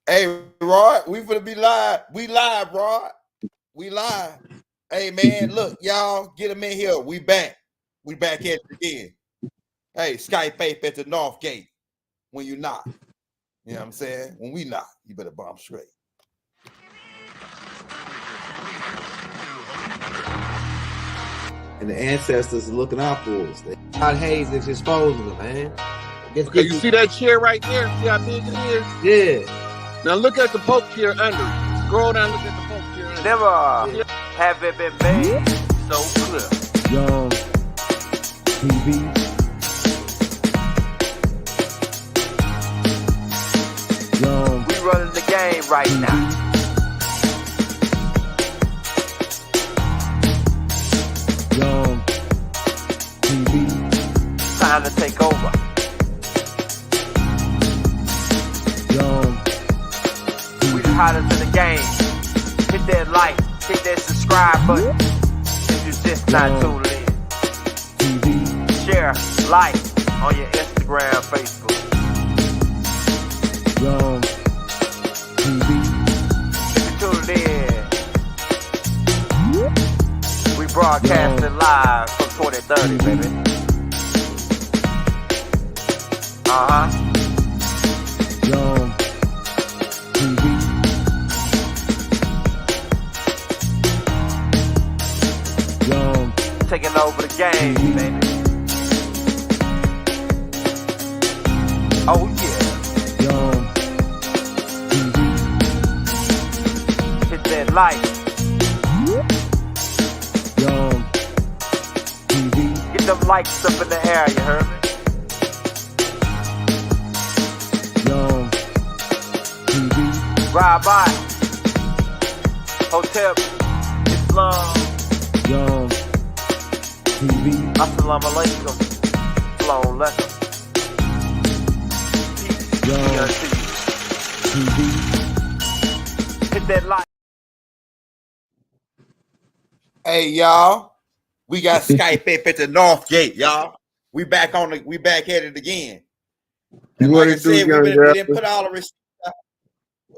Hey, Rod, we finna be live. We live, Rod. We live. Hey, man, look, y'all, get them in here. We back. We back at it again. Hey, Skype at the Northgate. When you knock, you know what I'm saying? When we knock, you better bomb straight. And the ancestors are looking out for us. God Hayes is exposing them, man. Okay, you see that chair right there? See how big it is? Yeah. Now look at the Pope chair under it. Scroll down, look at the Pope chair under Never have it been made so clear. Young TV. Young. We running the game right now. Young TV. Time to take over. Young We the hottest in the game. Hit that like, hit that subscribe button. If you just not tuned in. TV. Share, like on your Instagram, Facebook. Young TV. If you tuned in, we broadcasting live from 2030, baby. Young TV. Young Taking over the game, baby. Oh yeah. Young TV. Hit that like. Young TV. Get them likes up in the air, you heard me? Young TV. Ride by. Hotel Islam. Young TV. Assalamu alaikum. Shalom alaikum. Peace be Young unto you. TV. Hit that like. Hey, y'all. We got Skype at the Northgate, y'all. We back at it again. And like I said, we didn't put all the receipts out.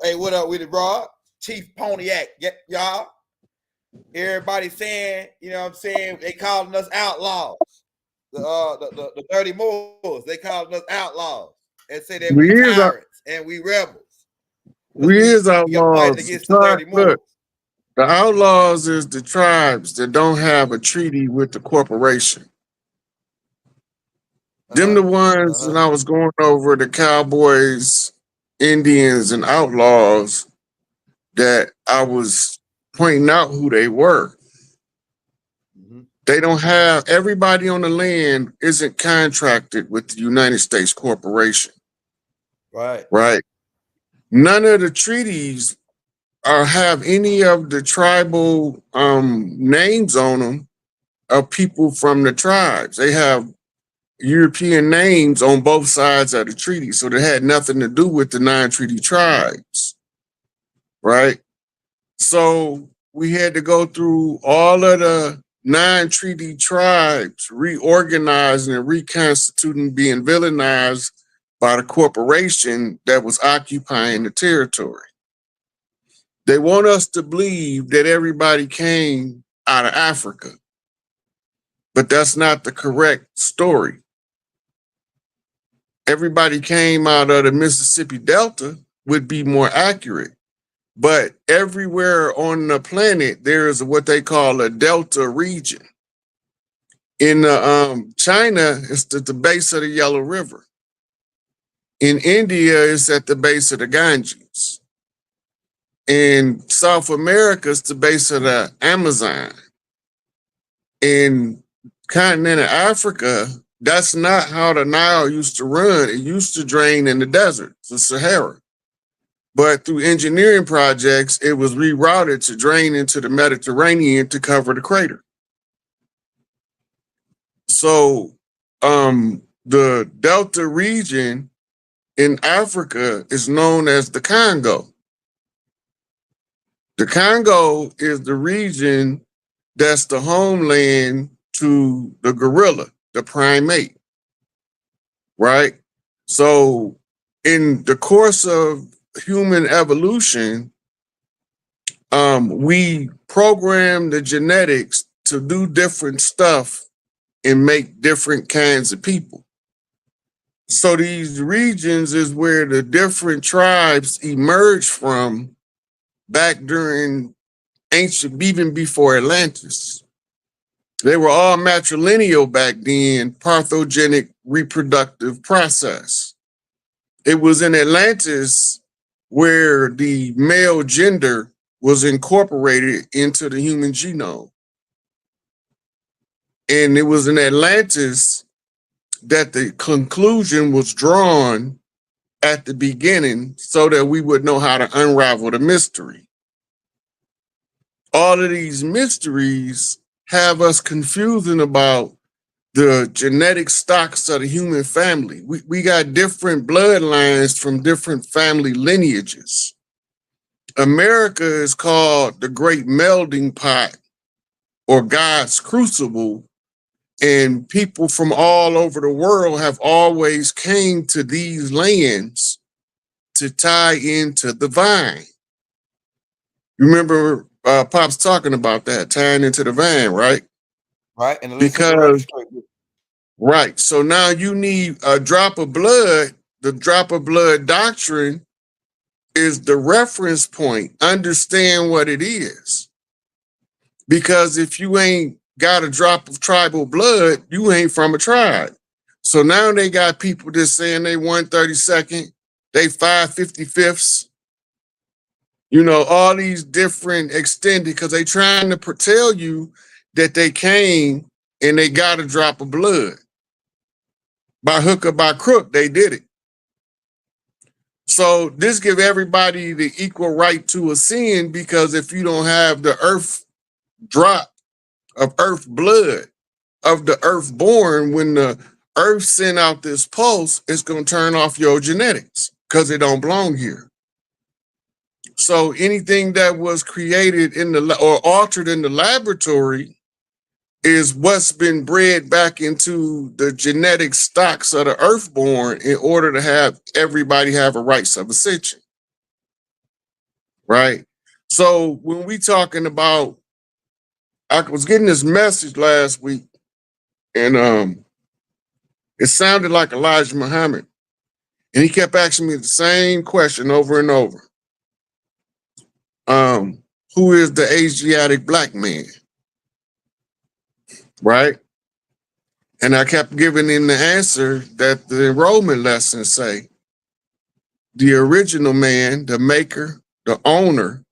Hey, what up with it, Rod? Chief Pontiac, y'all. Everybody saying, you know what I'm saying, they calling us outlaws. The dirty Moors, they calling us outlaws and say that we tyrants and we rebels. We is outlaws. Against the dirty Moors. Look, the outlaws is the tribes that don't have a treaty with the corporation. Them the ones when I was going over the cowboys, Indians, and outlaws that I was pointing out who they were. They don't have, everybody on the land isn't contracted with the United States Corporation. Right. Right. None of the treaties have any of the tribal names on them of people from the tribes. They have European names on both sides of the treaty. So they had nothing to do with the non-treaty tribes. Right. So we had to go through all of the non-treaty tribes, reorganizing and reconstituting, being villainized by the corporation that was occupying the territory. They want us to believe that everybody came out of Africa, but that's not the correct story. Everybody came out of the Mississippi Delta would be more accurate. But everywhere on the planet, there is what they call a delta region. In China, it's at the base of the Yellow River. In India, it's at the base of the Ganges. In South America, it's the base of the Amazon. In continental Africa, that's not how the Nile used to run. It used to drain in the desert, the Sahara. But through engineering projects, it was rerouted to drain into the Mediterranean to cover the crater. So the Delta region in Africa is known as the Congo. The Congo is the region that's the homeland to the gorilla, the primate, right? So in the course of human evolution, we program the genetics to do different stuff and make different kinds of people. So these regions is where the different tribes emerged from back during ancient, even before Atlantis. They were all matrilineal back then, parthogenic reproductive process. It was in Atlantis where the male gender was incorporated into the human genome. And it was in Atlantis that the conclusion was drawn at the beginning so that we would know how to unravel the mystery. All of these mysteries have us confusing about the genetic stocks of the human family. We got different bloodlines from different family lineages. America is called the great melding pot or God's crucible, and people from all over the world have always came to these lands to tie into the vine. Remember Pop's talking about that, tying into the vine, right? Right. And Because, right. So now you need a drop of blood. The drop of blood doctrine is the reference point. Understand what it is. Because if you ain't got a drop of tribal blood, you ain't from a tribe. So now they got people just saying they 132nd, they 555ths, you know, all these different extended, because they trying to tell you that they came and they got a drop of blood. By hook or by crook, they did it. So this give everybody the equal right to ascend, because if you don't have the earth drop of earth blood, of the earth born, when the earth send out this pulse, it's going to turn off your genetics because it don't belong here. So anything that was created in the or altered in the laboratory is what's been bred back into the genetic stocks of the earthborn in order to have everybody have a rights of ascension. Right? So when we talking about, I was getting this message last week, and it sounded like Elijah Muhammad. And he kept asking me the same question over and over. Who is the Asiatic black man? Right? And I kept giving him the answer that the enrollment lessons say. The original man, the maker, the owner,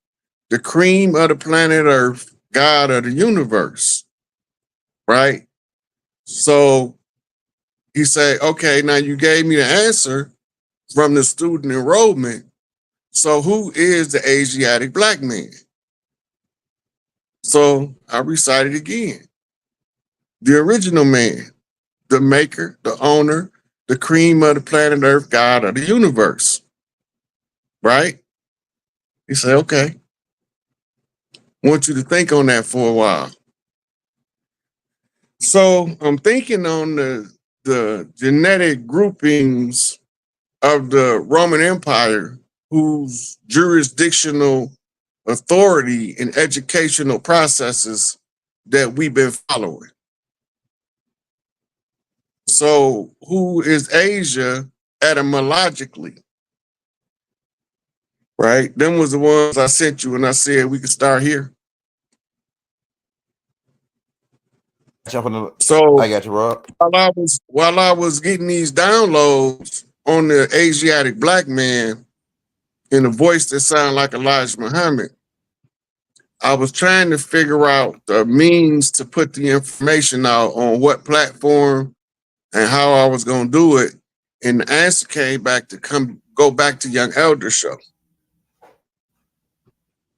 the cream of the planet Earth, God of the universe. Right? So he said, okay, now you gave me the answer from the student enrollment. So who is the Asiatic black man? So I recited again. The original man, the maker, the owner, the cream of the planet Earth, God of the universe. Right? He said, okay. I want you to think on that for a while. So I'm thinking on the genetic groupings of the Roman Empire, whose jurisdictional authority and educational processes that we've been following. So who is Asia etymologically? Right? Them was the ones I sent you and I said we could start here. So I got you, Rob. While I was getting these downloads on the Asiatic black man in a voice that sounded like Elijah Muhammad, I was trying to figure out the means to put the information out on what platform and how I was going to do it. And the answer came back to go back to Young Elder Show.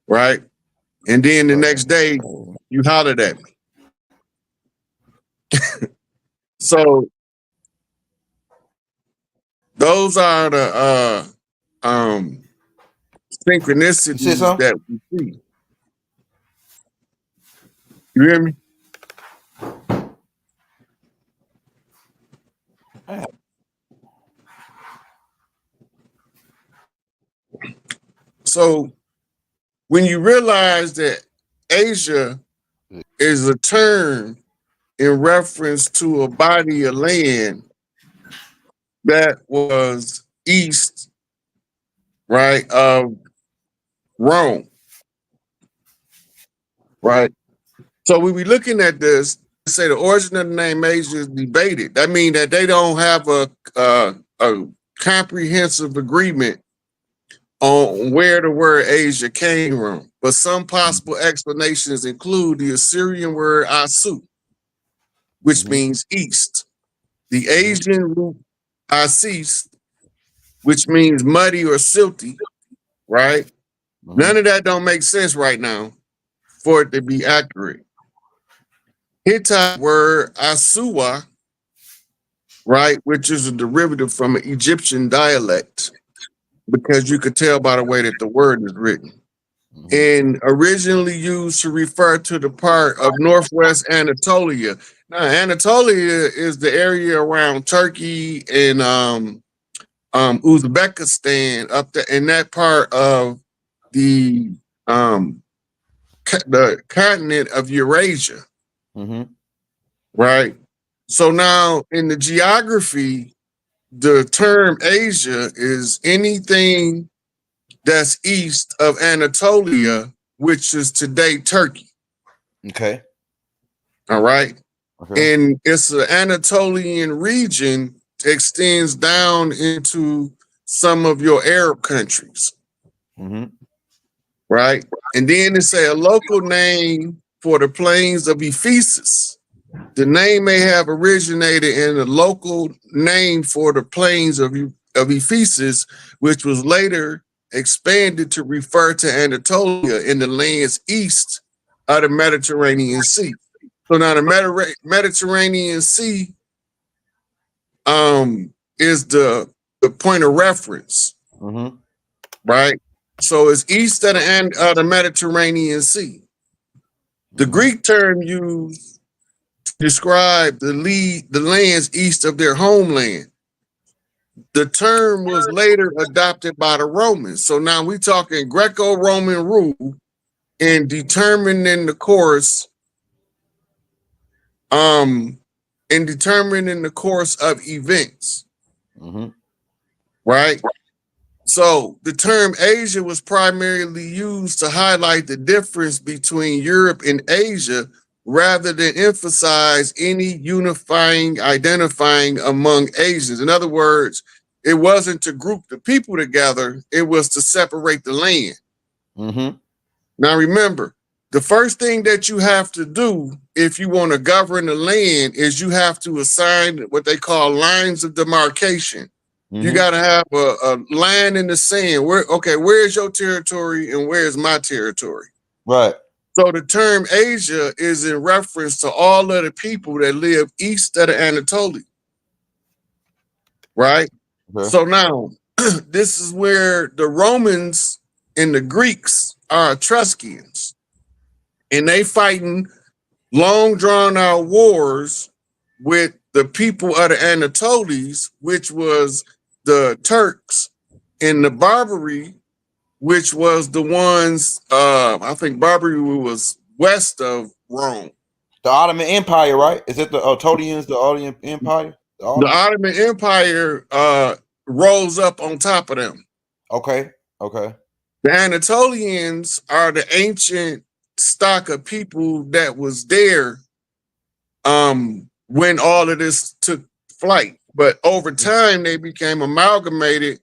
Right? And then the next day, you hollered at me. So those are the synchronicities that we see. You hear me? So when you realize that Asia is a term in reference to a body of land that was east, right, of Rome, right? So when we looking at this, say the origin of the name Asia is debated. That means that they don't have a comprehensive agreement on where the word Asia came from. But some possible explanations include the Assyrian word Asu, which means east, the Asian root Asis, which means muddy or silty, right? None of that don't make sense right now for it to be accurate. Hittite word Asuwa, right, which is a derivative from an Egyptian dialect, because you could tell by the way that the word is written. And originally used to refer to the part of northwest Anatolia. Now, Anatolia is the area around Turkey and Uzbekistan, up there in that part of the continent of Eurasia, right? So now in the geography, the term Asia is anything that's east of Anatolia, which is today Turkey. Okay. All right. Okay. And it's an Anatolian region, extends down into some of your Arab countries. Right. And then it's a local name for the plains of Ephesus. The name may have originated in a local name for the plains of Ephesus, which was later expanded to refer to Anatolia in the lands east of the Mediterranean Sea. So now the Mediterranean Sea is the point of reference, right? So it's east of the Mediterranean Sea. The Greek term used to describe the lands east of their homeland. The term was later adopted by the Romans. So now we're talking Greco-Roman rule in determining the course, of events. Right? So the term Asia was primarily used to highlight the difference between Europe and Asia, rather than emphasize any identifying among Asians. In other words, it wasn't to group the people together, it was to separate the land. Now remember, the first thing that you have to do if you want to govern the land is you have to assign what they call lines of demarcation. You got to have a line in the sand. Where's your territory and where's my territory? Right. So the term Asia is in reference to all of the people that live east of the Anatolia. Right? Okay. So now, this is where the Romans and the Greeks are Etruscans. And they fighting long drawn out wars with the people of the Anatolians, which was the Turks, and the Barbary, which was the ones, I think Barbary was west of Rome. The Ottoman Empire, right? Is it the Ottoman Empire? The Ottoman Empire rose up on top of them. Okay. The Anatolians are the ancient stock of people that was there when all of this took flight. But over time, they became amalgamated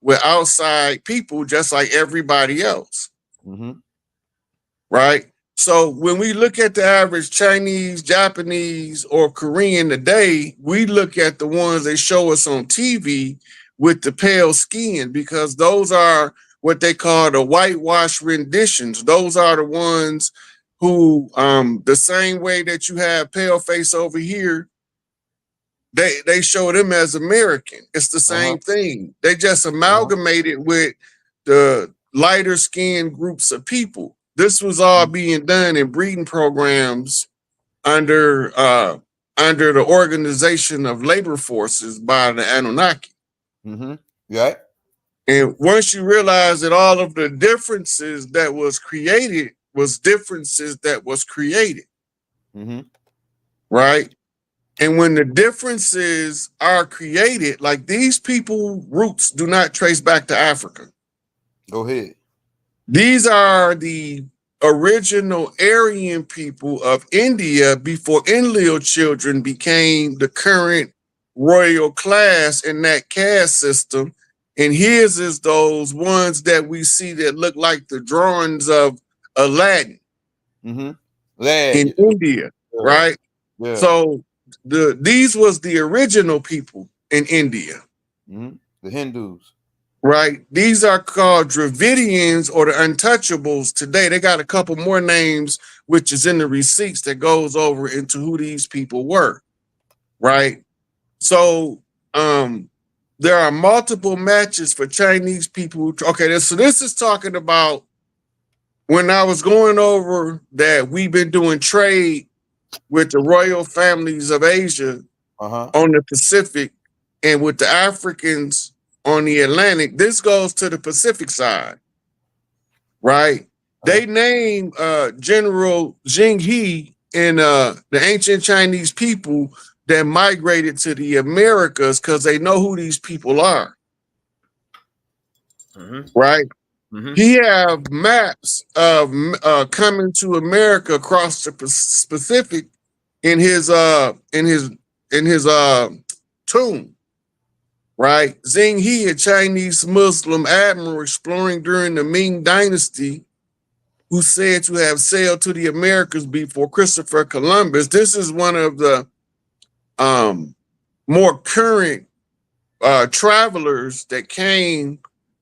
with outside people, just like everybody else. Right? So when we look at the average Chinese, Japanese, or Korean today, we look at the ones they show us on TV with the pale skin, because those are what they call the whitewash renditions. Those are the ones who, the same way that you have pale face over here, they show them as American. It's the same thing. They just amalgamated with the lighter skinned groups of people. This was all being done in breeding programs under the Organization of Labor Forces by the Anunnaki. Yeah. And once you realize that all of the differences that was created was differences that was created, right? And when the differences are created, like these people roots do not trace back to Africa. Go ahead. These are the original Aryan people of India before enlil children became the current royal class in that caste system. And his is those ones that we see that look like the drawings of Aladdin in India, right? Yeah. So these was the original people in India. The Hindus. Right. These are called Dravidians or the untouchables today. They got a couple more names, which is in the receipts that goes over into who these people were. Right. So there are multiple matches for Chinese people. Okay, so this is talking about when I was going over that we've been doing trade with the royal families of Asia on the Pacific and with the Africans on the Atlantic. This goes to the Pacific side, right? They name General Jing He and the ancient Chinese people that migrated to the Americas because they know who these people are, right? He have maps of coming to America across the Pacific in his tomb. Right, Zheng He, a Chinese Muslim admiral exploring during the Ming Dynasty, who said to have sailed to the Americas before Christopher Columbus. This is one of the more current travelers that came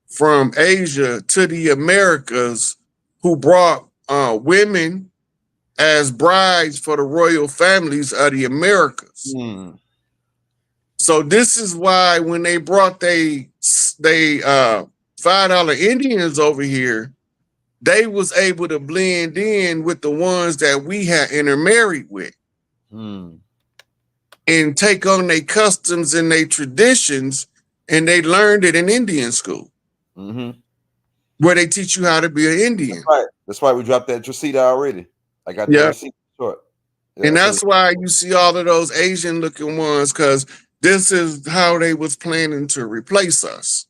from Asia to the Americas, who brought women as brides for the royal families of the Americas. So this is why when they brought they $5 Indians over here, they was able to blend in with the ones that we had intermarried with and take on their customs and their traditions, and they learned it in Indian school where they teach you how to be an Indian. That's why we dropped that receipt already. I got the receipt short. Yeah, and that's why you see all of those Asian looking ones, because this is how they was planning to replace us.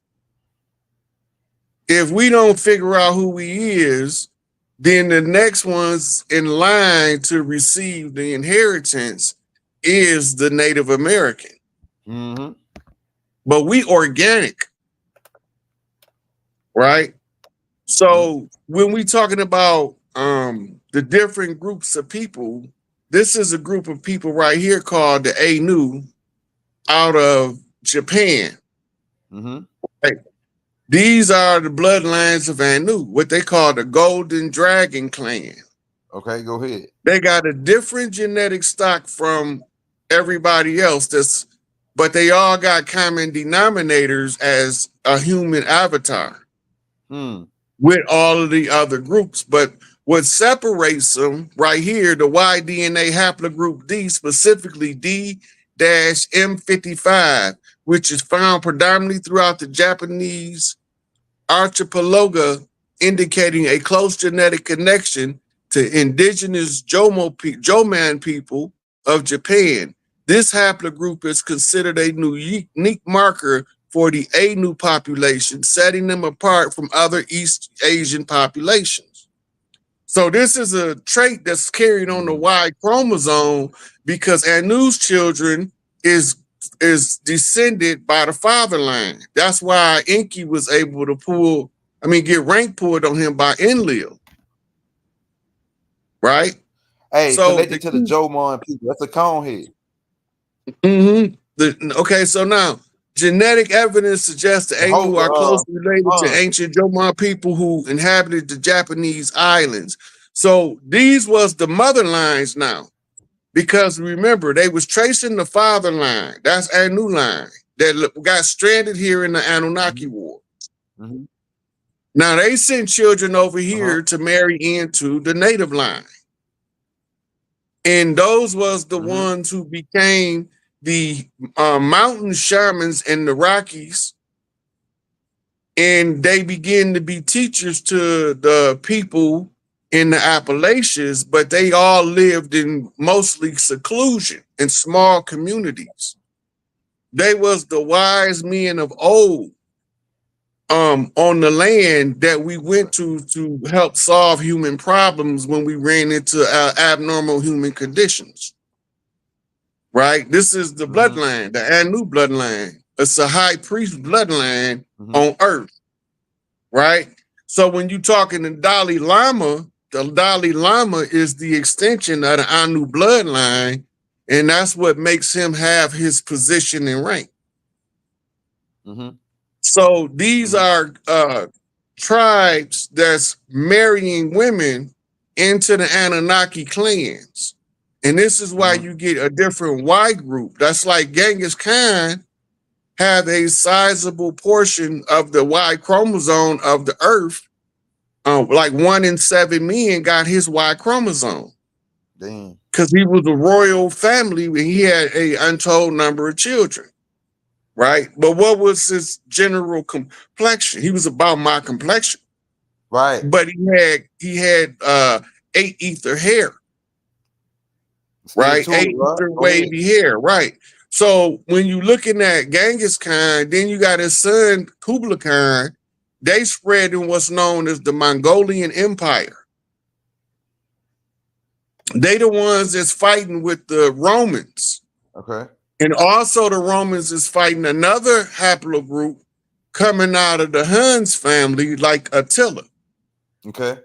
If we don't figure out who he is, then the next ones in line to receive the inheritance is the Native American. But we organic, right? So when we talking about the different groups of people, this is a group of people right here called the Ainu, out of Japan. Right. These are the bloodlines of Anu, what they call the Golden Dragon Clan. Okay, go ahead. They got a different genetic stock from everybody else, but they all got common denominators as a human avatar with all of the other groups. But what separates them right here, the Y-DNA haplogroup D, specifically D-M55, which is found predominantly throughout the Japanese archipelago, indicating a close genetic connection to indigenous Joman people of Japan. This haplogroup is considered a unique marker for the Ainu population, setting them apart from other East Asian populations. So this is a trait that's carried on the Y chromosome because Anu's children is descended by the father line. That's why Enki was able to get rank pulled on him by Enlil. Right? Hey, so connected to the Jomon people. That's a cone head. Okay, so now genetic evidence suggests the Ainu are closely related to ancient Jomon people who inhabited the Japanese islands. So these was the mother lines now. Because remember, they was tracing the father line. That's Anu line that got stranded here in the Anunnaki War. Now they sent children over here to marry into the native line. And those was the ones who became the mountain shamans in the Rockies and they begin to be teachers to the people in the Appalachians, but they all lived in mostly seclusion in small communities. They was the wise men of old on the land that we went to help solve human problems when we ran into abnormal human conditions. Right? This is the bloodline, the Anu bloodline. It's a high priest bloodline on earth. Right? So when you talking to Dalai Lama, the Dalai Lama is the extension of the Anu bloodline, and that's what makes him have his position and rank. So these are tribes that's marrying women into the Anunnaki clans. And this is why you get a different Y group. That's like Genghis Khan have a sizable portion of the Y chromosome of the earth. Like 1 in 7 men got his Y chromosome. Damn. Because he was a royal family and he had an untold number of children. Right? But what was his general complexion? He was about my complexion. Right. But he had 8 ether hair. Right? 8 ether wavy hair. Right. So when you looking at Genghis Khan, then you got his son Kublai Khan. They spread in what's known as the Mongolian Empire. They the ones that's fighting with the Romans. Okay. And also the Romans is fighting another haplogroup coming out of the Huns family, like Attila. Okay.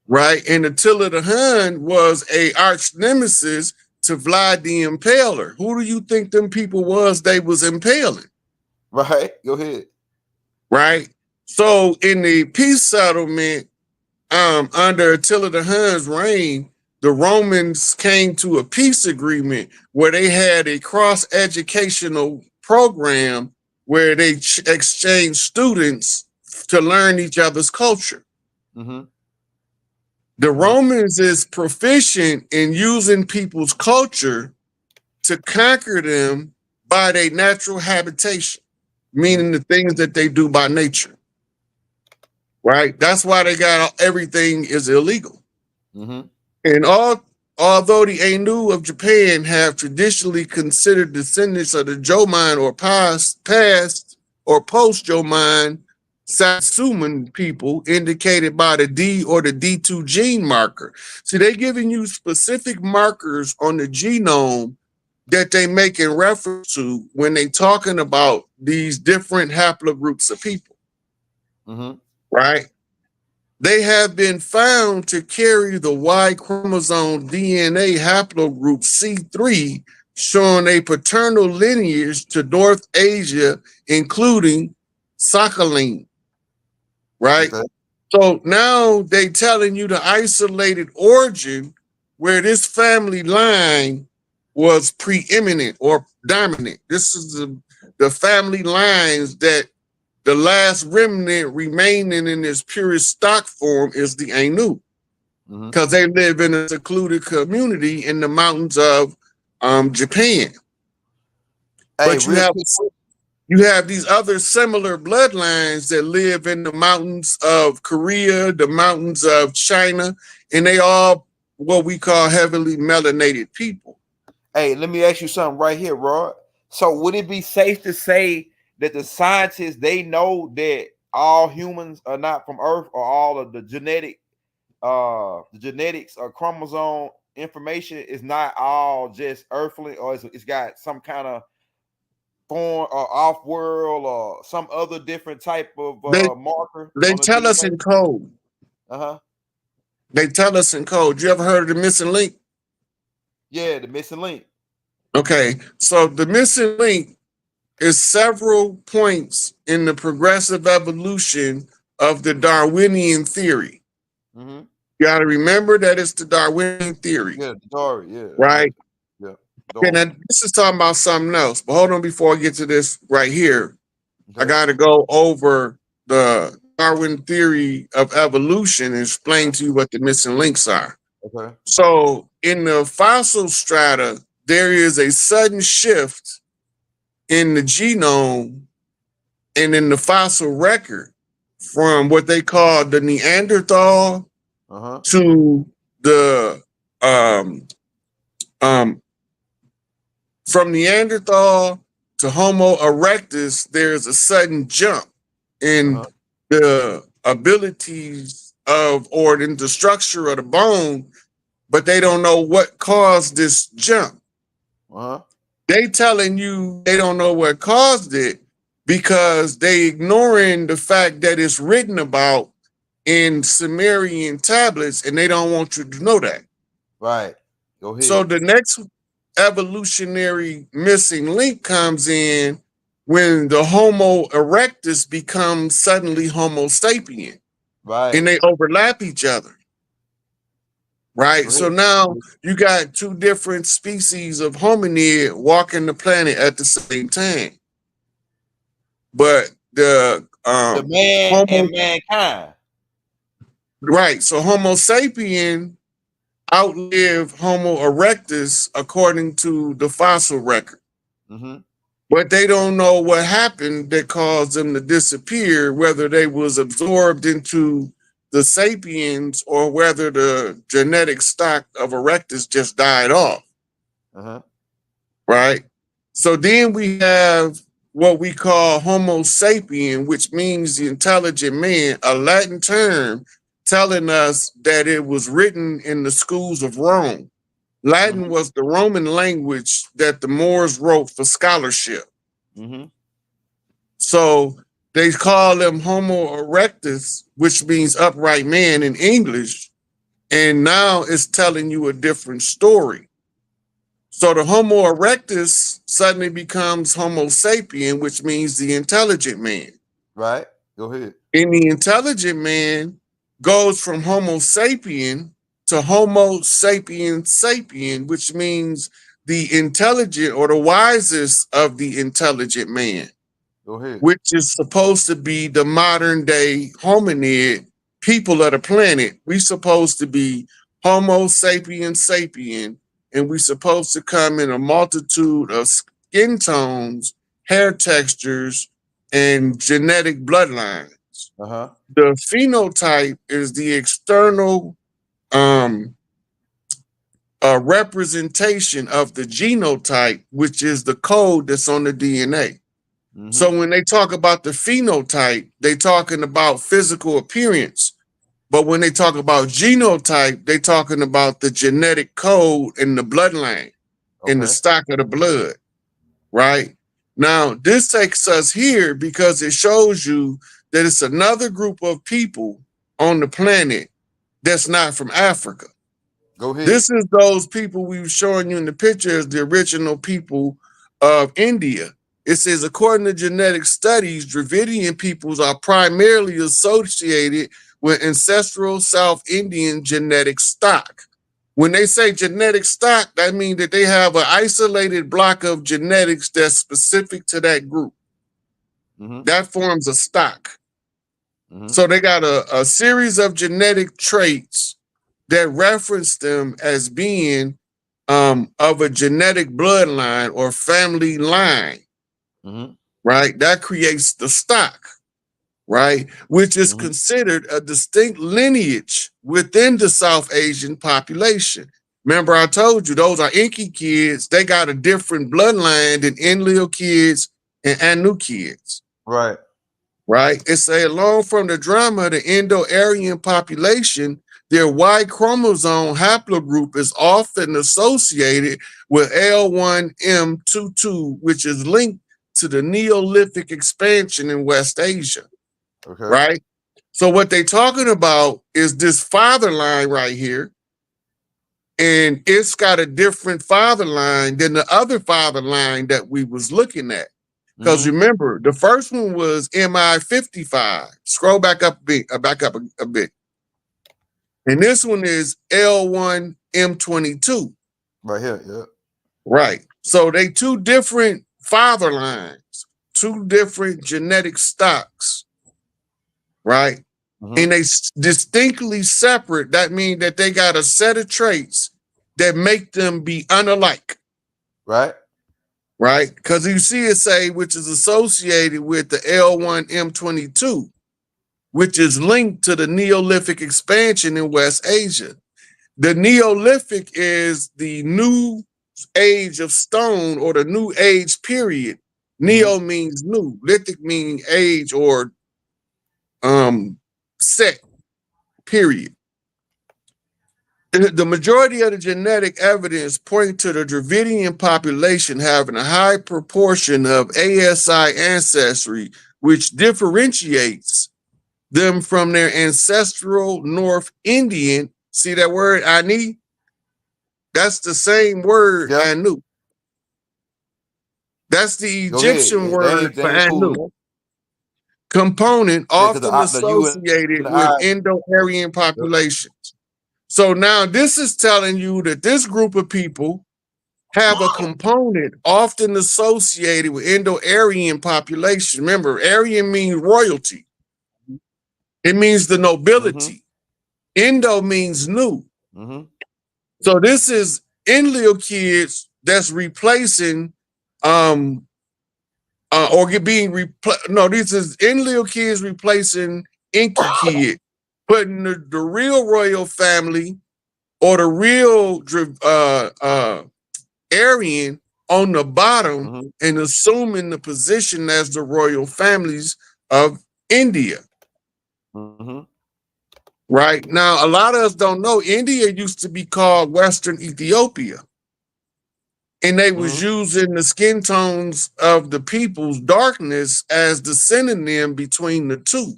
Right? And Attila the Hun was a arch nemesis to Vlad the Impaler. Who do you think them people was they was impaling? Right. Go ahead. Right? So in the peace settlement, under Attila the Hun's reign, the Romans came to a peace agreement where they had a cross-educational program where they exchanged students to learn each other's culture. The Romans is proficient in using people's culture to conquer them by their natural habitation, meaning the things that they do by nature. Right? That's why they got everything is illegal. And although the Ainu of Japan have traditionally considered descendants of the Jomon or past or post-Jomon Satsuman people indicated by the D or the D2 gene marker. See, they're giving you specific markers on the genome that they make in reference to when they talking about these different haplogroups of people. Right? They have been found to carry the Y chromosome DNA haplogroup C3, showing a paternal lineage to North Asia, including Sakhalin. Right? Okay. So now they telling you the isolated origin where this family line was preeminent or dominant. This is the family lines that the last remnant remaining in its purest stock form is the Ainu, because they live in a secluded community in the mountains of Japan. Hey, but you have these other similar bloodlines that live in the mountains of Korea, the mountains of China, and they all what we call heavily melanated people. Hey, let me ask you something right here, Rod. So would it be safe to say that the scientists, they know that all humans are not from Earth, or all of the genetics or chromosome information is not all just earthly, or it's got some kind of foreign or off-world or some other different type of marker? They tell us in code. They tell us in code. You ever heard of the missing link? Yeah, the missing link. Okay, so the missing link is several points in the progressive evolution of the Darwinian theory. You got to remember that it's the Darwinian theory. Yeah, Darwin, yeah. Right? Yeah. And this is talking about something else. But hold on, before I get to this right here, I got to go over the Darwin theory of evolution and explain to you what the missing links are. Okay. So in the fossil strata, there is a sudden shift in the genome and in the fossil record from what they call the Neanderthal to the from Neanderthal to Homo erectus, there's a sudden jump in the abilities of or in the structure of the bone, but they don't know what caused this jump. They telling you they don't know what caused it because they ignoring the fact that it's written about in Sumerian tablets, and they don't want you to know that. Right. Go ahead. So the next evolutionary missing link comes in when the Homo erectus becomes suddenly Homo sapien. Right. And they overlap each other. Right. So now you got two different species of hominid walking the planet at the same time. But the man and mankind. Right. So Homo sapien outlived Homo erectus according to the fossil record. But they don't know what happened that caused them to disappear, whether they was absorbed into the sapiens or whether the genetic stock of erectus just died off. Right. So then we have what we call Homo sapien, which means the intelligent man, a Latin term telling us that it was written in the schools of Rome. Latin was the Roman language that the Moors wrote for scholarship. So they call them Homo erectus, which means upright man in English. And now it's telling you a different story. So the Homo erectus suddenly becomes Homo sapien, which means the intelligent man. Right. Go ahead. And the intelligent man goes from Homo sapien to Homo sapien sapien, which means the intelligent or the wisest of the intelligent man. Go ahead. Which is supposed to be the modern day hominid, people of the planet. We supposed to be Homo sapien sapien, and we supposed to come in a multitude of skin tones, hair textures, and genetic bloodlines. The phenotype is the external representation of the genotype, which is the code that's on the DNA. So when they talk about the phenotype, they talking about physical appearance. But when they talk about genotype, they talking about the genetic code in the bloodline, in the stock of the blood, right? Now, this takes us here because it shows you that it's another group of people on the planet that's not from Africa. Go ahead. This is those people we were showing you in the pictures, the original people of India. It says, according to genetic studies, Dravidian peoples are primarily associated with ancestral South Indian genetic stock. When they say genetic stock, that means that they have an isolated block of genetics that's specific to that group. That forms a stock. So they got a series of genetic traits that reference them as being of a genetic bloodline or family line. Right? That creates the stock, right? Which is considered a distinct lineage within the South Asian population. Remember, I told you those are Inky kids. They got a different bloodline than Enlil kids and Anu kids. Right. Right? It's along from the drama, the Indo-Aryan population, their Y chromosome haplogroup is often associated with L1M22, which is linked to the Neolithic expansion in West Asia, right? So what they're talking about is this father line right here, and it's got a different father line than the other father line that we was looking at. Because remember, the first one was MI55. Scroll back up a bit. And this one is L1M22. Right here, yeah. Right. So they two different father lines, two different genetic stocks, right? And they distinctly separate. That means that they got a set of traits that make them be unalike. Right. Right? Because you see it say, which is associated with the L1M22. which is linked to the Neolithic expansion in West Asia. The Neolithic is the new age of stone or the new age period. Neo means new, lithic meaning age or set, period. The majority of the genetic evidence point to the Dravidian population having a high proportion of ASI ancestry, which differentiates them from their ancestral North Indian. See that word, Ani? That's the same word, Anu. That's the Egyptian word for Anu. Component often associated with Indo-Aryan populations. So now this is telling you that this group of people have a component often associated with Indo-Aryan population. Remember, Aryan means royalty. It means the nobility. Indo means new. So this is Enlil kids that's replacing or being replaced. No, this is Enlil kids replacing Inky kid, putting the real royal family or the real Aryan on the bottom and assuming the position as the royal families of India. Right now, a lot of us don't know India used to be called Western Ethiopia. And they was using the skin tones of the people's darkness as the synonym between the two.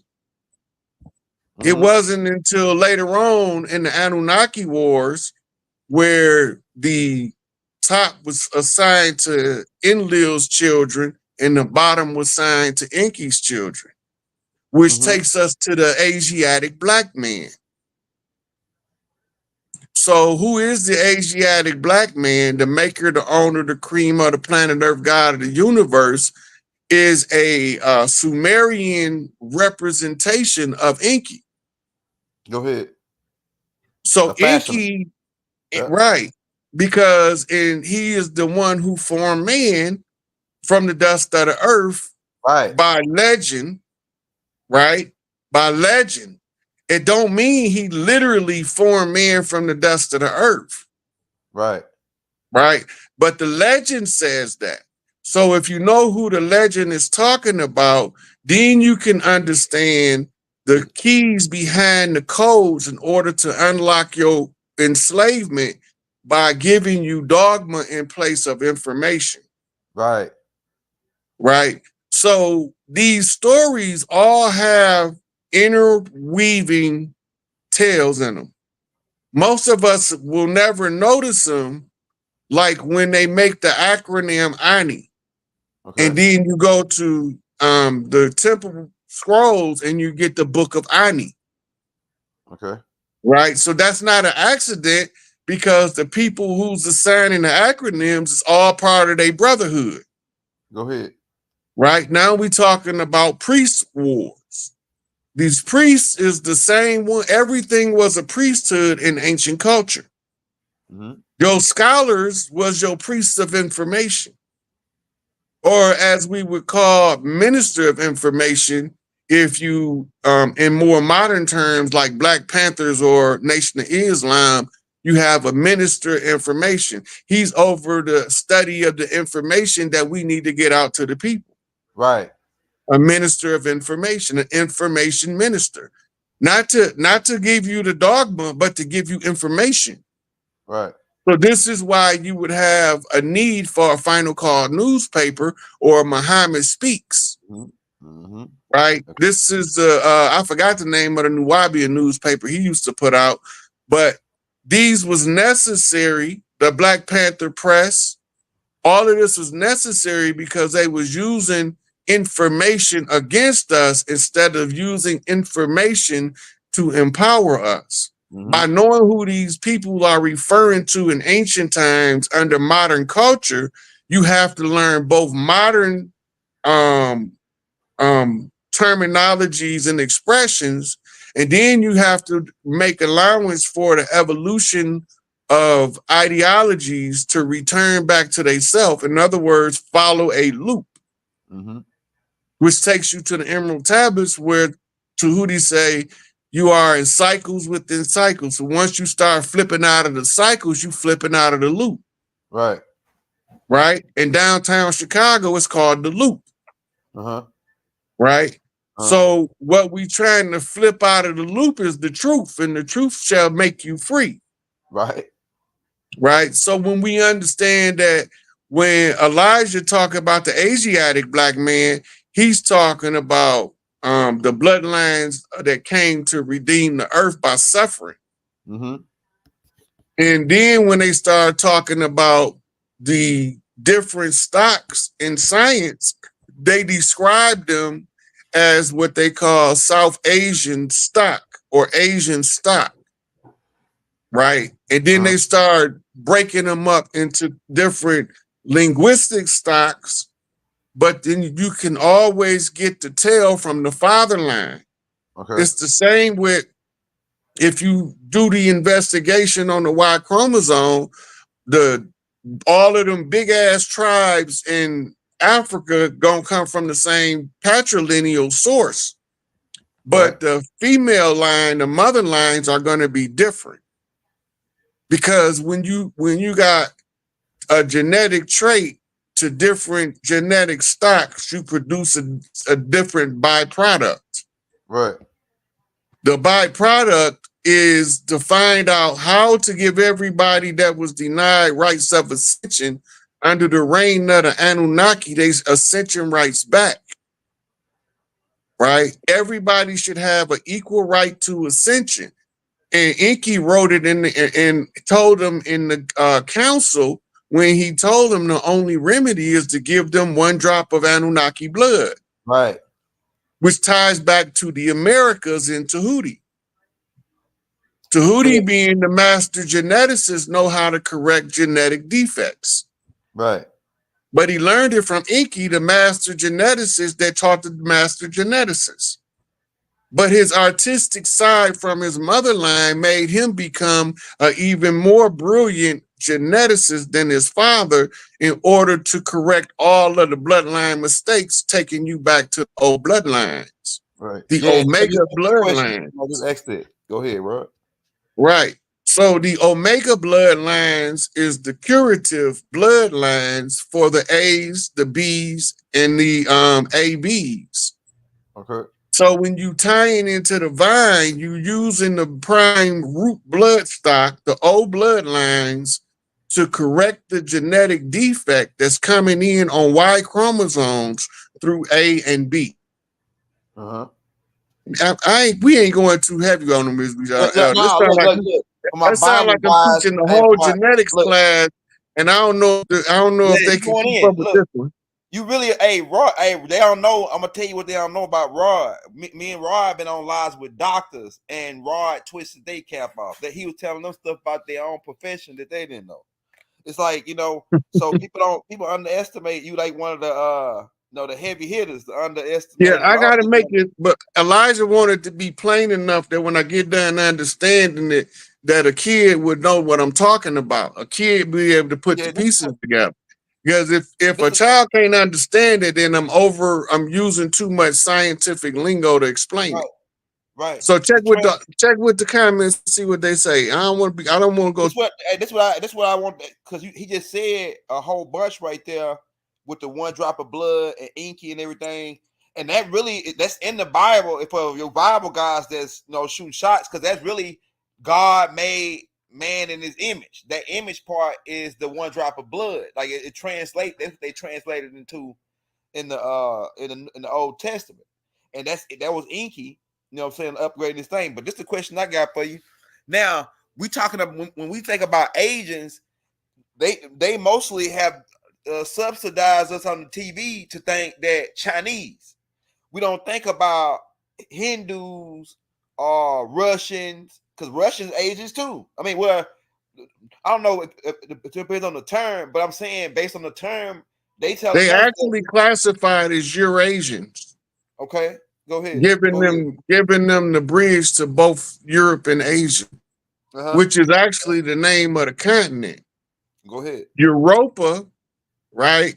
It wasn't until later on in the Anunnaki Wars where the top was assigned to Enlil's children and the bottom was assigned to Enki's children, which takes us to the Asiatic black man. So who is the Asiatic black man? The maker, the owner, the cream of the planet Earth, God of the universe, is a Sumerian representation of Enki. Go ahead. So Enki, right, because he is the one who formed man from the dust of the earth by legend, right? By legend. It don't mean he literally formed man from the dust of the earth. Right. But the legend says that. So if you know who the legend is talking about, then you can understand the keys behind the codes in order to unlock your enslavement by giving you dogma in place of information. Right. So these stories all have interweaving tales in them. Most of us will never notice them, like when they make the acronym Ani. And then you go to the Temple Scrolls and you get the Book of Ani. Right? So that's not an accident because the people who's assigning the acronyms is all part of their brotherhood. Go ahead. Right? Now we're talking about priest wars. These priests is the same one. Everything was a priesthood in ancient culture. Your scholars was your priests of information. Or as we would call minister of information, if you, in more modern terms, like Black Panthers or Nation of Islam, you have a minister of information. He's over the study of the information that we need to get out to the people. Right. A minister of information, an information minister, not to give you the dogma, but to give you information. Right. So this is why you would have a need for a Final Call newspaper or Muhammad Speaks. Right. This is I forgot the name of the Nuwabian newspaper he used to put out, but these was necessary. The Black Panther Press, all of this was necessary because they was using information against us instead of using information to empower us. By knowing who these people are referring to in ancient times under modern culture, you have to learn both modern terminologies and expressions, and then you have to make allowance for the evolution of ideologies to return back to themselves. In other words, follow a loop. Which takes you to the Emerald Tablets, where Tahuti say you are in cycles within cycles. So once you start flipping out of the cycles, you flipping out of the loop. Right. Right. In downtown Chicago, it's called the loop. Right. So what we trying to flip out of the loop is the truth, and the truth shall make you free. Right. Right. So when we understand that when Elijah talk about the Asiatic black man, he's talking about the bloodlines that came to redeem the earth by suffering. And then when they start talking about the different stocks in science, they describe them as what they call South Asian stock or Asian stock, right? And then they start breaking them up into different linguistic stocks, but then you can always get the tail from the father line. It's the same with if you do the investigation on the Y chromosome, all of them big ass tribes in Africa gonna come from the same patrilineal source. But the female line, the mother lines are gonna be different. Because when you got a genetic trait to different genetic stocks, you produce a different byproduct. Right. The byproduct is to find out how to give everybody that was denied rights of ascension under the reign of the Anunnaki, they ascension rights back. Right? Everybody should have an equal right to ascension. And Enki wrote it and told them in the council when he told them the only remedy is to give them one drop of Anunnaki blood. Right. Which ties back to the Americas in Tahuti. Tahuti being the master geneticist know how to correct genetic defects. Right. But he learned it from Enki, the master geneticist that taught the master geneticist. But his artistic side from his mother line made him become an even more brilliant geneticist than his father in order to correct all of the bloodline mistakes, taking you back to the old bloodlines. Right. The Omega bloodline. I just asked it. Go ahead, bro. Right. So the Omega bloodlines is the curative bloodlines for the A's, the B's, and the ABs. Okay. So when you tying into the vine, you using the prime root blood stock, the O bloodlines, to correct the genetic defect that's coming in on Y chromosomes through A and B. We ain't going too heavy on them. That sound like I'm teaching the whole genetics class, and I don't know if they can keep up with this one. You really, Rod, they don't know. I'm gonna tell you what they don't know about Rod. Me and Rod been on lives with doctors, and Rod twisted their cap off. That he was telling them stuff about their own profession that they didn't know. It's like, so people underestimate you like one of the heavy hitters, the underestimate. Yeah, I gotta make it, but Elijah wanted to be plain enough that when I get done understanding it, that a kid would know what I'm talking about. A kid be able to put the pieces together. Because if a child can't understand it, then I'm using too much scientific lingo to explain it. Right. So check with the comments, see what they say. I don't want to go. That's what I want, because he just said a whole bunch right there with the one drop of blood and Enki and everything. And that's in the Bible. For your Bible guys that's shooting shots, because that's really God made man in his image. That image part is the one drop of blood. Like it translates. That's what they translated into in the Old Testament, and that was Enki. Upgrading this thing. But this is the question I got for you. Now we talking about when we think about Asians, they mostly have subsidized us on the TV to think that Chinese. We don't think about Hindus or Russians, because Russians Asians too. I mean, I don't know if it depends on the term, but I'm saying based on the term, they actually classified as Eurasians. Okay, go ahead. Giving them the bridge to both Europe and Asia, which is actually the name of the continent. Go ahead. Europa, right?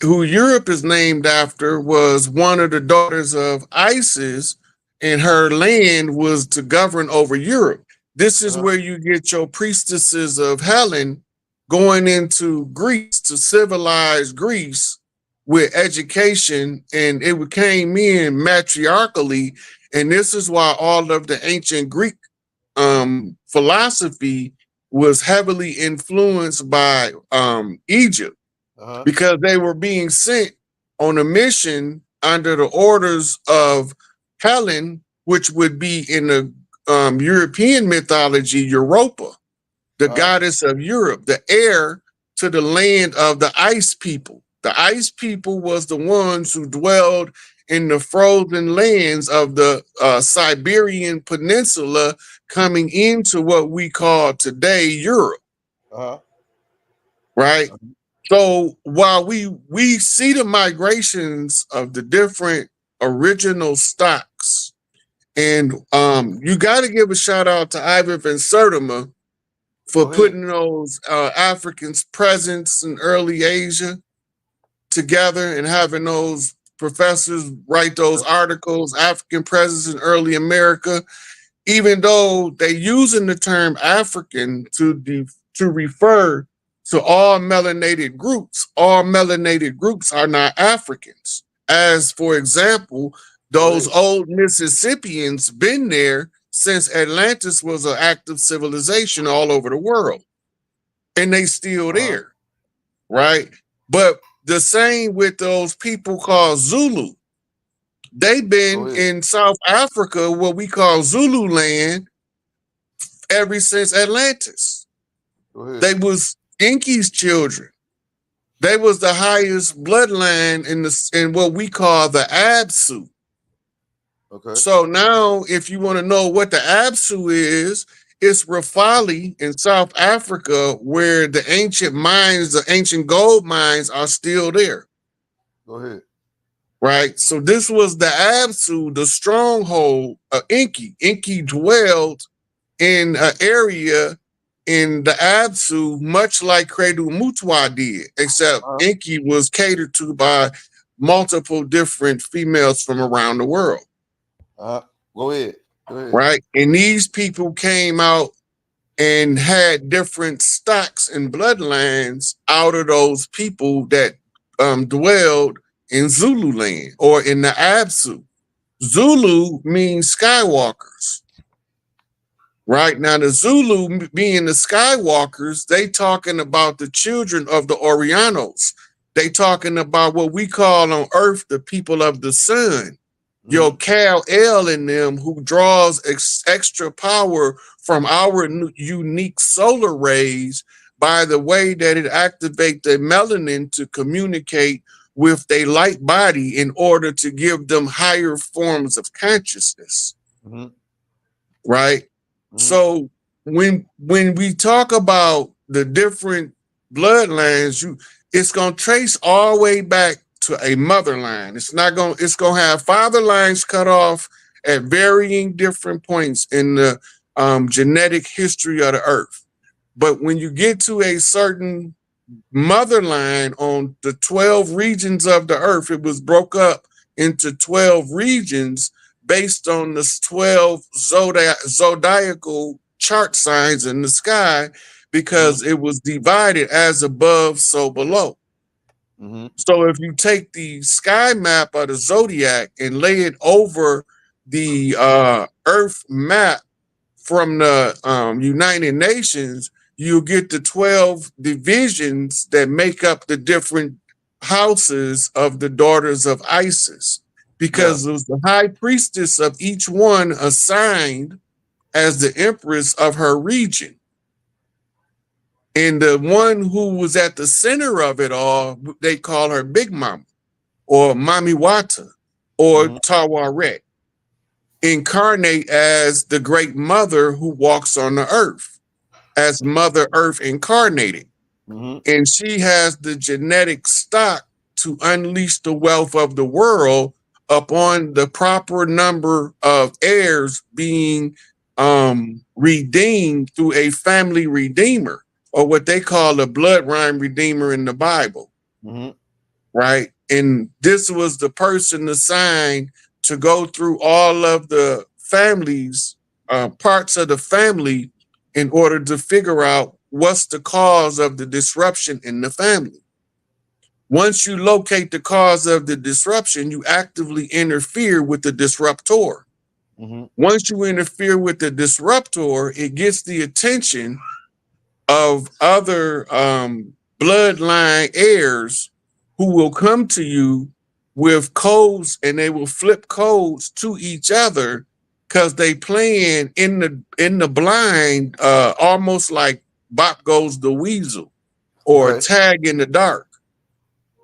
Who Europe is named after was one of the daughters of Isis, and her land was to govern over Europe. This is where you get your priestesses of Helen going into Greece to civilize Greece with education, and it came in matriarchally. And this is why all of the ancient Greek philosophy was heavily influenced by Egypt, because they were being sent on a mission under the orders of Helen, which would be in the European mythology, Europa, the goddess of Europe, the heir to the land of the ice people. The ice people was the ones who dwelled in the frozen lands of the Siberian Peninsula, coming into what we call today Europe. Right? So while we see the migrations of the different original stocks, and you got to give a shout out to Ivan Van Sertima for putting those Africans' presence in early Asia together and having those professors write those articles, African presence in early America, even though they're using the term African to refer to all melanated groups. All melanated groups are not Africans. As, for example, those old Mississippians been there since Atlantis was an active civilization all over the world. And they still there, right? But the same with those people called Zulu. They've been in South Africa, what we call Zulu land, ever since Atlantis. They was Inky's children. They was the highest bloodline in what we call the Absu. So now, if you want to know what the Absu is, it's Rafali in South Africa, where the ancient mines, the ancient gold mines, are still there. Right? So this was the Absu, the stronghold of Inky. Inky dwelled in an area in the Absu, much like Credo Mutwa did, except Inky was catered to by multiple different females from around the world. Go ahead. Right? And these people came out and had different stocks and bloodlines out of those people that dwelled in Zulu land or in the Absu. Zulu means Skywalkers. Right? Now, the Zulu being the Skywalkers, they talking about the children of the Orianos. They talking about what we call on Earth the people of the sun. Your Kal-El in them, who draws extra power from our unique solar rays by the way that it activates the melanin to communicate with their light body in order to give them higher forms of consciousness. Right? So when we talk about the different bloodlines, it's gonna trace all the way back to a mother line. It's gonna have father lines cut off at varying different points in the genetic history of the earth. But when you get to a certain mother line on the 12 regions of the earth, it was broke up into 12 regions based on the 12 zodiacal chart signs in the sky, because it was divided as above, so below. So if you take the sky map of the zodiac and lay it over the earth map from the United Nations, you get the 12 divisions that make up the different houses of the daughters of Isis, because it was the high priestess of each one assigned as the empress of her region. And the one who was at the center of it all, they call her Big Mama or Mami Wata or Tawaret, incarnate as the great mother who walks on the earth, as Mother Earth incarnated. And she has the genetic stock to unleash the wealth of the world upon the proper number of heirs being redeemed through a family redeemer, or what they call a bloodline redeemer in the Bible. Right? And this was the person assigned to go through all of the families, parts of the family, in order to figure out what's the cause of the disruption in the family. Once you locate the cause of the disruption, you actively interfere with the disruptor. Mm-hmm. Once you interfere with the disruptor, it gets the attention of other bloodline heirs who will come to you with codes, and they will flip codes to each other because they playing in the blind, almost like Bop Goes the Weasel or Tag in the Dark.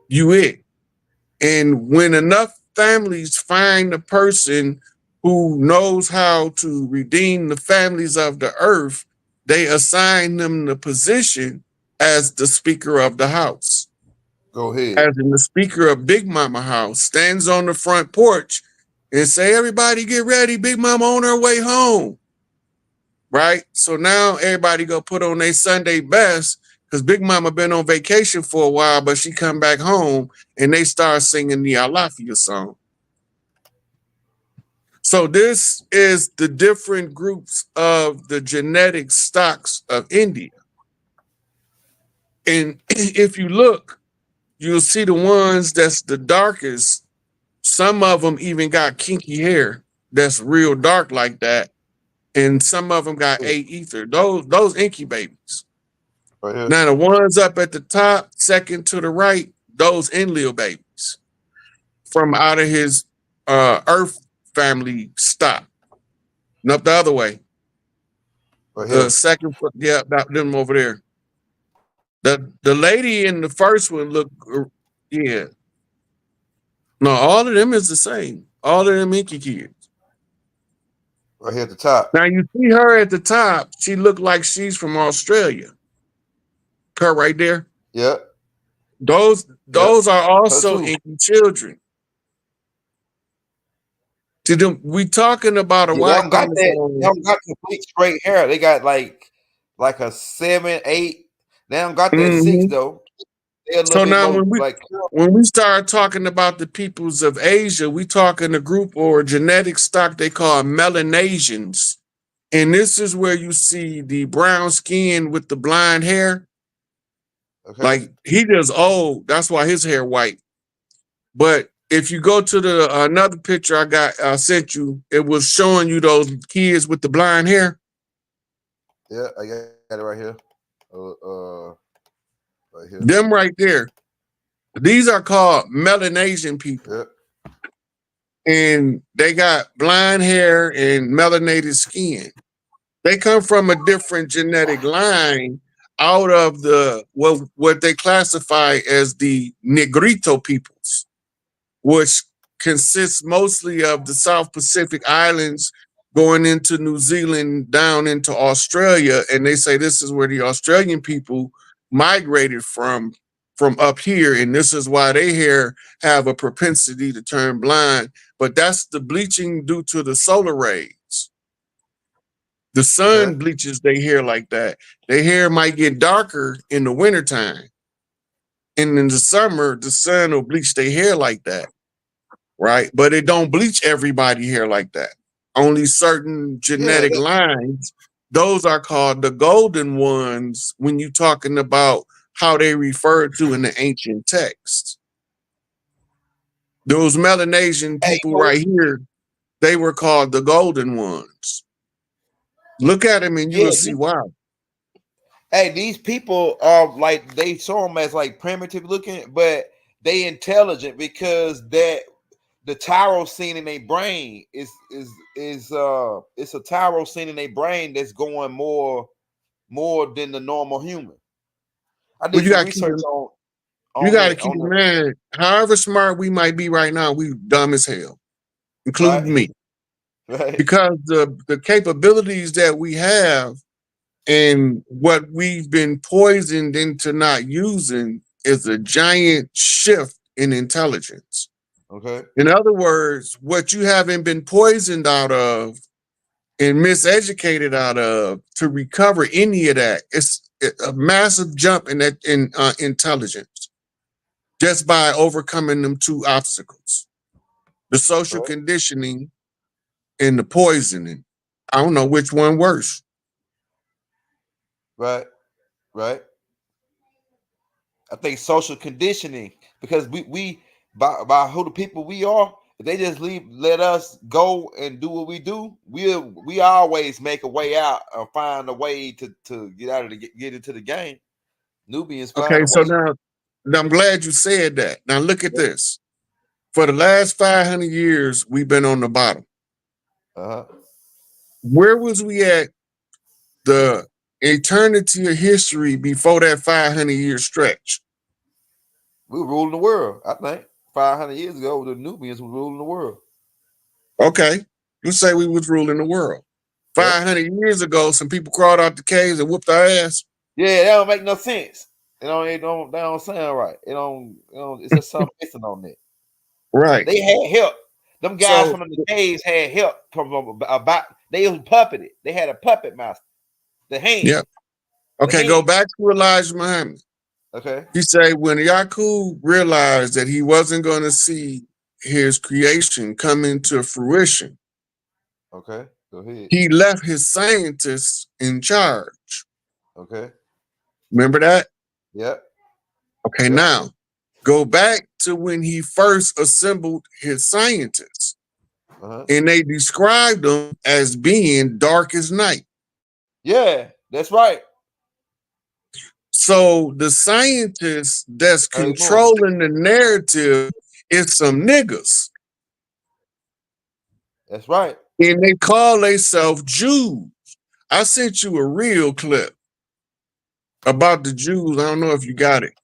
You it. And when enough families find a person who knows how to redeem the families of the earth, they assign them the position as the Speaker of the House. Go ahead. As in the Speaker of Big Mama House stands on the front porch and say, everybody get ready, Big Mama on her way home. Right? So now everybody go put on their Sunday best because Big Mama been on vacation for a while, but she come back home and they start singing the Alafia song. So this is the different groups of the genetic stocks of India. And if you look, you'll see the ones that's the darkest. Some of them even got kinky hair that's real dark like that. And some of them got a ether. Those inky babies. Right. Now the ones up at the top, second to the right, those Enlil babies from out of his Earth family stock. And up the other way. Right. The second, yeah, them over there. The lady in the first one look, yeah. No, all of them is the same. All of them inky kids. Right here at the top. Now you see her at the top. She looked like she's from Australia. Her right there. Yep. Those are also inky children. To them, we talking about a white. They don't got complete straight hair. They got like a 7, 8. They don't got that 6 though. So now when we start talking about the peoples of Asia, we talking a group or a genetic stock they call Melanesians. And this is where you see the brown skin with the blonde hair. Okay. Like he just old. That's why his hair white. But if you go to the another picture I sent you, it was showing you those kids with the blonde hair. Yeah, I got it right here. Right here. Them right there. These are called Melanesian people. Yep. And they got blonde hair and melanated skin. They come from a different genetic line out of the what they classify as the Negrito peoples, which consists mostly of the South Pacific Islands going into New Zealand, down into Australia. And they say this is where the Australian people migrated from up here. And this is why they hair have a propensity to turn blind. But that's the bleaching due to the solar rays. The sun bleaches their hair like that. Their hair might get darker in the wintertime. And in the summer, the sun will bleach their hair like that. Right? But it don't bleach everybody hair like that. Only certain genetic lines, those are called the golden ones when you're talking about how they referred to in the ancient texts. Those Melanesian people right here, they were called the golden ones. Look at them and you will see why. Hey, these people are like, they show them as like primitive looking, but they intelligent because that the tyrosine in their brain is it's a tyrosine in their brain that's going more than the normal human. I did some research on you got to keep in mind, however smart we might be right now, we dumb as hell, including me. Right. Because the capabilities that we have and what we've been poisoned into not using is a giant shift in intelligence. Okay. In other words, what you haven't been poisoned out of and miseducated out of to recover any of that, it's a massive jump in that intelligence just by overcoming them two obstacles. the social conditioning and the poisoning. I don't know which one worse. Right. I think social conditioning, because we by who the people we are, if they just let us go and do what we do, we always make a way out or find a way to get out of get into the game. Nubians find Okay, a so way. now I'm glad you said that. Now look at this. For the last 500 years, we've been on the bottom. Where was we at the eternity of history before that 500-year stretch? We were ruling the world. I think 500 years ago, the Nubians were ruling the world. Okay, you say we was ruling the world. 500 years ago, some people crawled out the caves and whooped our ass. Yeah, that don't make no sense. That don't sound right. It's just something missing on that. Right. They had help. Them guys from the caves had help from about. They was puppeted. They had a puppet master. The hand. Yep. Okay, go back to Elijah Muhammad. Okay. He said when Yaqub realized that he wasn't going to see his creation come into fruition. Okay, go ahead. He left his scientists in charge. Okay. Remember that? Yep. Okay, now go back to when he first assembled his scientists. And they described them as being dark as night. Yeah, that's right. So the scientists that's controlling the narrative is some niggas. That's right. And they call themselves Jews. I sent you a real clip about the Jews. I don't know if you got it.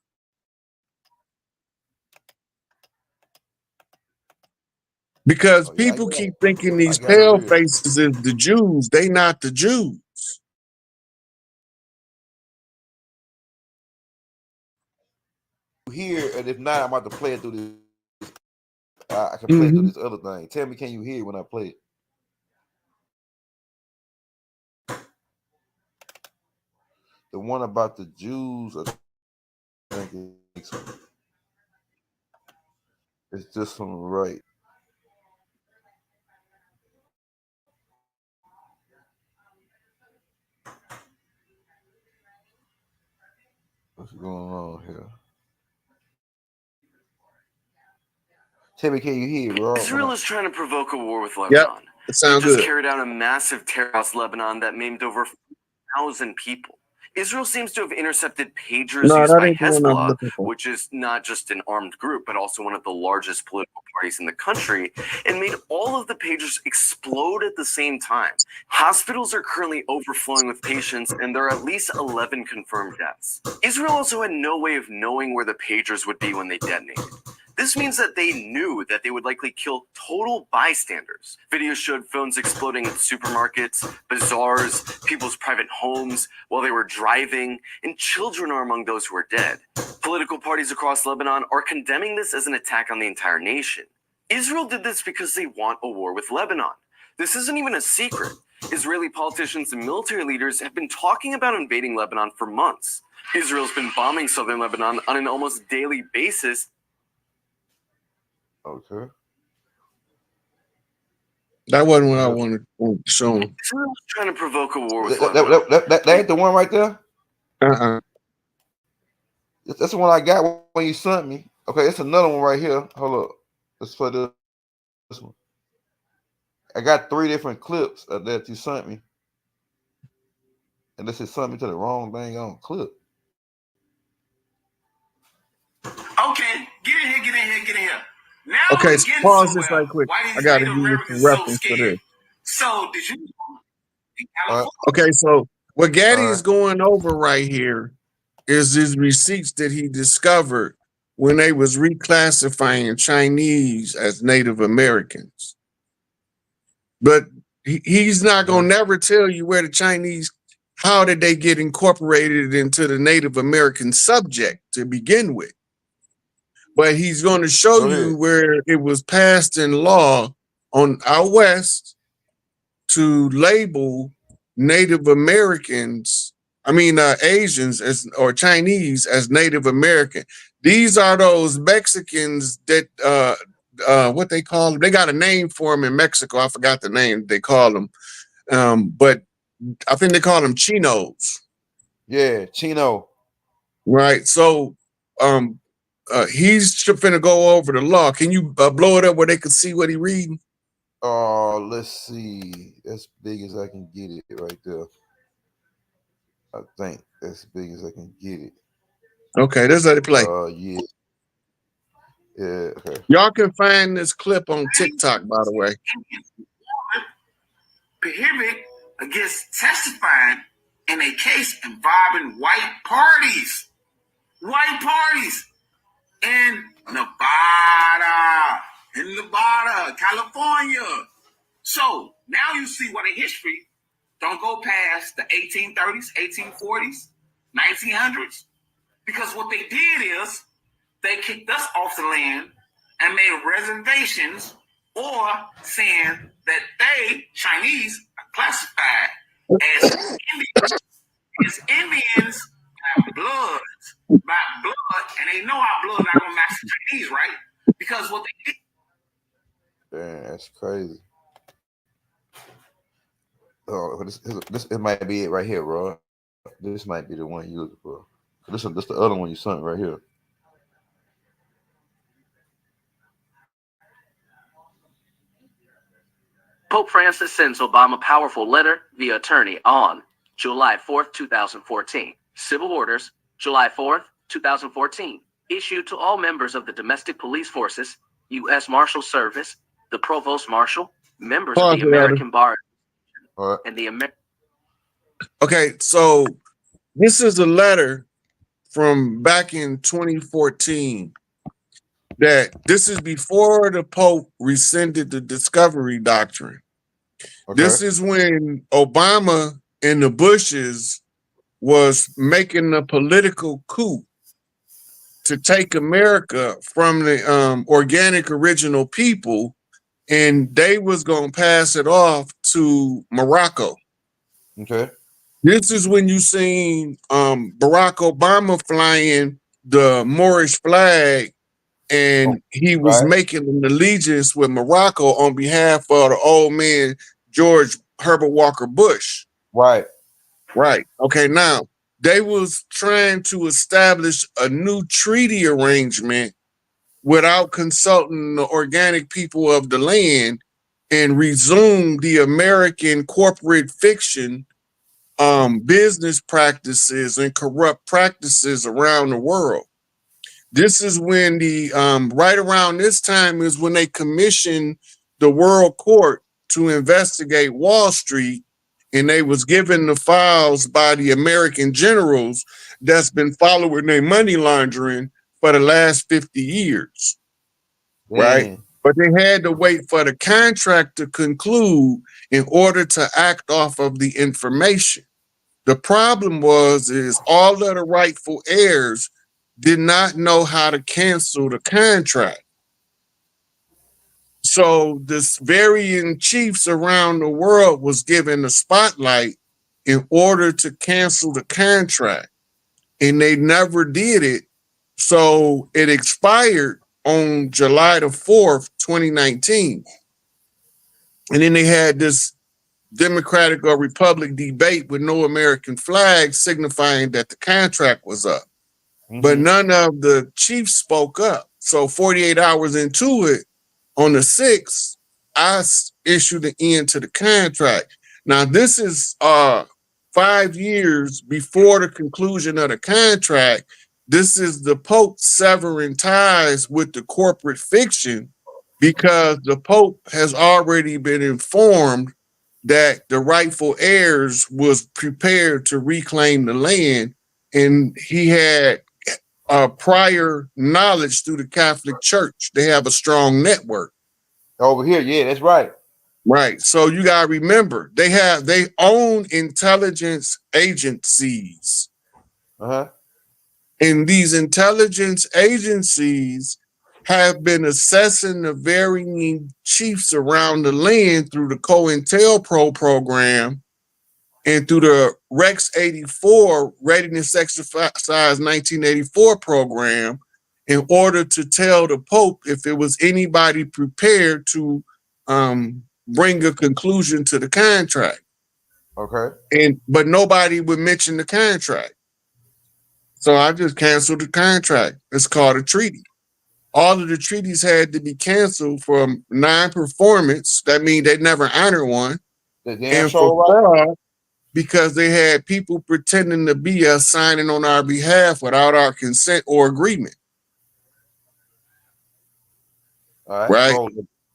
Because people keep thinking these pale faces is the Jews. They not the Jews. Here, and if not, I'm about to play it through this. I can play it through this other thing. Tell me, can you hear when I play it? The one about the Jews, I think it's just on the right. What's going on here? Tell me, can you hear, bro? Israel is trying to provoke a war with Lebanon. Yep, it sounds good. It just carried out a massive terror across Lebanon that maimed over 1,000 people. Israel seems to have intercepted pagers used by Hezbollah, which is not just an armed group, but also one of the largest political parties in the country, and made all of the pagers explode at the same time. Hospitals are currently overflowing with patients, and there are at least 11 confirmed deaths. Israel also had no way of knowing where the pagers would be when they detonated. This means that they knew that they would likely kill total bystanders. Videos showed phones exploding in supermarkets, bazaars, people's private homes while they were driving, and children are among those who are dead. Political parties across Lebanon are condemning this as an attack on the entire nation. Israel did this because they want a war with Lebanon. This isn't even a secret. Israeli politicians and military leaders have been talking about invading Lebanon for months. Israel's been bombing southern Lebanon on an almost daily basis. Okay. That wasn't what I wanted to show him. Israel's trying to provoke a war with Lebanon. That ain't the one right there? That's the one I got when you sent me. Okay, it's another one right here. Hold up. Let's play this one. I got 3 different clips that you sent me. And this is sent me to the wrong dang on clip. Okay, get in here. Now okay, so pause this right quick. I got to use this reference for this. So did you? Okay, so what Gaddy is going over right here is his receipts that he discovered when they was reclassifying Chinese as Native Americans. But he's not going to never tell you where the Chinese, how did they get incorporated into the Native American subject to begin with. But he's going to show you where it was passed in law on out west to label Native Americans, Asians or Chinese as Native American. These are those Mexicans that what they call them. They got a name for them in Mexico. I forgot the name they call them. But I think they call them chinos. Yeah, Chino. Right. So he's finna go over the law. Can you blow it up where they can see what he reading? Let's see. As big as I can get it right there. I think as big as I can get it. Okay, let's let it play. Yeah. Yeah. Okay. Y'all can find this clip on TikTok, by the way. Prohibit against testifying in a case involving white parties. White parties in Nevada, California. So now you see what a history don't go past the 1830s, 1840s, 1900s. Because what they did is they kicked us off the land and made reservations, or saying that they, Chinese, are classified as Indians. As Indians by blood, and they know our blood not gonna match the Chinese, right? Because what they did. Damn, that's crazy. Oh, this it might be it right here, bro. This might be the one you look for. This the other one you sent right here. Pope Francis sends Obama powerful letter via attorney on July 4th, 2014. Civil orders, July 4th, 2014. Issued to all members of the domestic police forces, U.S. Marshal Service, the Provost Marshal, members of the American Bar, and the American. Okay, so this is a letter from back in 2014 that this is before the Pope rescinded the Discovery Doctrine. Okay. This is when Obama and the Bushes was making a political coup to take America from the organic original people, and they was going to pass it off to Morocco. Okay. This is when you seen Barack Obama flying the Moorish flag, and he was making an allegiance with Morocco on behalf of the old man George Herbert Walker Bush. Right. Right. Okay, now they was trying to establish a new treaty arrangement without consulting the organic people of the land and resume the American corporate fiction, business practices and corrupt practices around the world. This is when the right around this time is when they commissioned the World Court to investigate Wall Street, and they was given the files by the American generals that's been following their money laundering for the last 50 years. Right? But they had to wait for the contract to conclude in order to act off of the information. The problem is all of the rightful heirs did not know how to cancel the contract. So this varying chiefs around the world was given the spotlight in order to cancel the contract, and they never did it. So it expired on July the 4th, 2019. And then they had this Democratic or Republic debate with no American flag, signifying that the contract was up. But none of the chiefs spoke up. So 48 hours into it, on the 6th, I issued an end to the contract. Now, this is 5 years before the conclusion of the contract. This is the Pope severing ties with the corporate fiction, because the Pope has already been informed that the rightful heirs was prepared to reclaim the land, and he had prior knowledge through the Catholic Church. They have a strong network over here. Yeah, that's right. Right. So you got to remember, they own intelligence agencies. And these intelligence agencies have been assessing the varying chiefs around the land through the COINTELPRO program and through the Rex 84 Readiness Exercise 1984 program. in order to tell the Pope if it was anybody prepared to bring a conclusion to the contract. Okay. But nobody would mention the contract. So I just canceled the contract. It's called a treaty. All of the treaties had to be canceled for non-performance. That means they never honor one. And for fraud, because they had people pretending to be us signing on our behalf without our consent or agreement. All right?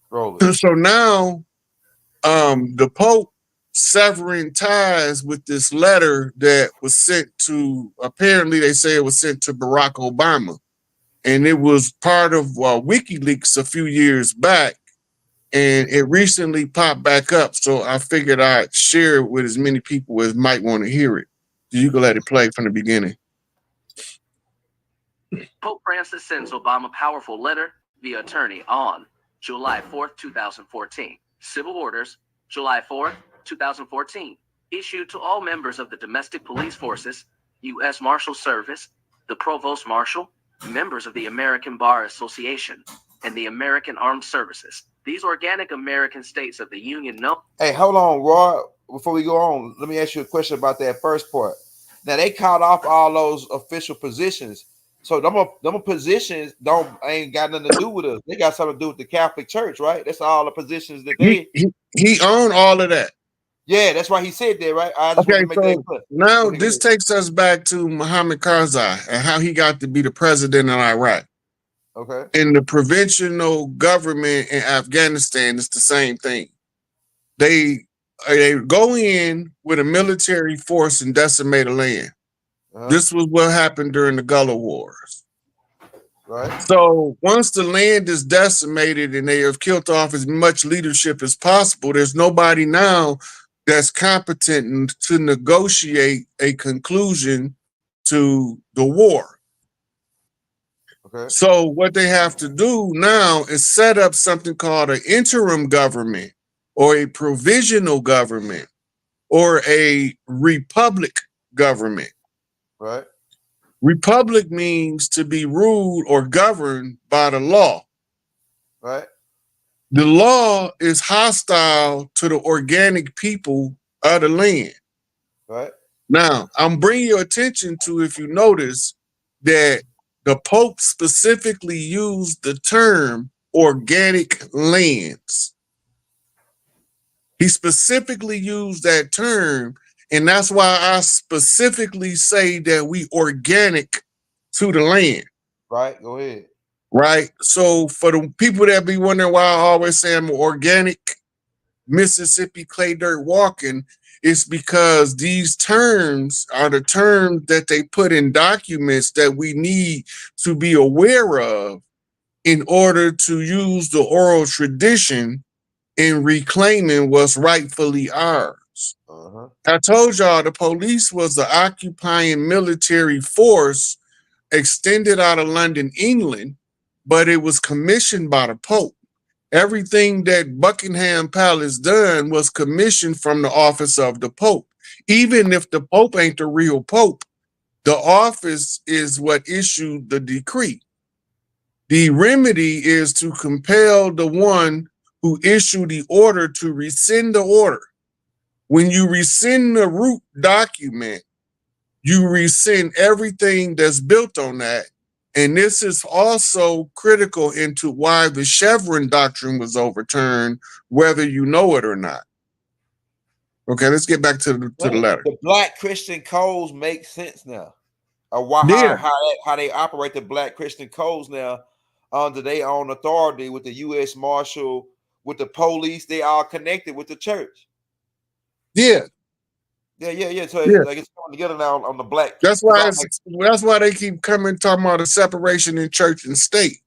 Roll it. So now the Pope severing ties with this letter that was sent to, apparently they say it was sent to Barack Obama. And it was part of WikiLeaks a few years back. And it recently popped back up. So I figured I'd share it with as many people as might want to hear it. You can let it play from the beginning. Pope Francis sends Obama powerful letter via attorney on July 4th, 2014. Civil orders, July 4th, 2014. Issued to all members of the domestic police forces, U.S. Marshal Service, the Provost Marshal, members of the American Bar Association, and the American Armed Services. These organic American states of the Union know. Hey, hold on, Roy. Before we go on, let me ask you a question about that first part. Now they cut off all those official positions. So them positions ain't got nothing to do with us. They got something to do with the Catholic Church, right? That's all the positions that he owned all of that. Yeah, that's why he said that, right? I just okay, want to make that clear. Now this takes us back to Muhammad Karzai and how he got to be the president of Iraq. Okay. In the provisional government in Afghanistan, it's the same thing. They go in with a military force and decimate a land. This was what happened during the Gullah Wars. Right. So once the land is decimated and they have killed off as much leadership as possible, there's nobody now that's competent to negotiate a conclusion to the war. Okay. So what they have to do now is set up something called an interim government or a provisional government or a republic government. Right. Republic means to be ruled or governed by the law. Right. The law is hostile to the organic people of the land. Right. Now, I'm bringing your attention to, if you notice, that the Pope specifically used the term organic lands. He specifically used that term, and that's why I specifically say that we organic to the land. Right, go ahead. Right? So for the people that be wondering why I always say I'm organic Mississippi clay dirt walking, it's because these terms are the terms that they put in documents that we need to be aware of in order to use the oral tradition in reclaiming what's rightfully ours. I told y'all the police was the occupying military force extended out of London, England, but it was commissioned by the Pope. Everything that Buckingham Palace done was commissioned from the office of the Pope. Even if the Pope ain't the real Pope, the office is what issued the decree. The remedy is to compel the one who issued the order to rescind the order. When you rescind the root document, you rescind everything that's built on that. And this is also critical into why the Chevron doctrine was overturned, whether you know it or not. Okay, let's get back to the letter. The black Christian codes make sense now. How they operate the black Christian codes now under their own authority with the U.S. Marshal, with the police. They are connected with the church. Yeah. So like it's coming together now on the black. That's why they keep talking about a separation in church and state,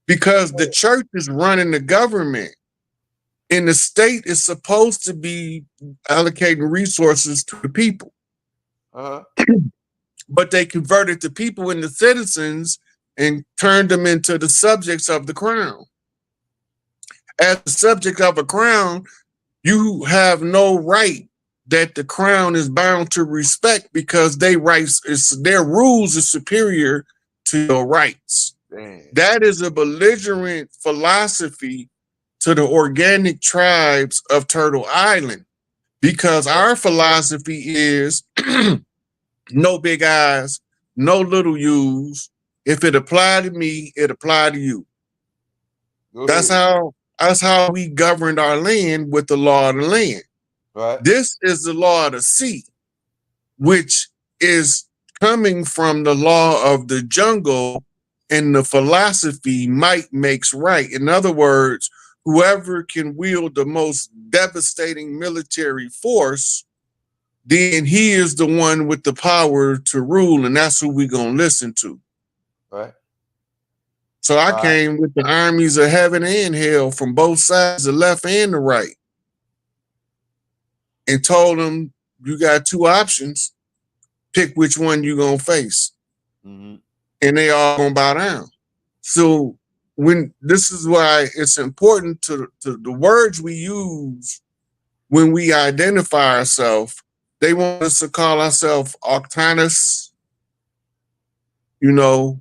because the church is running the government, and the state is supposed to be allocating resources to the people. But they converted the people into citizens and turned them into the subjects of the crown. As the subject of a crown, you have no right that the crown is bound to respect, because their rules are superior to your rights. That is a belligerent philosophy to the organic tribes of Turtle Island, because our philosophy is no big eyes, no little U's. If it apply to me, it apply to you. That's how we governed our land with the law of the land. Right. This is the law of the sea, which is coming from the law of the jungle, and the philosophy might makes right. In other words, whoever can wield the most devastating military force, then he is the one with the power to rule, and that's who we're going to listen to. Right. So I came with the armies of heaven and hell from both sides, the left and the right, and told them, you got two options. Pick which one you're going to face. Mm-hmm. And they all going to bow down. So this is why it's important to the words we use when we identify ourselves. They want us to call ourselves Octanus,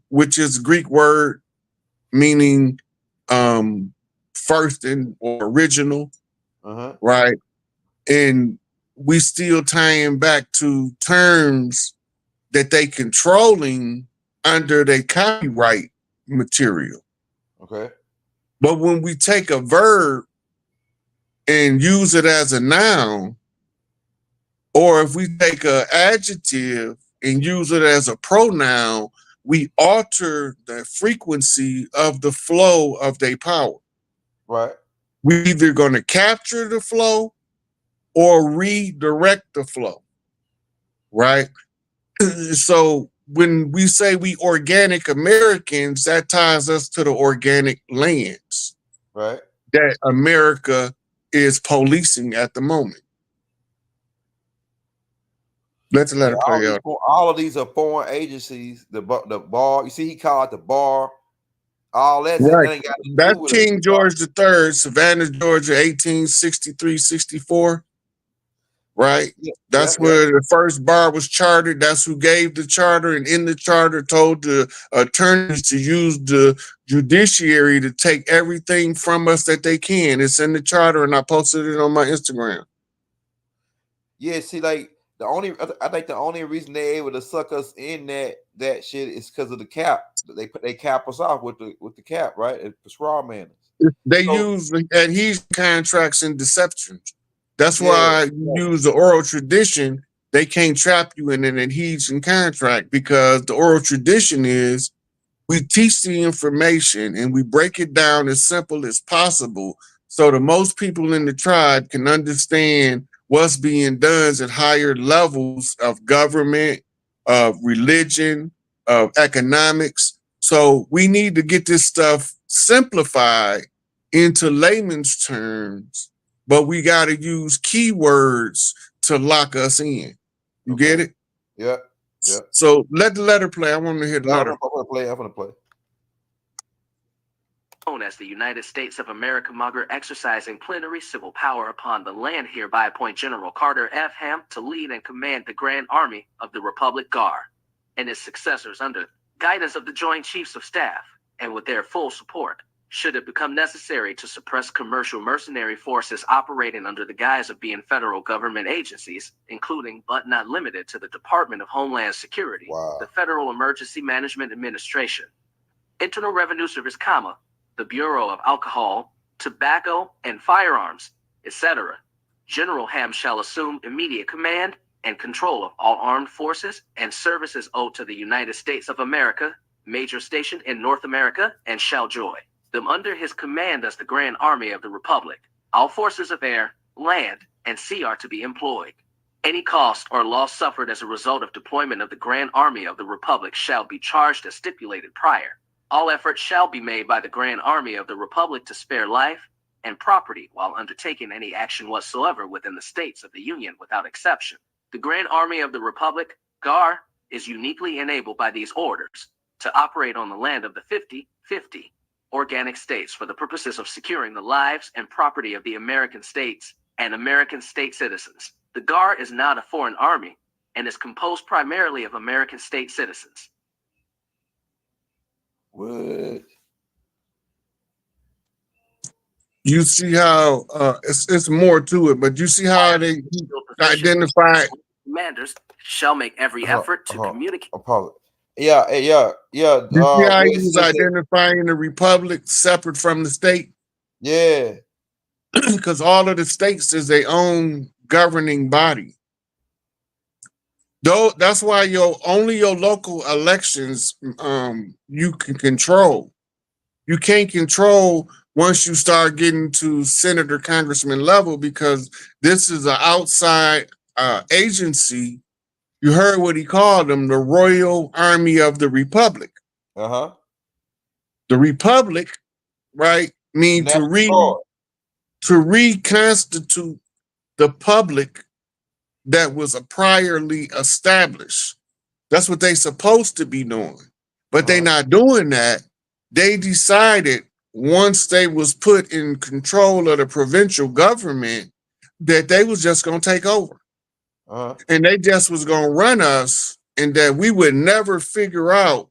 which is a Greek word meaning first or original, right? And we still tying back to terms that they controlling under their copyright material. Okay. But when we take a verb and use it as a noun, or if we take an adjective and use it as a pronoun, we alter the frequency of the flow of their power. Right. We're either going to capture the flow or redirect the flow, right? So when we say we organic Americans, that ties us to the organic lands, right, that America is policing at the moment. Let's let it play out. All of these are foreign agencies. The bar, you see, he called it the bar. All that. Right. That's King George III, Savannah, Georgia, 1863-64. Right. Yeah, that's where the first bar was chartered. That's who gave the charter, and in the charter told the attorneys to use the judiciary to take everything from us that they can. It's in the charter, and I posted it on my Instagram. Yeah, see, like I think the only reason they're able to suck us in that shit is because of the cap. They cap us off with the cap, right? The straw man. They use adhesion contracts and deceptions. That's why you use the oral tradition. They can't trap you in an adhesion contract, because the oral tradition is we teach the information and we break it down as simple as possible so the most people in the tribe can understand what's being done at higher levels of government, of religion, of economics. So we need to get this stuff simplified into layman's terms, but we got to use keywords to lock us in. You get it? Yeah. Yeah. So let the letter play. I want to hear the letter. I'm gonna play. Known as the United States of America, Margaret, exercising plenary civil power upon the land, hereby appoint General Carter F. Ham to lead and command the Grand Army of the Republic Guard and his successors under guidance of the Joint Chiefs of Staff, and with their full support, should it become necessary to suppress commercial mercenary forces operating under the guise of being federal government agencies, including but not limited to the Department of Homeland Security, the Federal Emergency Management Administration, Internal Revenue Service, the Bureau of Alcohol, Tobacco, and Firearms, etc. General Ham shall assume immediate command and control of all armed forces and services owed to the United States of America, major station in North America, and shall join them under his command as the Grand Army of the Republic. All forces of air, land, and sea are to be employed. Any cost or loss suffered as a result of deployment of the Grand Army of the Republic shall be charged as stipulated prior. All efforts shall be made by the Grand Army of the Republic to spare life and property while undertaking any action whatsoever within the states of the Union without exception. The Grand Army of the Republic, GAR, is uniquely enabled by these orders to operate on the land of the 50/50 organic states for the purposes of securing the lives and property of the American states and American state citizens. The GAR is not a foreign army and is composed primarily of American state citizens. What? You see how it's more to it, but you see how they identify commanders shall make every effort to communicate. Yeah. You see how he was identifying the republic separate from the state? Yeah. Because all of the states is their own governing body. Though that's why only your local elections you can control. You can't control once you start getting to senator, congressman level, because this is an outside agency. You heard what he called them, the Royal Army of the Republic. Uh-huh. The Republic, right, mean to reconstitute the public that was priorly established. That's what they supposed to be doing. But they not doing that. They decided once they was put in control of the provincial government that they was just going to take over. And they just was going to run us, and that we would never figure out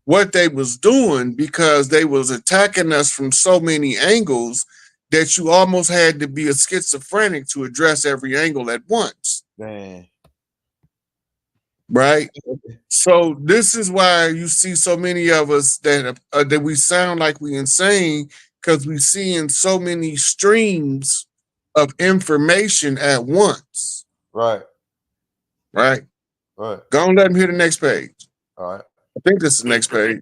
what they was doing because they was attacking us from so many angles that you almost had to be a schizophrenic to address every angle at once. Man. Right? So this is why you see so many of us that we sound like we insane, because we seeing so many streams of information at once. Right. Right. Right. Go and let them hear the next page. All right. I think this is the next page.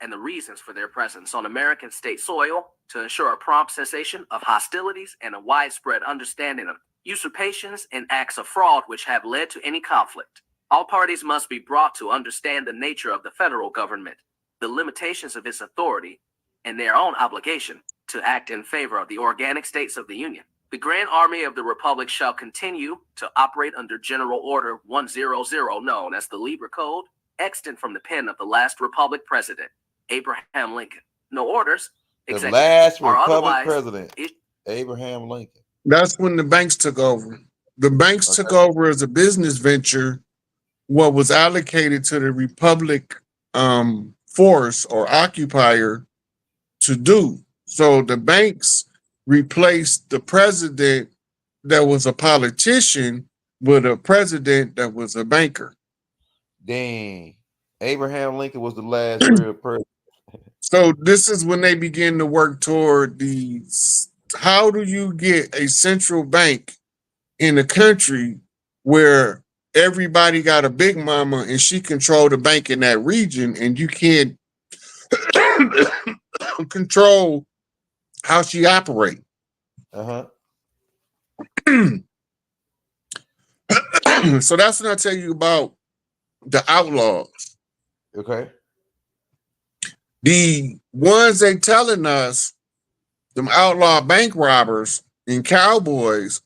And the reasons for their presence on American state soil to ensure a prompt cessation of hostilities and a widespread understanding of usurpations and acts of fraud which have led to any conflict. All parties must be brought to understand the nature of the federal government, the limitations of its authority, and their own obligation to act in favor of the organic states of the Union. The Grand Army of the Republic shall continue to operate under General Order 100, known as the Libra Code, extant from the pen of the last Republic President, Abraham Lincoln. No orders. The last Republic President, Abraham Lincoln. That's when the banks took over. The banks took over as a business venture what was allocated to the Republic force or occupier to do. So the banks replaced the president that was a politician with a president that was a banker. Dang. Abraham Lincoln was the last real president. So this is when they begin to work toward how do you get a central bank in a country where everybody got a big mama and she controlled the bank in that region, and you can't control how she operate. So that's what I tell you about the outlaws. Okay. The ones they telling us, them outlaw bank robbers and cowboys,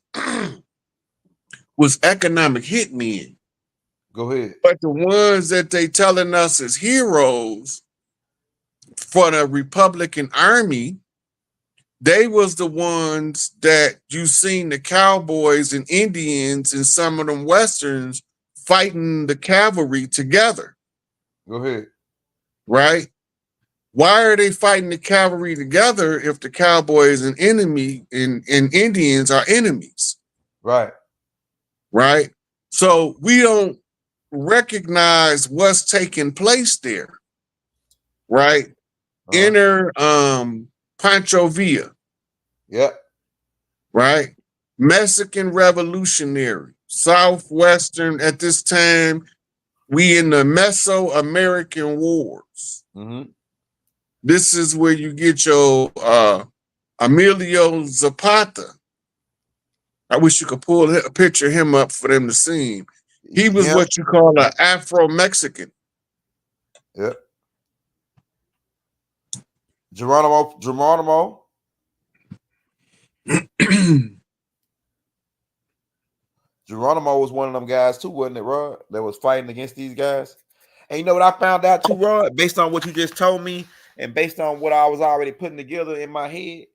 was economic hitmen. Go ahead. But the ones that they telling us as heroes for the Republican Army, they was the ones that you seen the cowboys and Indians and some of them Westerns fighting the cavalry together. Go ahead. Right? Why are they fighting the cavalry together if the cowboys and Indians are enemies? Right. Right? So we don't recognize what's taking place there. Right? Enter Pancho Villa. Yep. Right? Mexican revolutionary. Southwestern at this time, we in the Mesoamerican Wars. This is where you get your Emilio Zapata. I wish you could pull a picture of him up for them to see him. He was what you call an Afro-Mexican. Yep. Geronimo. Geronimo was one of them guys too, wasn't it, Rod? That was fighting against these guys. And you know what I found out too, Rod? Based on what you just told me, and based on what I was already putting together in my head,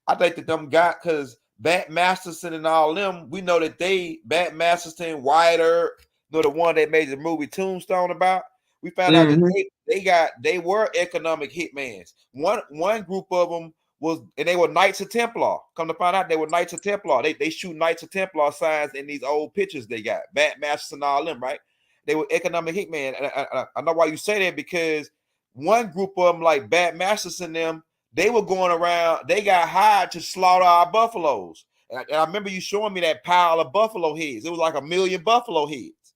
I think that them guys, because Bat Masterson and all them, we know that Bat Masterson, White Earp, the one that made the movie Tombstone about, We found out that they were economic hitmans. One group of them was, and they were Knights of Templar. Come to find out, they were Knights of Templar. They shoot Knights of Templar signs in these old pictures they got, Batmasters and all them, right? They were economic hitmen. And I know why you say that, because one group of them, like Batmasters and them, they were going around, they got hired to slaughter our buffaloes. And I remember you showing me that pile of buffalo heads. It was like 1 million buffalo heads.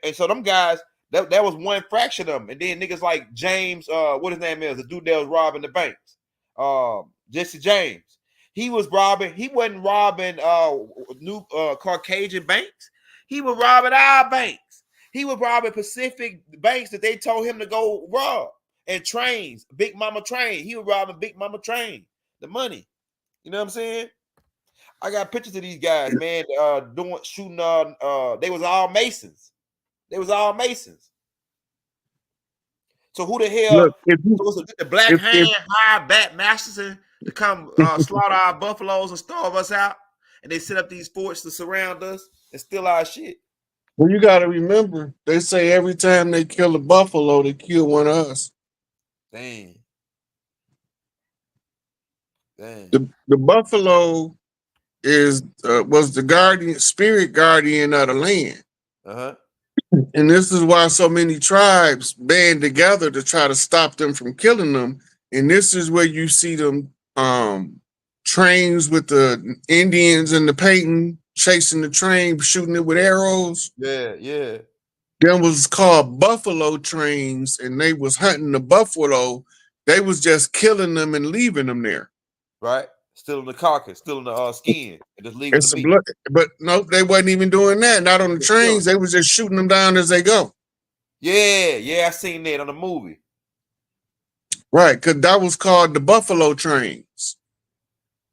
And so them guys, that was one fraction of them. And then niggas like James, what his name is, the dude that was robbing the banks, Jesse James. He wasn't robbing new Caucasian banks. He was robbing our banks. He was robbing Pacific banks that they told him to go rob, and trains, Big Mama Train. He was robbing Big Mama Train, the money. You know what I'm saying? I got pictures of these guys, man, shooting they was all Masons. They was all Masons. So who the hell was the black hand hired Batmasters to come slaughter our buffaloes and starve us out? And they set up these forts to surround us and steal our shit. Well, you got to remember, they say every time they kill a buffalo, they kill one of us. Dang. The buffalo was the spirit guardian of the land. And this is why so many tribes band together to try to stop them from killing them. And this is where you see them trains with the Indians and the Peyton chasing the train, shooting it with arrows. Yeah. Them was called buffalo trains, and they was hunting the buffalo. They was just killing them and leaving them there. Right. Still in the carcass, still in the skin, and just leaving the meat. Blood, but no, they wasn't even doing that. Not on the trains. They was just shooting them down as they go. Yeah, I seen that on the movie. Right, because that was called the buffalo trains.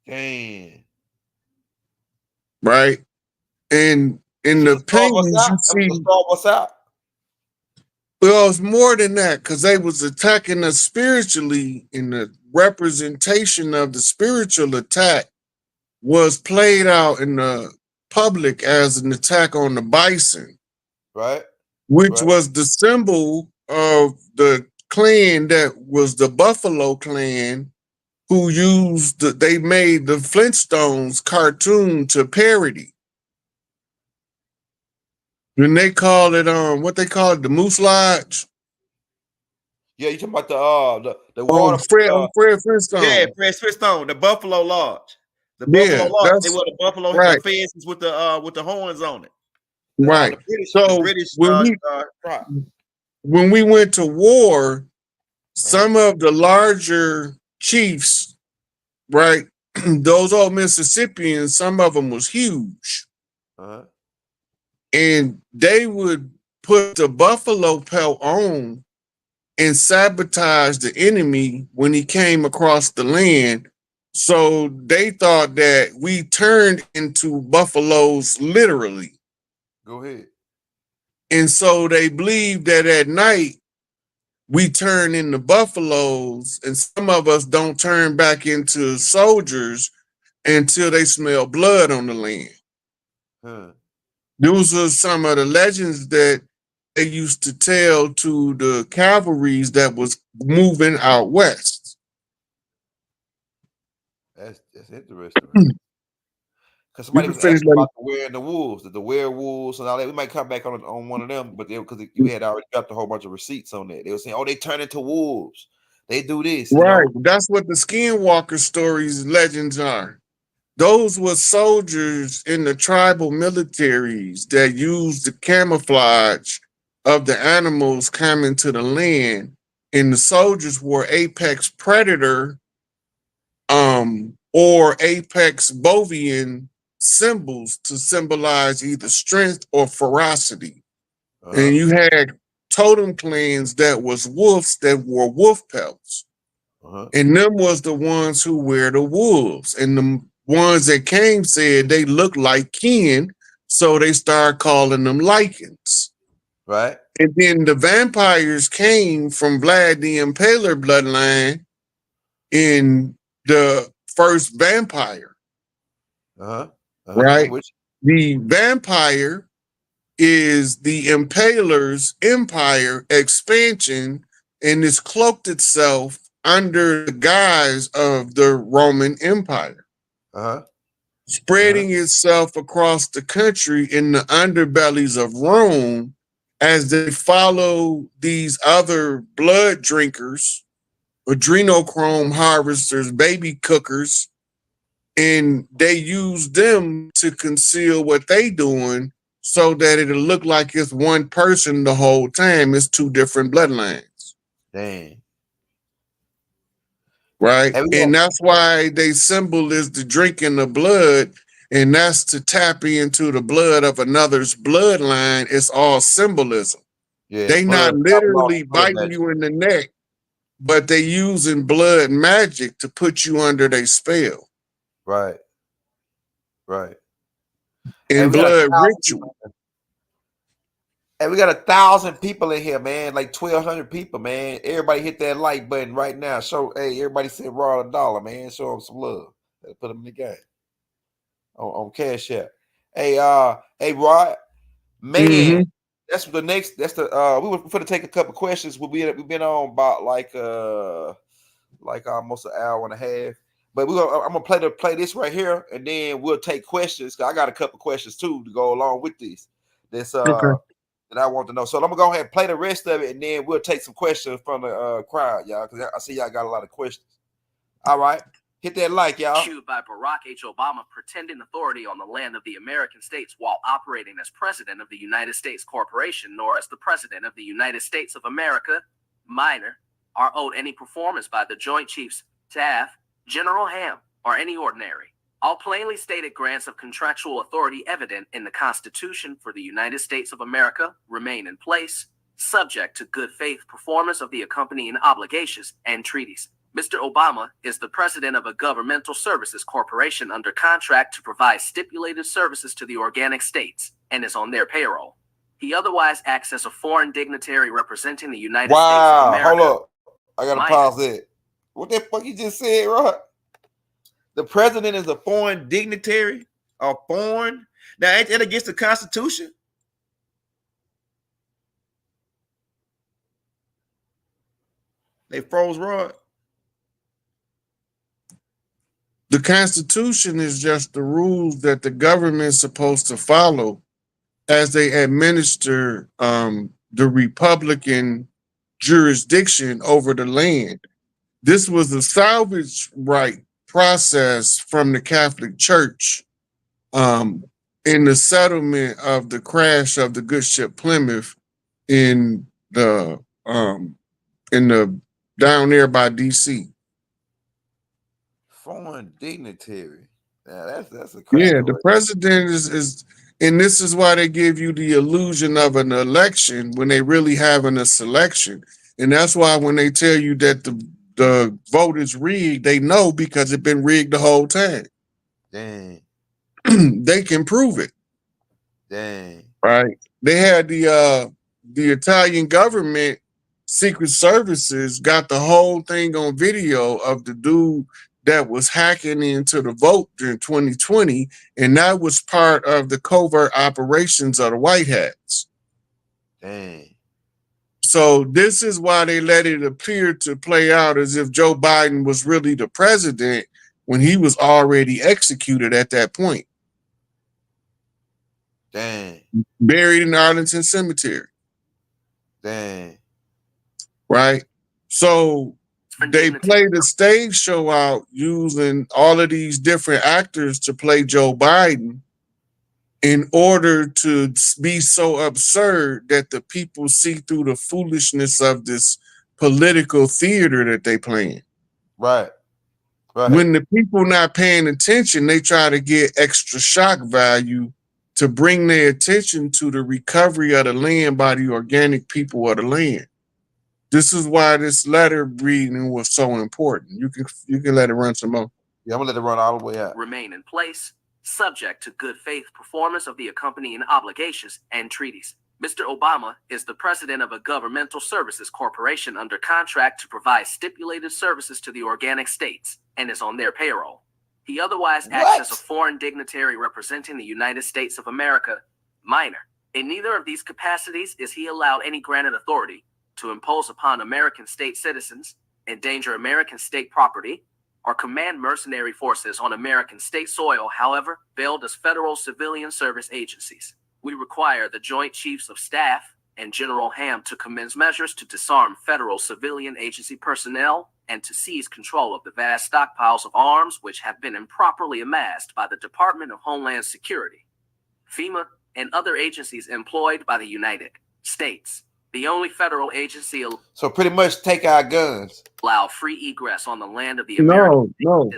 Damn. Right, and in the paintings you see, what's out. Well, it's more than that, because they was attacking us spiritually, and the representation of the spiritual attack was played out in the public as an attack on the bison, right? Which was the symbol of the clan that was the Buffalo clan, who they made the Flintstones cartoon to parody. And they called it what they called it, the Moose Lodge. Yeah, you talking about the water. Fred Flintstone. Yeah, Fred Flintstone, the Buffalo Lodge. The Buffalo Lodge. They were the buffalo the fences with the horns on it. Right. The British when we went to war, some of the larger chiefs, right, those old Mississippians, some of them was huge. And they would put the buffalo pelt on and sabotage the enemy when he came across the land. So they thought that we turned into buffaloes literally. Go ahead. And so they believed that at night we turn into buffaloes, and some of us don't turn back into soldiers until they smell blood on the land. Those are some of the legends that they used to tell to the cavalries that was moving out west. That's interesting. Because somebody was asking about the wolves, the werewolves and all that. We might come back on one of them, but because you had already got a whole bunch of receipts on that. They were saying, "Oh, they turn into wolves. They do this." Right. You know? That's what the Skinwalker stories, legends are. Those were soldiers in the tribal militaries that used the camouflage of the animals coming to the land, and the soldiers were apex predator or apex bovian symbols to symbolize either strength or ferocity. And you had totem clans that was wolves that wore wolf pelts. And them was the ones who wear the wolves. And the ones that came said they look like kin, so they started calling them lichens. Right. And then the vampires came from Vlad the Impaler bloodline in the first vampire. Right? The vampire is the Impaler's empire expansion, and it's cloaked itself under the guise of the Roman Empire, spreading itself across the country in the underbellies of Rome as they follow these other blood drinkers, adrenochrome harvesters, baby cookers, and they use them to conceal what they doing so that it'll look like it's one person the whole time. It's two different bloodlines. Dang. Right? And that's why they symbol is the drinking the blood, and that's to tap into the blood of another's bloodline. It's all symbolism. Yeah, they not literally biting you in the neck, but they using blood magic to put you under their spell. Right. Right. And blood ritual. And we got 1,000 people in here, man. Like 1,200 people, man. Everybody hit that like button right now. Show, hey, everybody send Rod $1, man. Show them some love. Put them in the game on Cash App. Hey, hey, Rod, man. That's the next. That's the. We were going to take a couple questions. We've been on about like almost an hour and a half. But I'm gonna play this right here, and then we'll take questions. Cause I got a couple questions too to go along with this. This that I want to know. So I'm gonna go ahead and play the rest of it, and then we'll take some questions from the crowd, y'all. Cause I see y'all got a lot of questions. All right, hit that like, y'all. Issued by Barack H. Obama, pretending authority on the land of the American states while operating as president of the United States Corporation, nor as the president of the United States of America, minor, are owed any performance by the Joint Chiefs, Taft, General Ham, or any ordinary. All plainly stated grants of contractual authority evident in the Constitution for the United States of America remain in place, subject to good faith performance of the accompanying obligations and treaties. Mr. Obama is the president of a governmental services corporation under contract to provide stipulated services to the organic states and is on their payroll. He otherwise acts as a foreign dignitary representing the United States of America. Hold up. I got to pause it. What the fuck you just said, Rod? The president is a foreign dignitary? A foreign? Now, ain't that against the Constitution? They froze Rod. The Constitution is just the rules that the government's supposed to follow as they administer the Republican jurisdiction over the land. This was a salvage right process from the Catholic Church in the settlement of the crash of the good ship Plymouth in the down there by DC. Foreign dignitary. Yeah, that's a crazy. Yeah, the president is, and this is why they give you the illusion of an election when they really having a selection. And that's why when they tell you that the vote is rigged, they know because it's been rigged the whole time. Dang. They can prove it. Dang. Right. They had the Italian government secret services got the whole thing on video of the dude that was hacking into the vote during 2020, and that was part of the covert operations of the White Hats. Dang. So this is why they let it appear to play out as if Joe Biden was really the president when he was already executed at that point. Dang. Buried in Arlington Cemetery. Dang. Right? So they played a stage show out using all of these different actors to play Joe Biden in order to be so absurd that the people see through the foolishness of this political theater that they playing. Right. Right. When the people not paying attention, they try to get extra shock value to bring their attention to the recovery of the land by the organic people of the land. This is why this letter reading was so important. You can let it run some more. Yeah, I'm gonna let it run all the way out. Remain in place, subject to good faith performance of the accompanying obligations and treaties. Mr. Obama is the president of a governmental services corporation under contract to provide stipulated services to the organic states and is on their payroll. He otherwise acts as a foreign dignitary representing the United States of America, minor, In neither of these capacities is he allowed any granted authority to impose upon American state citizens, endanger American state property, or command mercenary forces on American state soil, however, veiled as federal civilian service agencies. We require the Joint Chiefs of Staff and General Ham to commence measures to disarm federal civilian agency personnel and to seize control of the vast stockpiles of arms which have been improperly amassed by the Department of Homeland Security, FEMA, and other agencies employed by the United States. The only federal agency so pretty much take our guns. Allow free egress on the land of the American No.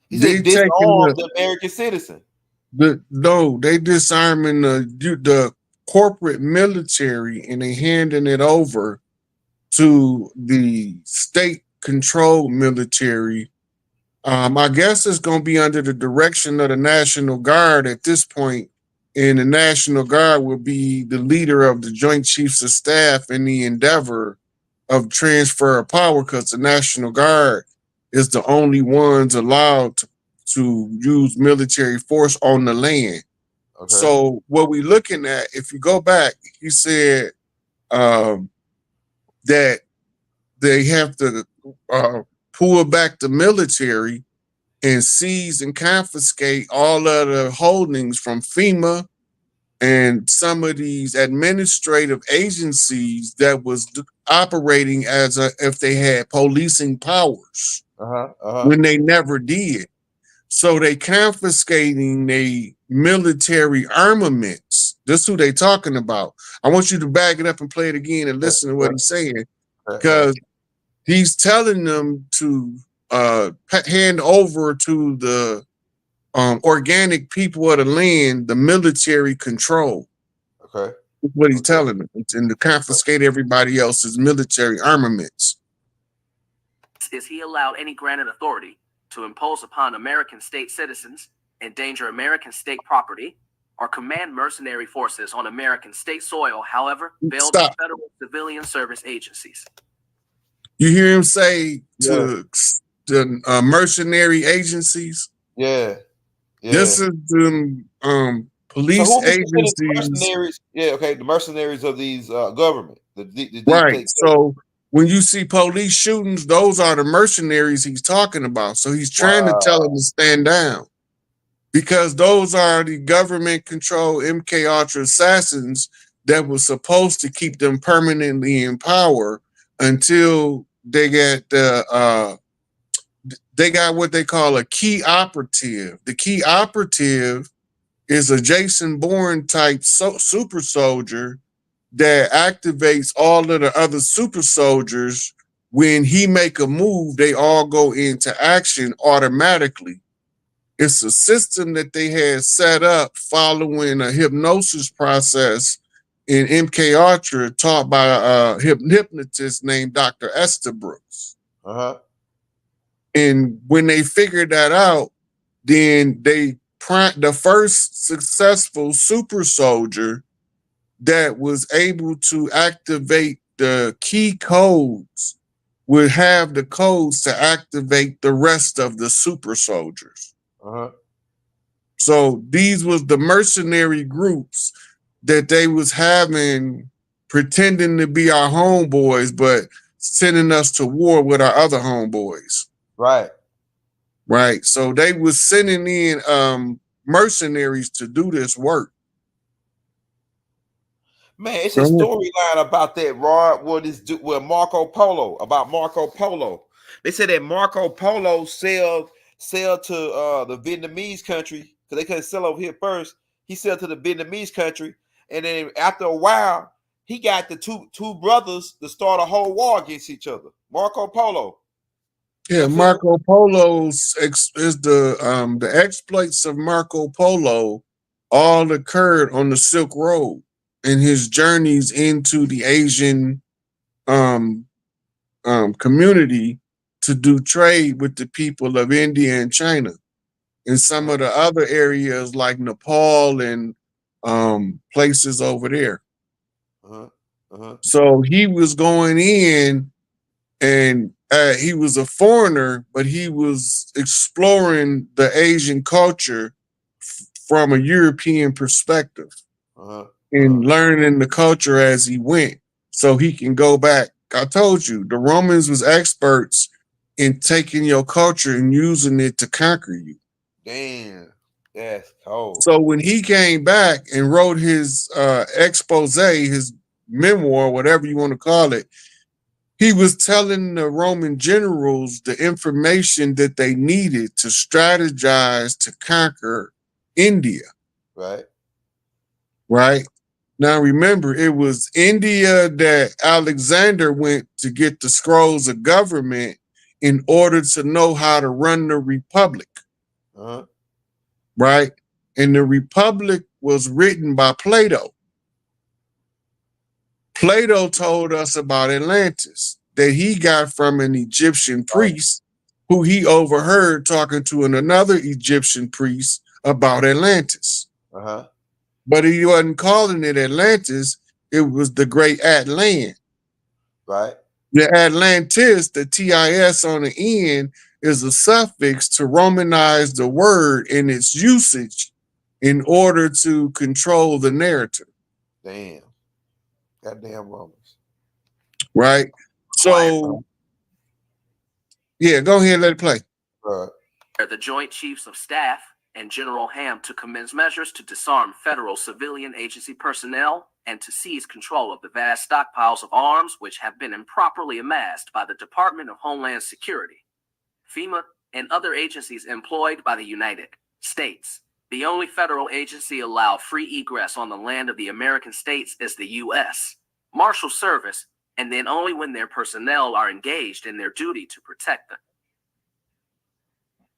He said disarm the American citizen. No, they disarming the corporate military and they handing it over to the state-controlled military. I guess it's going to be under the direction of the National Guard at this point, and the National Guard will be the leader of the Joint Chiefs of Staff in the endeavor of transfer of power, because the National Guard is the only ones allowed to use military force on the land. Okay. So what we're looking at, if you go back, he said that they have to pull back the military and seize and confiscate all of the holdings from FEMA and some of these administrative agencies that was operating as if they had policing powers when they never did. So they confiscating the military armaments. This is who they talking about. I want you to back it up and play it again and listen to what he's saying, because he's telling them to hand over to the organic people of the land the military control. Okay. That's what he's telling them, and to confiscate everybody else's military armaments. Is he allowed any granted authority to impose upon American state citizens, endanger American state property, or command mercenary forces on American state soil, however, veiled as federal civilian service agencies? You hear him say to the mercenary agencies? Yeah. This is the police agencies. Mercenaries? Yeah, okay, the mercenaries of these government. Right. So when you see police shootings, those are the mercenaries he's talking about. So he's trying to tell them to stand down, because those are the government-controlled MK Ultra assassins that was supposed to keep them permanently in power until they got what they call a key operative. The key operative is a Jason Bourne type super soldier that activates all of the other super soldiers. When he make a move, they all go into action automatically. It's a system that they had set up following a hypnosis process in MK Ultra taught by a hypnotist named Dr. Estabrooks. And when they figured that out, then the first successful super soldier that was able to activate the key codes would have the codes to activate the rest of the super soldiers. So these was the mercenary groups that they was having, pretending to be our homeboys, but sending us to war with our other homeboys. Right. So they was sending in mercenaries to do this work. Man, it's a storyline about that, Rod. With Marco Polo, about Marco Polo. They said that Marco Polo sell to the Vietnamese country, because they couldn't sell over here first. He sell to the Vietnamese country, and then after a while, he got the two brothers to start a whole war against each other. Marco Polo. Yeah, Marco Polo's is the exploits of Marco Polo all occurred on the Silk Road in his journeys into the Asian community to do trade with the people of India and China, and some of the other areas like Nepal and places over there. So he was going in, and he was a foreigner, but he was exploring the Asian culture from a European perspective and learning the culture as he went so he can go back. I told you, the Romans was experts in taking your culture and using it to conquer you. Damn, that's cold. So when he came back and wrote his expose, his memoir, whatever you want to call it, he was telling the Roman generals the information that they needed to strategize to conquer India. Right. Right. Now remember, it was India that Alexander went to get the scrolls of government in order to know how to run the republic. Right. And the republic was written by Plato. Plato told us about Atlantis that he got from an Egyptian priest who he overheard talking to another Egyptian priest about Atlantis. But he wasn't calling it Atlantis. It was the Great Atlant. Right. The Atlantis, the TIS on the end, is a suffix to Romanize the word in its usage in order to control the narrative. Damn. Goddamn Romans. Right. So, yeah, go ahead and let it play. The Joint Chiefs of Staff and General Ham to commence measures to disarm federal civilian agency personnel and to seize control of the vast stockpiles of arms which have been improperly amassed by the Department of Homeland Security, FEMA, and other agencies employed by the United States. The only federal agency allowed free egress on the land of the American states is the U.S. Marshal Service, and then only when their personnel are engaged in their duty to protect them.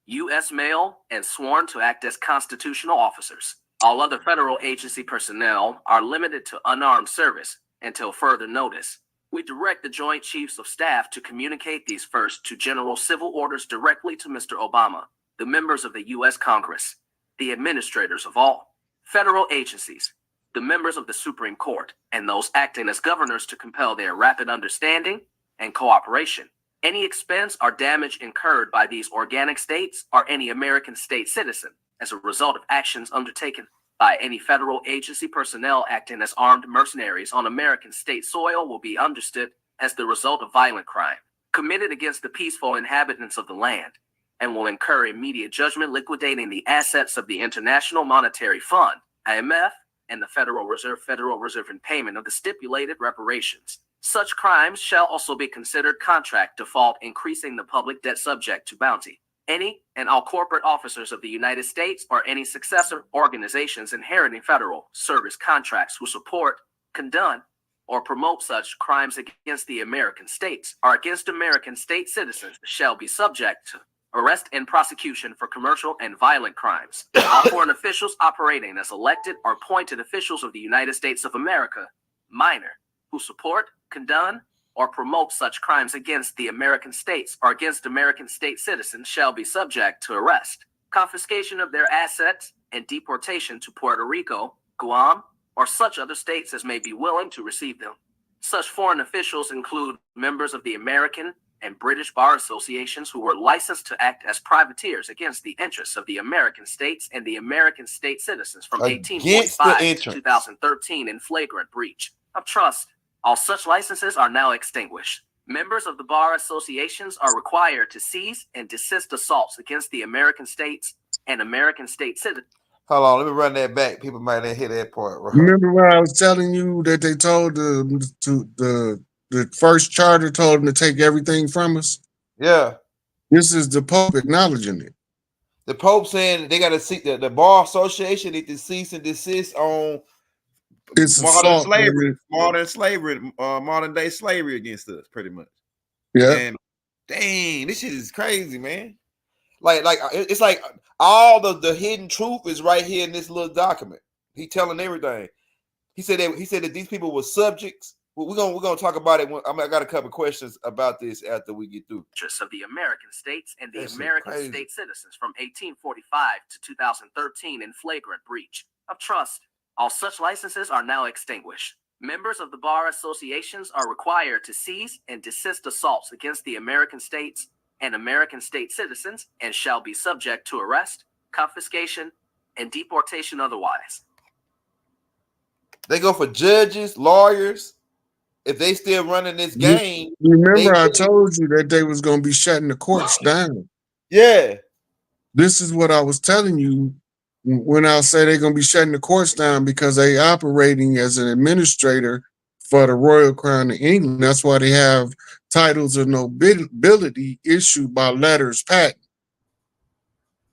U.S. male and sworn to act as constitutional officers. All other federal agency personnel are limited to unarmed service until further notice. We direct the Joint Chiefs of Staff to communicate these first to General Civil Orders directly to Mr. Obama, the members of the U.S. Congress, the administrators of all federal agencies, the members of the Supreme Court, and those acting as governors to compel their rapid understanding and cooperation. Any expense or damage incurred by these organic states or any American state citizen as a result of actions undertaken by any federal agency personnel acting as armed mercenaries on American state soil will be understood as the result of violent crime committed against the peaceful inhabitants of the land and will incur immediate judgment liquidating the assets of the International Monetary Fund, IMF, and the Federal Reserve in payment of the stipulated reparations. Such crimes shall also be considered contract default, increasing the public debt subject to bounty. Any and all corporate officers of the United States or any successor organizations inheriting federal service contracts who support, condone, or promote such crimes against the American states or against American state citizens shall be subject to arrest and prosecution for commercial and violent crimes. All foreign officials operating as elected or appointed officials of the United States of America, minor, who support, condone, or promote such crimes against the American states or against American state citizens shall be subject to arrest, confiscation of their assets, and deportation to Puerto Rico, Guam, or such other states as may be willing to receive them. Such foreign officials include members of the American and British bar associations who were licensed to act as privateers against the interests of the American states and the American state citizens from 1845 to 2013 in flagrant breach of trust. All such licenses are now extinguished. Members of the bar associations are required to cease and desist assaults against the American states and American state citizens. Hold on, let me run that back. People might not hear that part. Right? Remember when I was telling you that they told the first charter told them to take everything from us? Yeah. This is the Pope acknowledging it. The Pope saying they got to see the bar association need to cease and desist on it's modern day slavery against us, pretty much. Yeah. And dang, this shit is crazy, man. Like it's like all the hidden truth is right here in this little document. He telling everything. He said that these people were subjects. We're gonna talk about it. I got a couple questions about this after we get through. Of the American states and the American state citizens from 1845 to 2013 in flagrant breach of trust. All such licenses are now extinguished. Members of the bar associations are required to cease and desist assaults against the American states and American state citizens and shall be subject to arrest, confiscation, and deportation otherwise. They go for judges, lawyers. If they still running this game, remember I told you that they was going to be shutting the courts down. Yeah. This is what I was telling you when I say they're going to be shutting the courts down because they operating as an administrator for the Royal Crown of England. That's why they have titles of nobility issued by letters patent.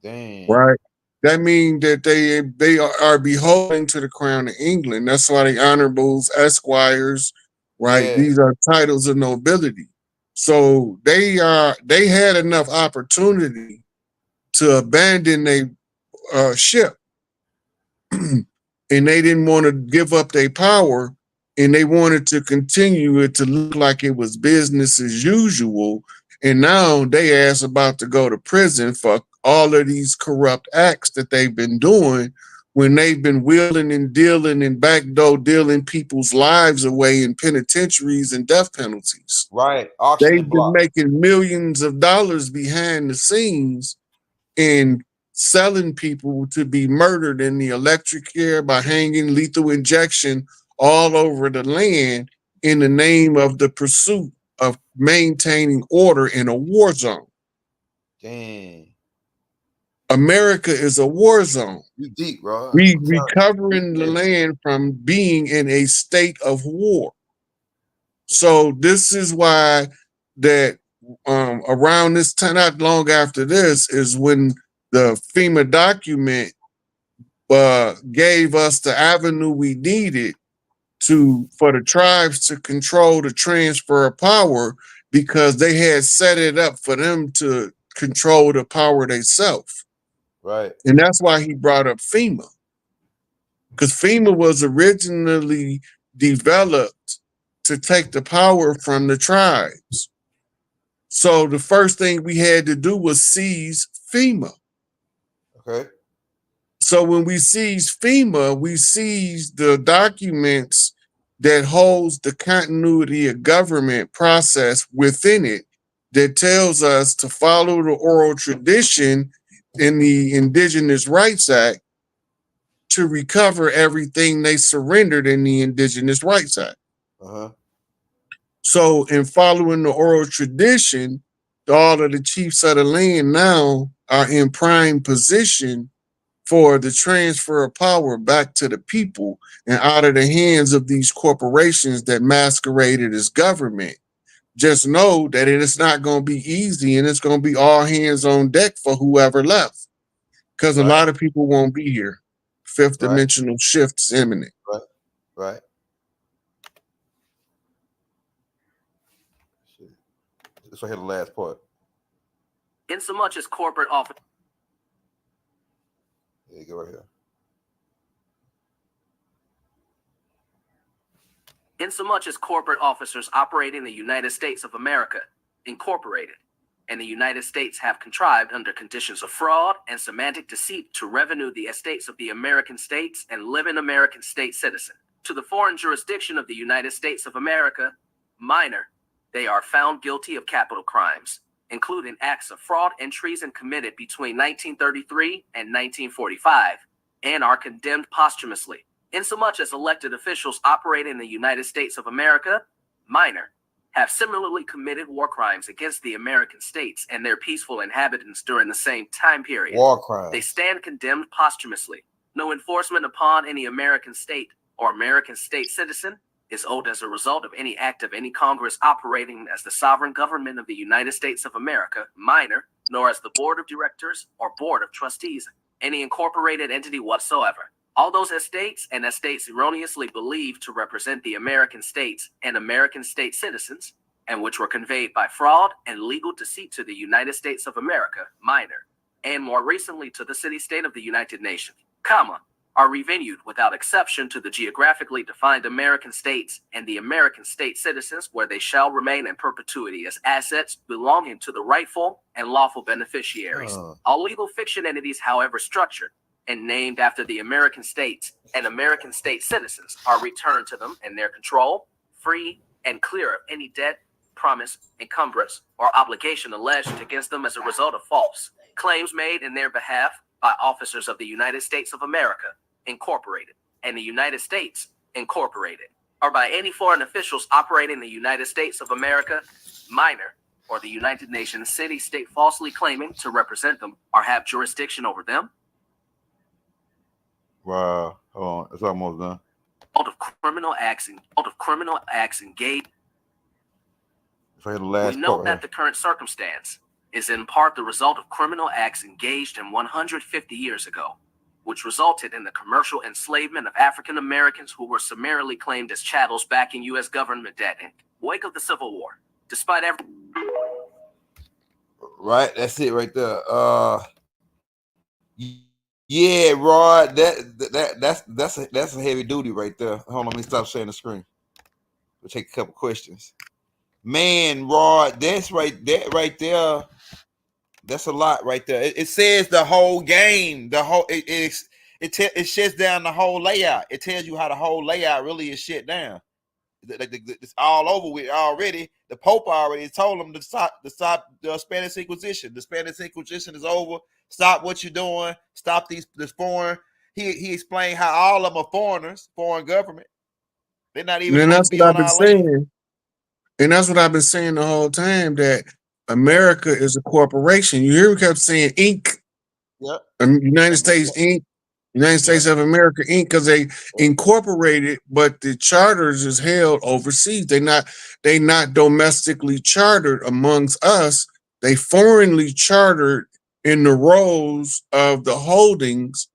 Dang. Right. That means that they are beholden to the Crown of England. That's why they honorables, esquires, right? Yeah. These are titles of nobility. So they had enough opportunity to abandon their ship, and they didn't want to give up their power, and they wanted to continue it to look like it was business as usual. And now they ass about to go to prison for all of these corrupt acts that they've been doing when they've been wheeling and dealing and backdoor dealing people's lives away in penitentiaries and death penalties. Right. They've been making millions of dollars behind the scenes and selling people to be murdered in the electric chair by hanging, lethal injection all over the land in the name of the pursuit of maintaining order in a war zone. Dang. America is a war zone. You deep, bro. We recovering the land from being in a state of war. So this is why that around this time, not long after this, is when the FEMA document gave us the avenue we needed for the tribes to control the transfer of power, because they had set it up for them to control the power themselves. Right. And that's why he brought up FEMA, because FEMA was originally developed to take the power from the tribes. So the first thing we had to do was seize FEMA. Okay. So when we seized FEMA, we seized the documents that holds the continuity of government process within it, that tells us to follow the oral tradition in the Indigenous Rights Act to recover everything they surrendered in the Indigenous Rights Act. Uh-huh. So in following the oral tradition, all of the chiefs of the land now are in prime position for the transfer of power back to the people and out of the hands of these corporations that masqueraded as government. Just know that it is not going to be easy, and it's going to be all hands on deck for whoever left, because a lot of people won't be here. Fifth dimensional shift is imminent. Right. Let's hit the last part. Insomuch as corporate office. There you go, right here. Insomuch as corporate officers operating in the United States of America, Incorporated, and the United States have contrived under conditions of fraud and semantic deceit to revenue the estates of the American states and living American state citizen to the foreign jurisdiction of the United States of America, minor, they are found guilty of capital crimes, including acts of fraud and treason committed between 1933 and 1945, and are condemned posthumously, insomuch as elected officials operating in the United States of America, minor, have similarly committed war crimes against the American states and their peaceful inhabitants during the same time period. War crimes. They stand condemned posthumously. No enforcement upon any American state or American state citizen is owed as a result of any act of any Congress operating as the sovereign government of the United States of America, minor, nor as the board of directors or board of trustees, any incorporated entity whatsoever. All those estates and estates erroneously believed to represent the American states and American state citizens, and which were conveyed by fraud and legal deceit to the United States of America, minor, and more recently to the city-state of the United Nations, comma, are revenued without exception to the geographically defined American states and the American state citizens, where they shall remain in perpetuity as assets belonging to the rightful and lawful beneficiaries. All legal fiction entities, however structured and named after the American states and American state citizens, are returned to them in their control, free and clear of any debt, promise, encumbrance, or obligation alleged against them as a result of false claims made in their behalf by officers of the United States of America, Incorporated, and the United States, Incorporated, or by any foreign officials operating in the United States of America, minor, or the United Nations city, state falsely claiming to represent them or have jurisdiction over them. Wow. Hold on. It's almost done. Of criminal acts engaged. The last we know part, that the current circumstance is in part the result of criminal acts engaged in 150 years ago, which resulted in the commercial enslavement of African Americans who were summarily claimed as chattels back in U.S. government debt in the wake of the Civil War. Despite every right, that's it right there. Yeah, Rod, that's a heavy duty right there. Hold on, let me stop sharing the screen. We'll take a couple questions. Man, Rod, that's right there. That's a lot right there. It says the whole game, it shuts down the whole layout. It tells you how the whole layout really is shut down. It's all over with already. The Pope already told them to stop the Spanish Inquisition. The Spanish Inquisition is over. Stop what you're doing. Stop this foreign. He explained how all of them are foreigners, foreign government. They're not even. And that's what I've been saying. And that's what I've been saying the whole time, that America is a corporation. You hear we kept saying Inc. Yep. United States Inc. United States of America Inc. because they incorporated, but the charters is held overseas. They not domestically chartered amongst us. They foreignly chartered in the roles of the holdings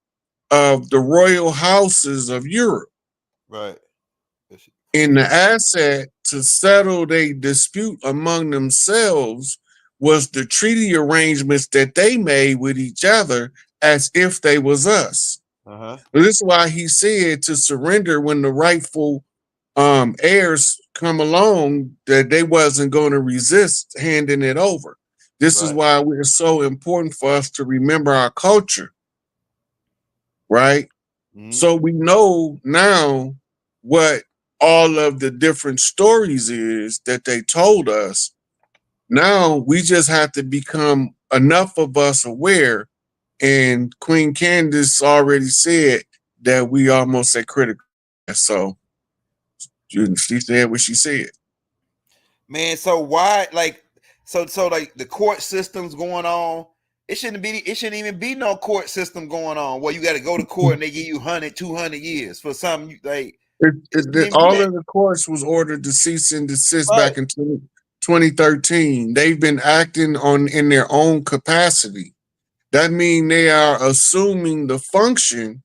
of the royal houses of Europe. Right. And the asset to settle their dispute among themselves was the treaty arrangements that they made with each other as if they was us. This is why he said to surrender when the rightful heirs come along, that they wasn't going to resist handing it over. This is why it's so important for us to remember our culture, right? So we know now what all of the different stories is that they told us. Now we just have to become enough of us aware. And Queen Candace already said that we almost at critical. So she said what she said. Man, so why so the court system's going on? It shouldn't even be no court system going on where you got to go to court and they give you 100, 200 years for something all of the courts was ordered to cease and desist back in 2013. They've been acting in their own capacity. That means they are assuming the function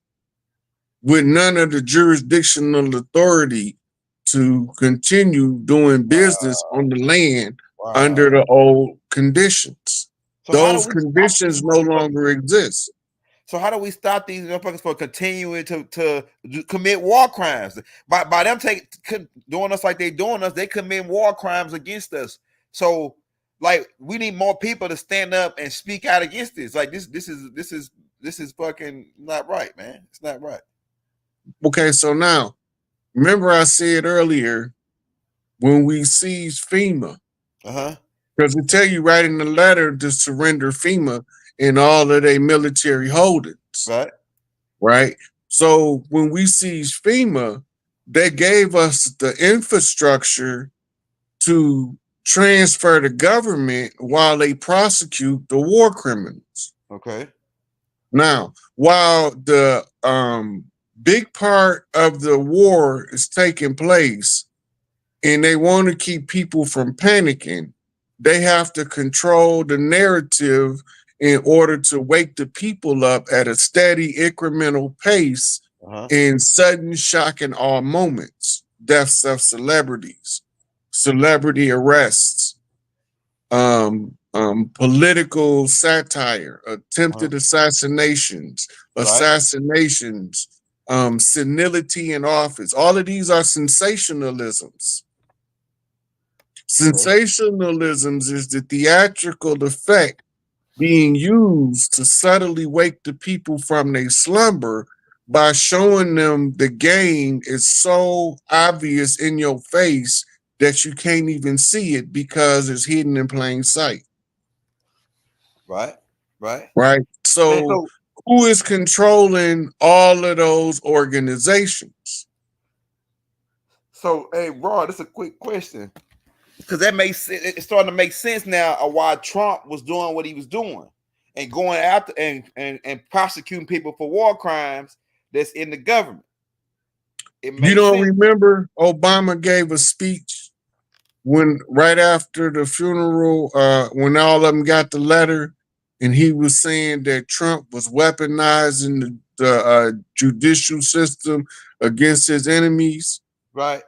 with none of the jurisdictional authority to continue doing business on the land under the old conditions. So those conditions no longer exist. So how do we stop these motherfuckers from continuing to commit war crimes? By them doing us like they doing us, they commit war crimes against us. So we need more people to stand up and speak out against this. This is fucking not right, man. It's not right. Okay, so now remember I said earlier when we seized FEMA, because it tell you right in the letter to surrender FEMA and all of their military holdings. Right. So when we seized FEMA, they gave us the infrastructure to transfer the government while they prosecute the war criminals. Okay. Now, while the big part of the war is taking place and they want to keep people from panicking, they have to control the narrative in order to wake the people up at a steady incremental pace in sudden shock and awe moments, deaths of celebrities, celebrity arrests, political satire, attempted assassinations, senility in office. All of these are sensationalisms. Sensationalisms is the theatrical effect being used to subtly wake the people from their slumber by showing them the game is so obvious in your face that you can't even see it because it's hidden in plain sight. Right. So Who is controlling all of those organizations? So, hey, Rod, this is a quick question. Because that makes it's starting to make sense now of why Trump was doing what he was doing and going after and prosecuting people for war crimes that's in the government. You don't remember Obama gave a speech when right after the funeral, when all of them got the letter, and he was saying that Trump was weaponizing the judicial system against his enemies. Right.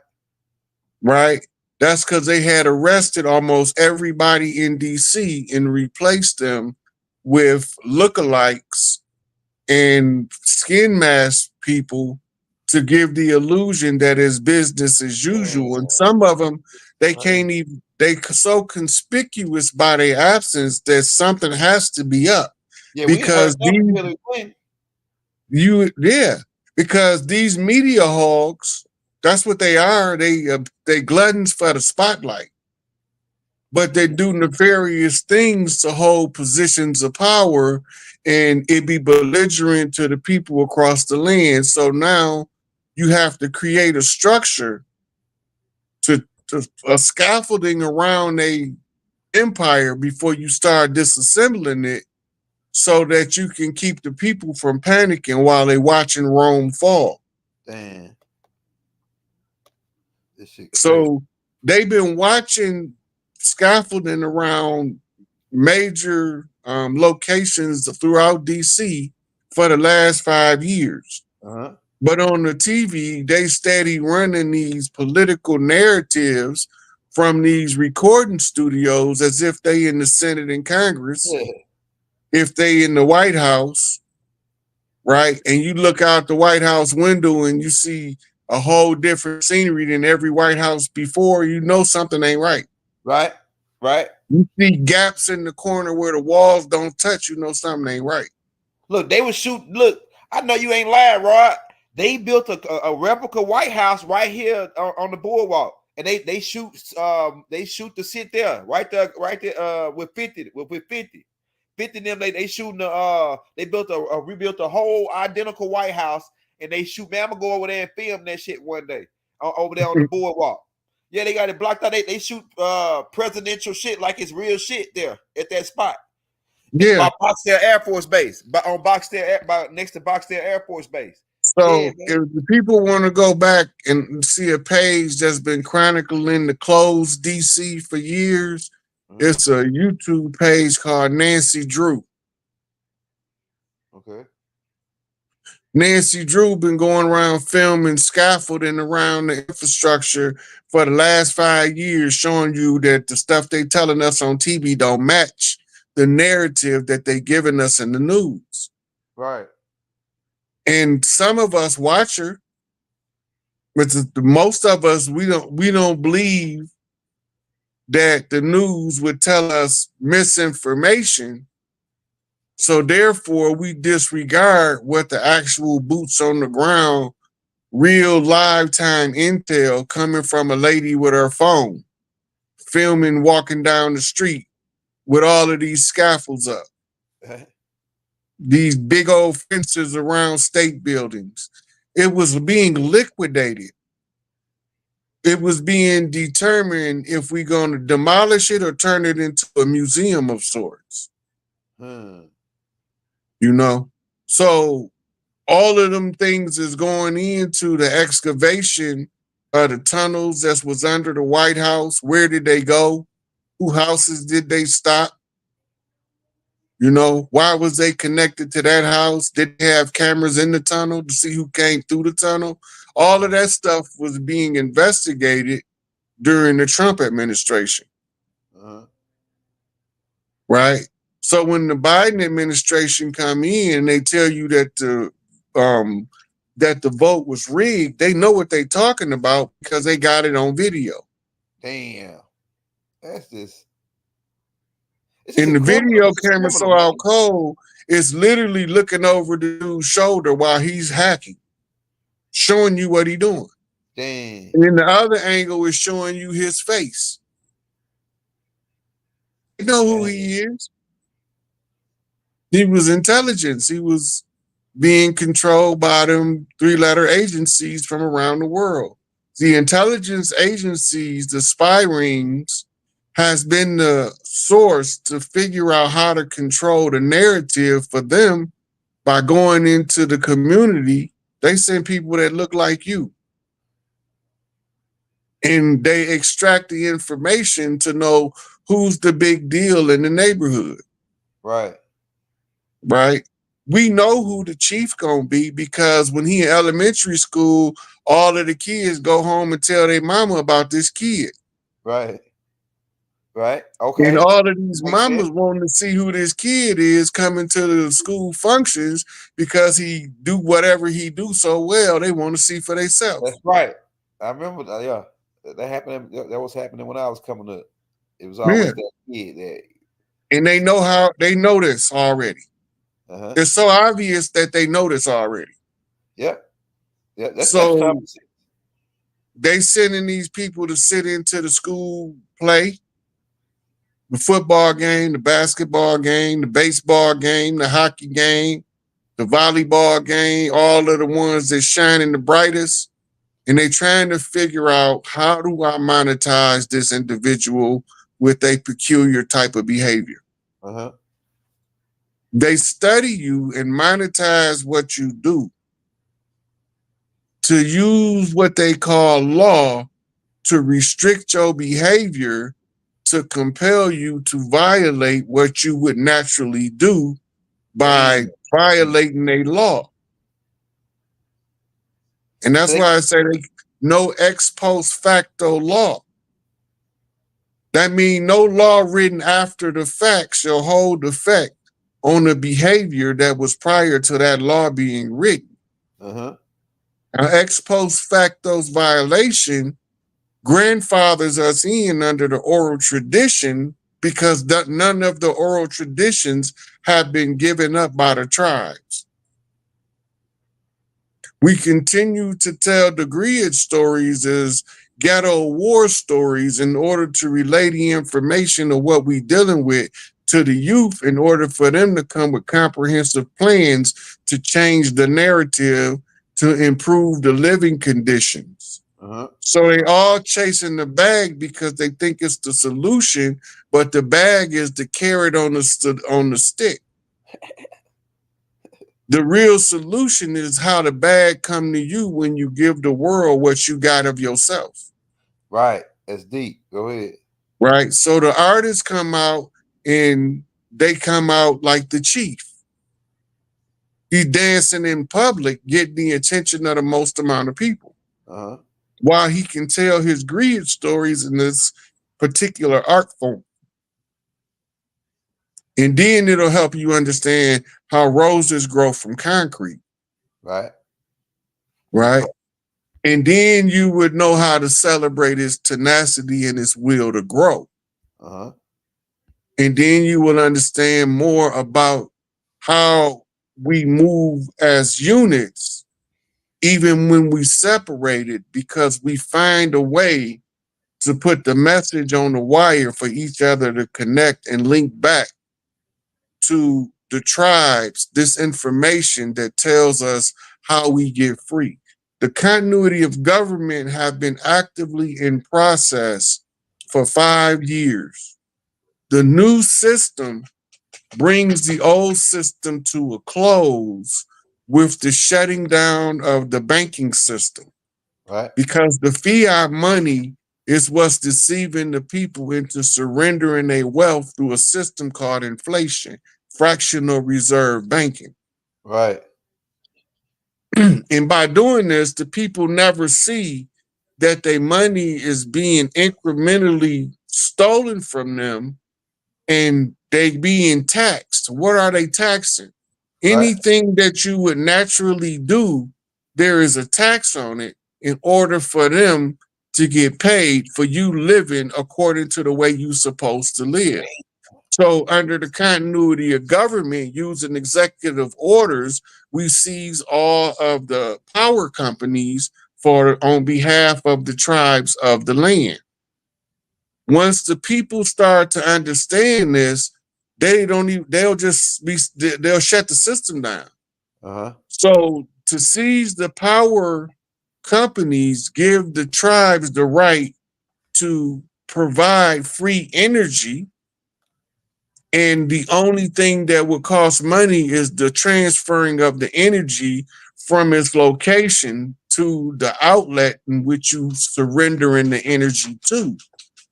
Right. That's because they had arrested almost everybody in DC and replaced them with lookalikes and skin mask people to give the illusion that it's business as usual. And some of them, they can't even, they so conspicuous by their absence that something has to be up. Yeah, because because these media hogs, that's what they are. They gluttons for the spotlight, but they do nefarious things to hold positions of power, and it be belligerent to the people across the land. So now you have to create a structure to a scaffolding around a empire before you start disassembling it, so that you can keep the people from panicking while they watching Rome fall. Damn. So they've been watching scaffolding around major locations throughout DC for the last 5 years. But on the TV, they steady running these political narratives from these recording studios as if they in the Senate and Congress, if they in the White House, right? And you look out the White House window and you see a whole different scenery than every White House before, you know something ain't right. Right. You see gaps in the corner where the walls don't touch, you know something ain't right. Look, they would shoot. Look, I know you ain't lying, Rod. They built a replica White House right here on the boardwalk, and they shoot to sit there right there with 50 50 them. They shooting they rebuilt a whole identical White House, and they shoot. Man, I'm gonna go over there and film that shit one day over there on the boardwalk. Yeah, they got it blocked out. They shoot presidential shit like it's real shit there at that spot. Yeah, by Boxdale Air Force Base, next to Boxdale Air Force Base. So if the people want to go back and see a page that's been chronicling the closed DC for years, it's a YouTube page called Nancy Drew. Okay. Nancy Drew been going around filming scaffolding around the infrastructure for the last 5 years, showing you that the stuff they telling us on TV don't match the narrative that they giving us in the news. Right. And some of us watch her, but most of us, we don't believe that the news would tell us misinformation. So therefore, we disregard what the actual boots on the ground, real live time intel coming from a lady with her phone, filming walking down the street with all of these scaffolds up. These big old fences around state buildings. It was being liquidated. It was being determined if we're going to demolish it or turn it into a museum of sorts. You know? So all of them things is going into the excavation of the tunnels that was under the White House. Where did they go? Who houses did they stop? You know, why was they connected to that house? Did they have cameras in the tunnel to see who came through the tunnel? All of that stuff was being investigated during the Trump administration. Right? So when the Biden administration come in and they tell you that the vote was rigged, they know what they're talking about because they got it on video. Damn. That's just... And the video camera so out cold, it's literally looking over the dude's shoulder while he's hacking, showing you what he's doing. Damn. And then the other angle is showing you his face. You know who he is. He was intelligence. He was being controlled by them 3-letter agencies from around the world. The intelligence agencies, the spy rings, has been the source to figure out how to control the narrative for them by going into the community. They send people that look like you. And they extract the information to know who's the big deal in the neighborhood. Right. Right. We know who the chief gonna be because when he in elementary school, all of the kids go home and tell their mama about this kid. Right. Right. Okay. And all of these mamas wanting to see who this kid is coming to the school functions because he do whatever he do so well. They want to see for themselves. That's right. I remember that. Yeah, that happened. That was happening when I was coming up. It was always that kid that. And they know this already. It's so obvious that they know this already. Yep. Yeah. That's so they sending these people to sit into the school play, the football game, the basketball game, the baseball game, the hockey game, the volleyball game, all of the ones that shining the brightest. And they trying to figure out, how do I monetize this individual with a peculiar type of behavior? They study you and monetize what you do to use what they call law to restrict your behavior, to compel you to violate what you would naturally do by violating a law. And that's why I say no ex post facto law. That means no law written after the fact shall hold effect on the behavior that was prior to that law being written. An ex post facto's violation grandfathers us in under the oral tradition because none of the oral traditions have been given up by the tribes. We continue to tell the griot stories as ghetto war stories in order to relay the information of what we're dealing with to the youth in order for them to come with comprehensive plans to change the narrative to improve the living conditions. So they all chasing the bag because they think it's the solution, but the bag is the carrot on the stick. The real solution is how the bag come to you when you give the world what you got of yourself. Right. That's deep. Go ahead. Right. So the artists come out and they come out like the chief. He's dancing in public, getting the attention of the most amount of people. While he can tell his griot stories in this particular art form. And then it'll help you understand how roses grow from concrete. Right. Right. And then you would know how to celebrate his tenacity and his will to grow. And then you will understand more about how we move as units, even when we separated, because we find a way to put the message on the wire for each other to connect and link back to the tribes, this information that tells us how we get free. The continuity of government have been actively in process for 5 years. The new system brings the old system to a close with the shutting down of the banking system. Right. Because the fiat money is what's deceiving the people into surrendering their wealth through a system called inflation, fractional reserve banking. Right. And by doing this, the people never see that their money is being incrementally stolen from them and they being taxed. What are they taxing? Anything that you would naturally do, there is a tax on it in order for them to get paid for you living according to the way you're supposed to live. So under the continuity of government using executive orders, we seize all of the power companies on behalf of the tribes of the land. Once the people start to understand this, they'll shut the system down. So to seize the power, companies give the tribes the right to provide free energy, and the only thing that would cost money is the transferring of the energy from its location to the outlet in which you surrendering the energy to.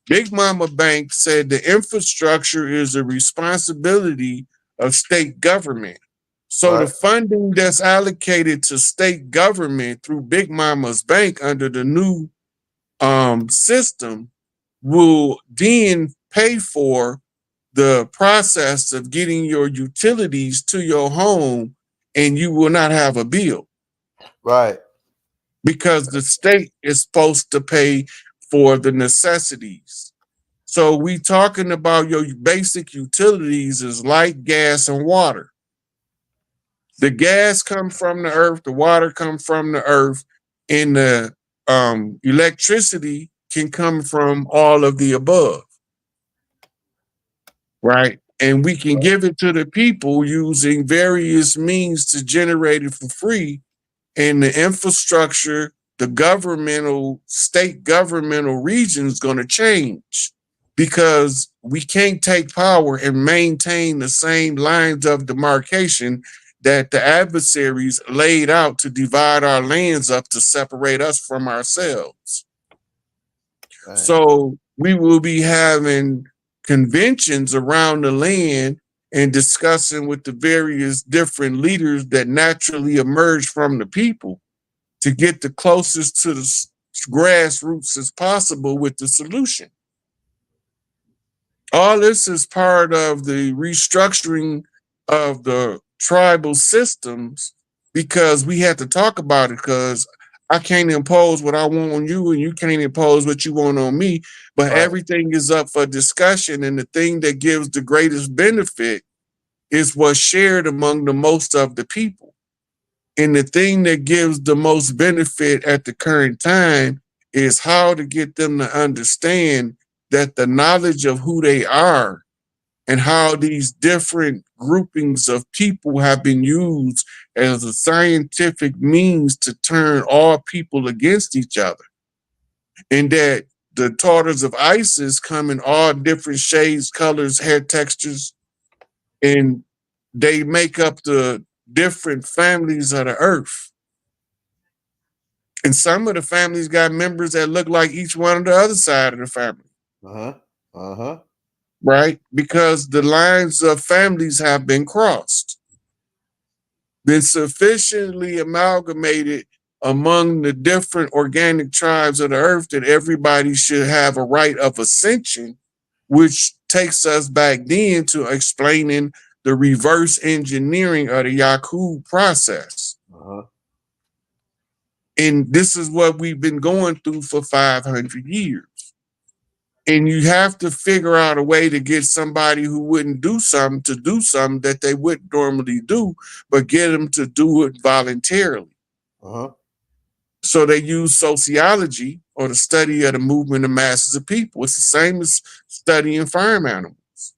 Big Mama Bank said the infrastructure is a responsibility of state government. So the funding that's allocated to state government through Big Mama's Bank under the new system will then pay for the process of getting your utilities to your home, and you will not have a bill. Right. Because the state is supposed to pay for the necessities. So we talking about your basic utilities is light, gas, and water. The gas comes from the earth, the water comes from the earth, and the electricity can come from all of the above. Right? And we can give it to the people using various means to generate it for free. And the infrastructure, the state governmental region is going to change, because we can't take power and maintain the same lines of demarcation that the adversaries laid out to divide our lands up to separate us from ourselves. Right. So we will be having conventions around the land and discussing with the various different leaders that naturally emerge from the people to get the closest to the grassroots as possible with the solution. All this is part of the restructuring of the tribal systems, because we had to talk about it, because I can't impose what I want on you and you can't impose what you want on me, but everything is up for discussion, and the thing that gives the greatest benefit is what's shared among the most of the people. And the thing that gives the most benefit at the current time is how to get them to understand that the knowledge of who they are and how these different groupings of people have been used as a scientific means to turn all people against each other. And that the daughters of ISIS come in all different shades, colors, hair textures, and they make up the different families of the earth. And some of the families got members that look like each one of the other side of the family. Right? Because the lines of families have been crossed, been sufficiently amalgamated among the different organic tribes of the earth that everybody should have a right of ascension, which takes us back then to explaining the reverse engineering of the Yakub process. And this is what we've been going through for 500 years. And you have to figure out a way to get somebody who wouldn't do something to do something that they wouldn't normally do, but get them to do it voluntarily. So they use sociology, or the study of the movement of masses of people. It's the same as studying farm animals.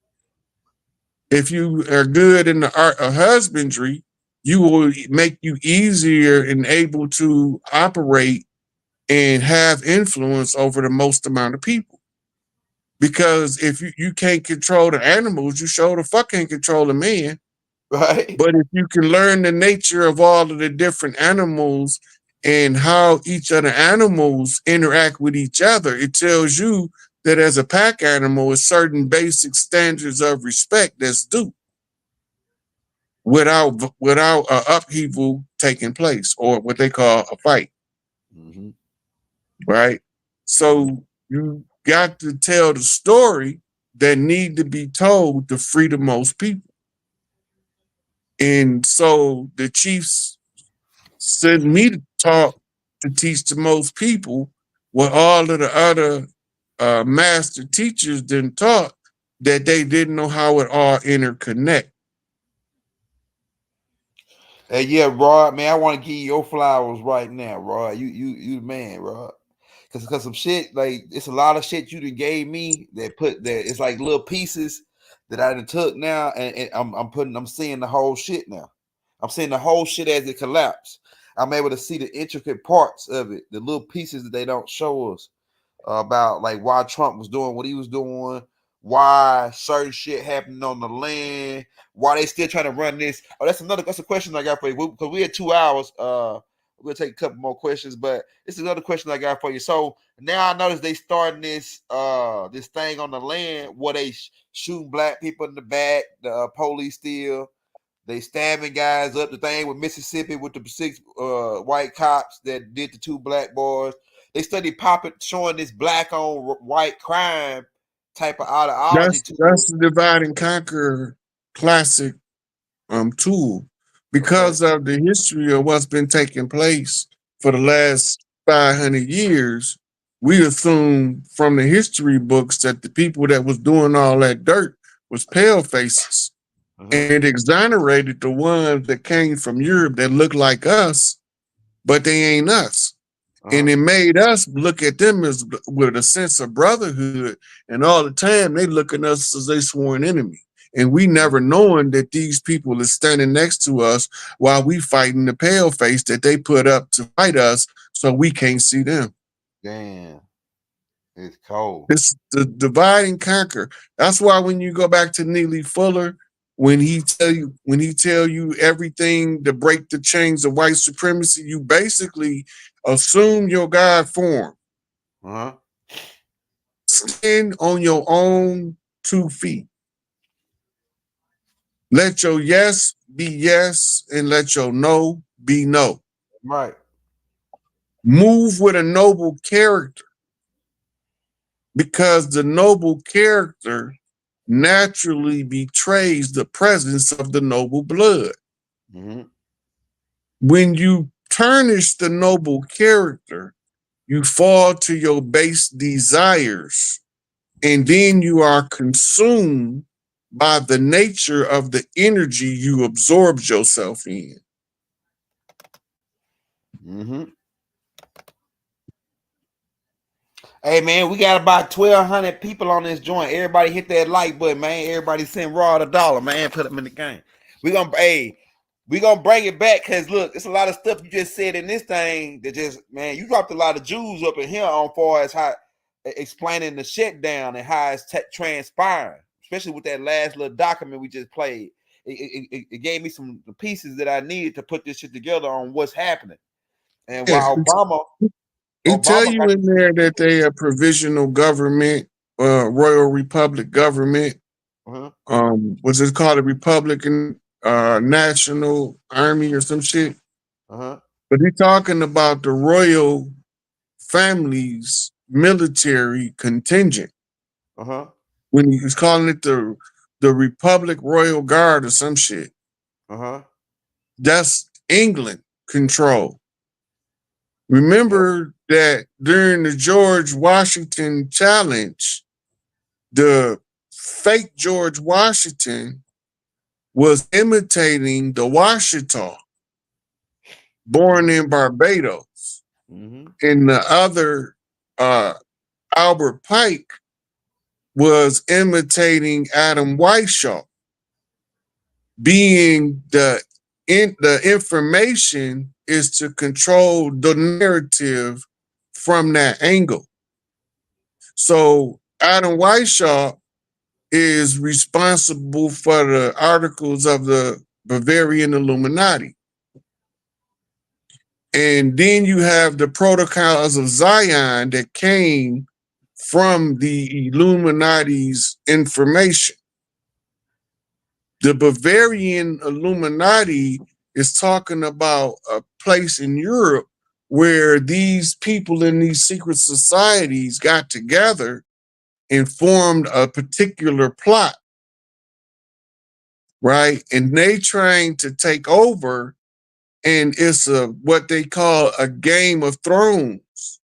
If you are good in the art of husbandry, you will make you easier and able to operate and have influence over the most amount of people. Because if you can't control the animals, you sure the fuck can't control the man. Right. But if you can learn the nature of all of the different animals and how each of the animals interact with each other, it tells you that as a pack animal, is certain basic standards of respect that's due without upheaval taking place, or what they call a fight. Right? So you got to tell the story that need to be told to free the most people. And so the chiefs sent me to talk to teach the most people what all of the other master teachers didn't taught, that they didn't know how it all interconnect. Hey, yeah, Rod, man, I want to give you your flowers right now, Rod. You the man, Rod. Cause some shit, like, it's a lot of shit you done gave me that it's like little pieces that I done took now, and I'm seeing the whole shit now. I'm seeing the whole shit as it collapsed. I'm able to see the intricate parts of it, the little pieces that they don't show us about, like why Trump was doing what he was doing, why certain shit happened on the land, why they still trying to run this. Oh, that's a question I got for you, because we had 2 hours. We'll take a couple more questions, but this is another question I got for you. So now I notice they starting this this thing on the land where they shooting black people in the back, the police still. They stabbing guys up. The thing with Mississippi with the 6 white cops that did the 2 black boys. They study showing this black on white crime type of ideology. That's the divide and conquer classic tool, because of the history of what's been taking place for the last 500 years. We assume from the history books that the people that was doing all that dirt was pale faces, and exonerated the ones that came from Europe that looked like us, but they ain't us. And it made us look at them as with a sense of brotherhood, and all the time they look at us as a sworn enemy. And we never knowing that these people are standing next to us while we fighting the pale face that they put up to fight us, so we can't see them. Damn, it's cold. It's the divide and conquer. That's why when you go back to Neely Fuller, when he tell you everything to break the chains of white supremacy, you basically assume your God form. Stand on your own 2 feet. Let your yes be yes, and let your no be no. Right. Move with a noble character, because the noble character naturally betrays the presence of the noble blood. When you tarnish the noble character, you fall to your base desires, and then you are consumed by the nature of the energy you absorbed yourself in. Hey man, we got about 1,200 people on this joint. Everybody hit that like button, man. Everybody send Raw $1, man. Put them in the game. We gonna bring it back, because look, it's a lot of stuff you just said in this thing that just, man, you dropped a lot of jewels up in here on far as how explaining the shutdown and how it's transpiring, especially with that last little document we just played. It gave me some pieces that I needed to put this shit together on what's happening. And while He tell you in there that they a provisional government, Royal Republic government. What's it called? A Republican National Army or some shit. But he's talking about the royal family's military contingent. When he was calling it the Republic Royal Guard or some shit. That's England control. Remember that during the George Washington challenge, the fake George Washington was imitating the Washita, born in Barbados. And the other, Albert Pike, was imitating Adam Weishaupt, being the information is to control the narrative from that angle. So Adam Weishaupt is responsible for the articles of the Bavarian Illuminati. And then you have the Protocols of Zion that came from the Illuminati's information. The Bavarian Illuminati is talking about a place in Europe where these people in these secret societies got together and formed a particular plot, right? And they trying to take over, and it's what they call a Game of Thrones.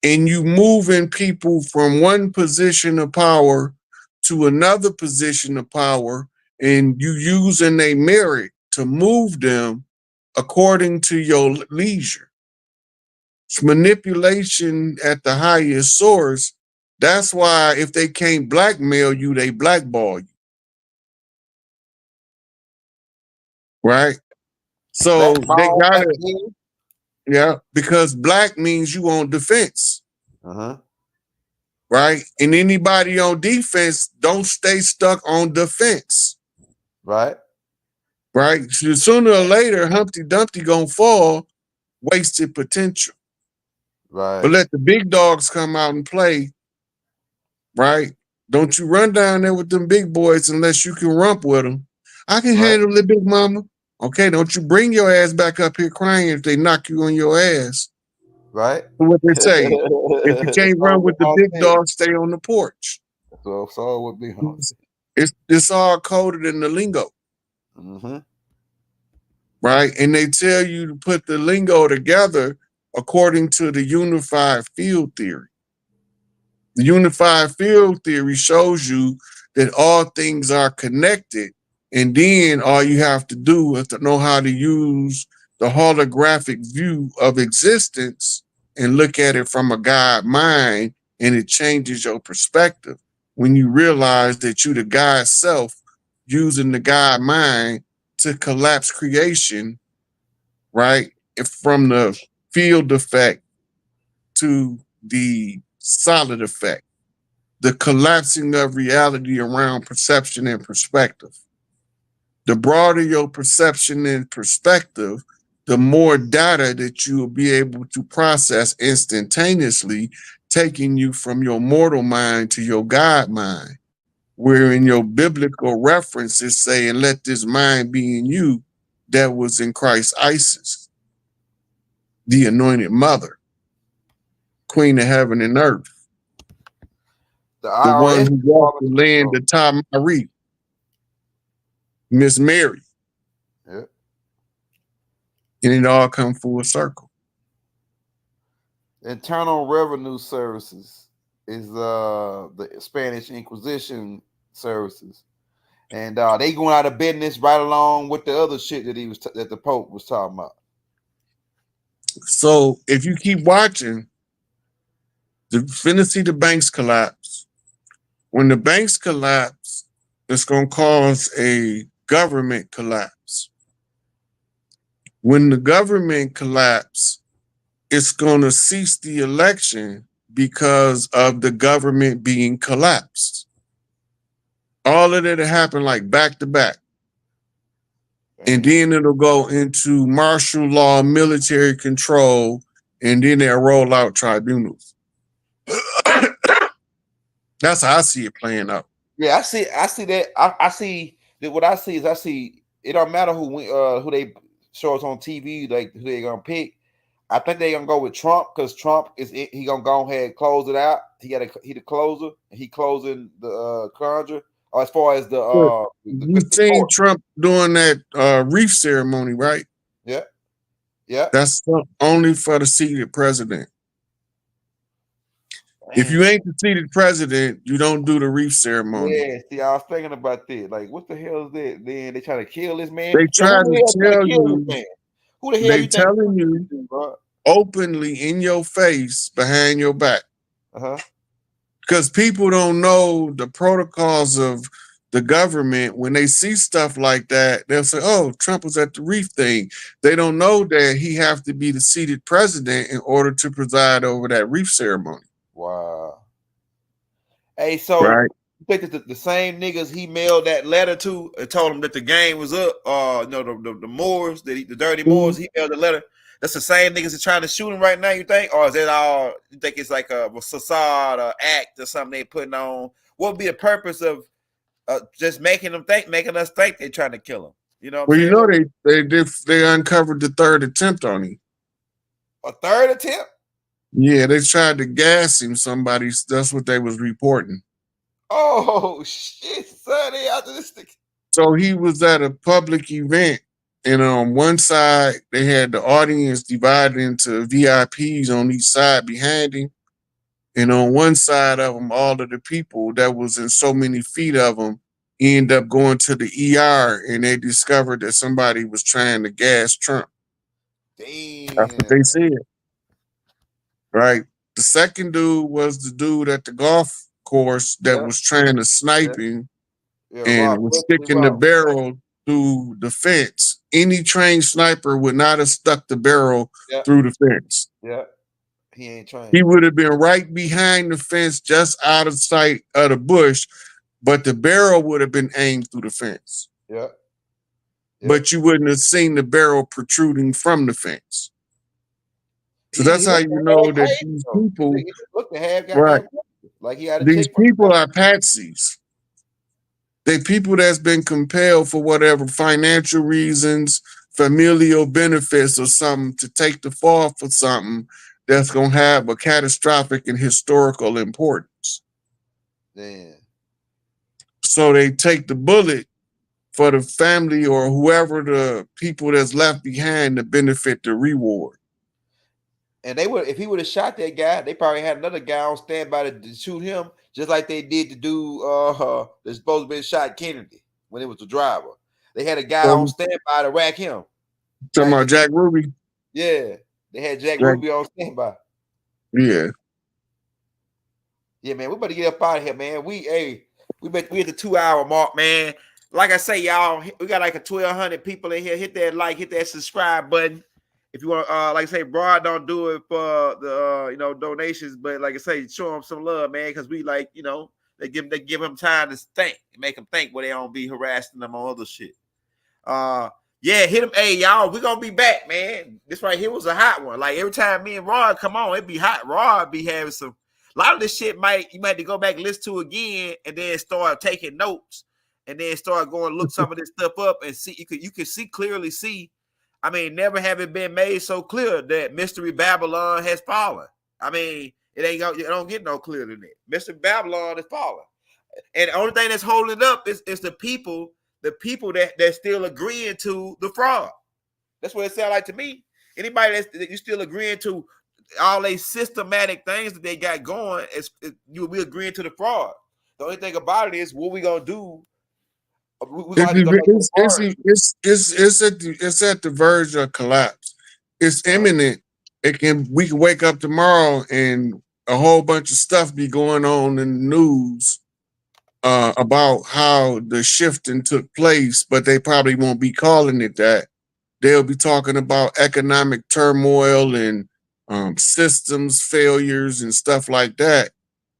And you moving people from one position of power to another position of power, and you using a merit to move them according to your leisure. It's manipulation at the highest source That's why if they can't blackmail you, they blackball you. Right? So they gotta, yeah, because black means you on defense. Right? And anybody on defense don't stay stuck on defense. Right? Right? So sooner or later, Humpty Dumpty gonna fall, wasted potential. Right. But let the big dogs come out and play. Right? Don't you run down there with them big boys unless you can rump with them. I can handle the big mama. Okay, don't you bring your ass back up here crying if they knock you on your ass. Right? What they say. If you can't run with the big dog, stay on the porch. So it would be. It's all coded in the lingo. Right? And they tell you to put the lingo together according to the unified field theory. The unified field theory shows you that all things are connected, and then all you have to do is to know how to use the holographic view of existence and look at it from a God mind, and it changes your perspective when you realize that you the God self using the God mind to collapse creation, right? From the field effect to the solid effect, the collapsing of reality around perception and perspective. The broader your perception and perspective, the more data that you will be able to process instantaneously, taking you from your mortal mind to your God mind, where in your biblical references saying, let this mind be in you that was in Christ Isis, the anointed mother, queen of heaven and earth, the one who walked the land of Tamari, Miss Mary. Yeah. And it all come full circle. Internal Revenue Services is the Spanish Inquisition services, and they going out of business right along with the other shit that that the Pope was talking about. So if you keep watching, finna see the banks collapse. When the banks collapse, it's gonna cause a government collapse. When the government collapse, it's gonna cease the election because of the government being collapsed. All of it'll happen like back to back. And then it'll go into martial law, military control, and then they'll roll out tribunals. That's how I see it playing out. Yeah, I see that. I see that. What I see is it don't matter who they show us on TV, like who they gonna pick. I think they're gonna go with Trump because Trump he gonna go ahead and close it out. He the closer. He closing the conjure. As far as you seen Trump doing that reef ceremony, right? Yeah, yeah. That's only for the seated president. Man. If you ain't the seated president, you don't do the reef ceremony. Yeah, see, I was thinking about that. Like, what the hell is that? Then they trying to kill this man. They try to tell you. Who the hell they telling you openly in your face, behind your back. Because people don't know the protocols of the government. When they see stuff like that, they'll say, oh, Trump was at the reef thing. They don't know that he have to be the seated president in order to preside over that reef ceremony. Wow. Hey, so you think it's the same niggas he mailed that letter to and told him that the game was up? The Moors, the dirty Moors, he mailed the letter. That's the same niggas that trying to shoot him right now, you think? Or is it all, you think it's like a facade or act or something they putting on? What would be the purpose of just making us think they're trying to kill him? You know what I'm saying? They uncovered the third attempt on him. A third attempt? Yeah, they tried to gas him. That's what they was reporting. Oh, shit, son. They out this thing. So he was at a public event. And on one side, they had the audience divided into VIPs on each side behind him. And on one side of them, all of the people that was in so many feet of them end up going to the ER, and they discovered that somebody was trying to gas Trump. Damn. That's what they said. Right? the second dude was the dude at the golf course that was trying to snipe him and was sticking the barrel through the fence. Any trained sniper would not have stuck the barrel through the fence. Yeah. He ain't trained. He would have been right behind the fence, just out of sight of the bush, but the barrel would have been aimed through the fence. Yeah. But you wouldn't have seen the barrel protruding from the fence. So that's how you know that these people, right? Like he had These people are patsies. They people that's been compelled for whatever financial reasons, familial benefits or something to take the fall for something that's going to have a catastrophic and historical importance. Damn. So they take the bullet for the family or whoever the people that's left behind to benefit the reward. And they would, if he would have shot that guy, they probably had another guy on standby to shoot him, just like they did to do that's supposed to be shot Kennedy when it was the driver. They had a guy on standby to rack him. Talking about Jack Ruby? Yeah. They had Jack Ruby on standby. Yeah. Yeah, man. We better get up out of here, man. We at the 2-hour mark, man. Like I say, y'all, we got like 1,200 people in here. Hit that like, hit that subscribe button. If you want, like I say, Broad don't do it for the donations, but like I say, show them some love, man, because we like, they give him time to think, make them think where they don't be harassing them on other shit. Yeah, hit them. Hey, y'all, we gonna be back, man. This right here was a hot one. Like every time me and Rod come on, it be hot. Rod be having some. A lot of this shit you might have to go back and listen to again, and then start taking notes, and then start going look some of this stuff up and see. You can clearly see. I mean, never have it been made so clear that Mystery Babylon has fallen. I mean, it don't get no clearer than that. Mystery Babylon has fallen. And the only thing that's holding it up is the people that still agreeing to the fraud. That's what it sounds like to me. Anybody that you still agreeing to all these systematic things that they got going, we agreeing to the fraud. The only thing about it is what we gonna do. It's at the verge of collapse. It's imminent. We can wake up tomorrow and a whole bunch of stuff be going on in the news about how the shifting took place, but they probably won't be calling it that. They'll be talking about economic turmoil and systems failures and stuff like that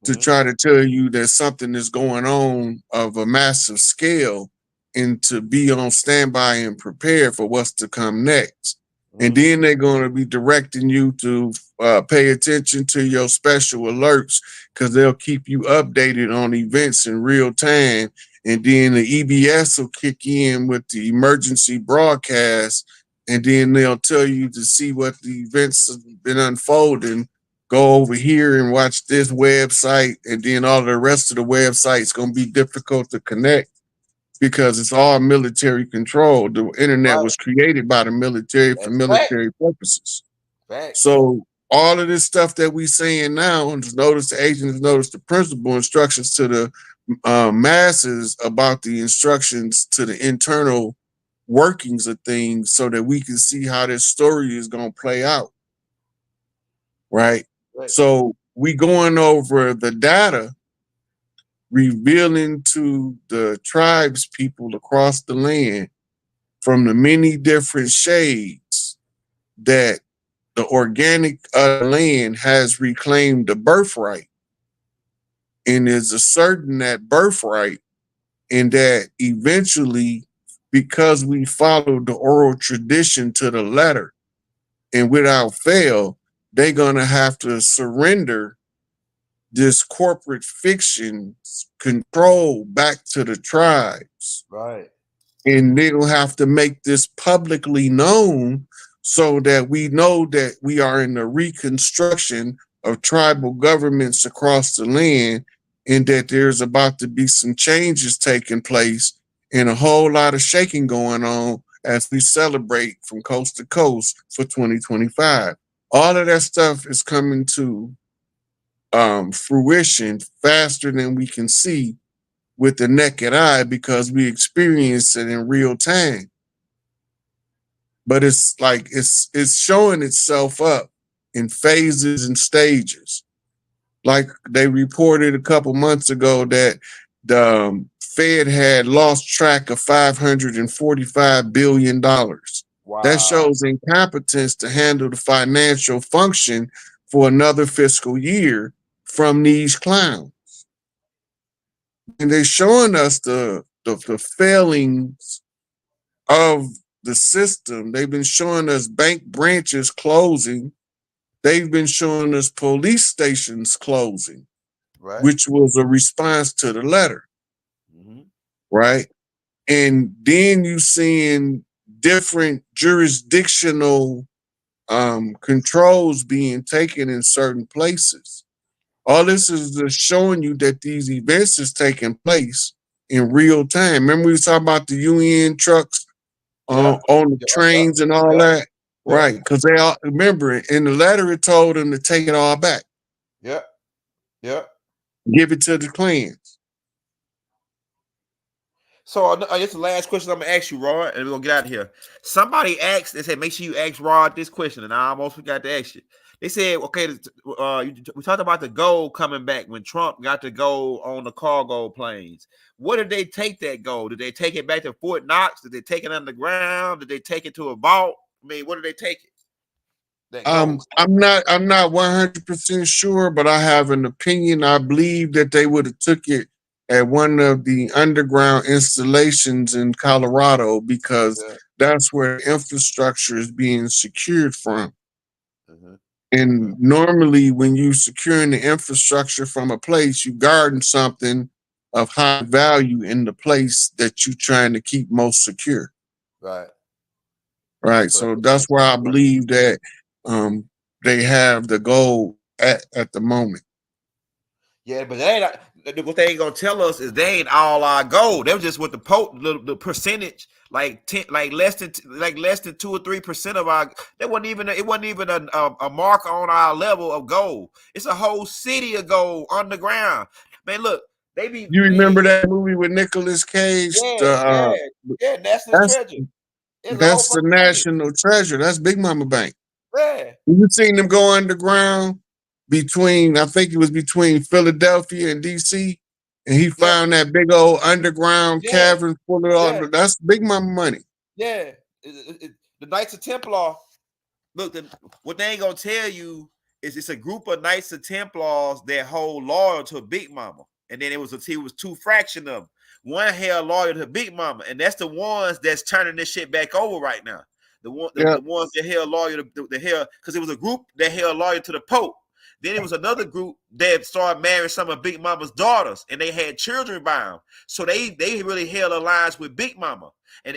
to try to tell you that something is going on of a massive scale and to be on standby and prepare for what's to come next. And then they're going to be directing you to pay attention to your special alerts because they'll keep you updated on events in real time. And then the EBS will kick in with the emergency broadcast, and then they'll tell you to see what the events have been unfolding. Go over here and watch this website, and then all the rest of the websites going to be difficult to connect because it's all military control. The internet was created by the military for military purposes. So all of this stuff that we saying now, just notice the agents, notice the principal instructions to the masses about the instructions to the internal workings of things so that we can see how this story is going to play out. Right? So we going over the data, revealing to the tribes people across the land from the many different shades that the organic land has reclaimed the birthright and is asserting that birthright, and that eventually, because we followed the oral tradition to the letter and without fail, they're going to have to surrender this corporate fiction control back to the tribes. Right. And they'll have to make this publicly known so that we know that we are in the reconstruction of tribal governments across the land, and that there's about to be some changes taking place and a whole lot of shaking going on as we celebrate from coast to coast for 2025. All of that stuff is coming to fruition faster than we can see with the naked eye because we experience it in real time. But it's like it's showing itself up in phases and stages. Like they reported a couple months ago that the Fed had lost track of $545 billion. Wow. That shows incompetence to handle the financial function for another fiscal year from these clowns. And they're showing us the failings of the system. They've been showing us bank branches closing. They've been showing us police stations closing, Right. which was a response to the letter. Mm-hmm. Right. And then you seeing different jurisdictional controls being taken in certain places. All this is just showing you that these events is taking place in real time. Remember we was talking about the UN trucks on the trains and all that? Right, because they all remember it. In the letter it told them to take it all back. Yep. Yep. Give it to the clans. So it's the last question I'm gonna ask you, Rod, and we're gonna get out of here. Somebody asked, they said, make sure you ask Rod this question, and I almost forgot to ask you. They said, okay, we talked about the gold coming back when Trump got the gold on the cargo planes. What did they take that gold? Did they take it back to Fort Knox? Did they take it underground? Did they take it to a vault? I mean, what did they take it? I'm not 100% sure, but I have an opinion. I believe that they would have took it at one of the underground installations in Colorado because that's where infrastructure is being secured from. And normally when you securing the infrastructure from a place, you guarding something of high value in the place that you're trying to keep most secure. Right. Right. So that's why I believe that they have the gold at the moment. Yeah, but they ain't, what they ain't gonna tell us is they ain't all our gold. They was just with the percentage, like 10, like less than 2 or 3% of our. It wasn't even a marker on our level of gold. It's a whole city of gold underground. Man, look, they be. You remember that movie with Nicolas Cage? Yeah, National Treasure. That's the national treasure. That's Big Mama Bank. Yeah. You seen them go underground between, I think it was between Philadelphia and DC, and he found that big old underground cavern full of all. That's Big Mama money. Yeah, the Knights of Templar. Look, what they ain't gonna tell you is it's a group of Knights of Templars that hold loyal to Big Mama, and then it was two fractions of them. One held loyal to Big Mama, and that's the ones that's turning this shit back over right now. The ones that held loyal to the hell, because it was a group that held loyal to the Pope. Then it was another group that started marrying some of Big Mama's daughters, and they had children by them. So they really held alliance with Big Mama, and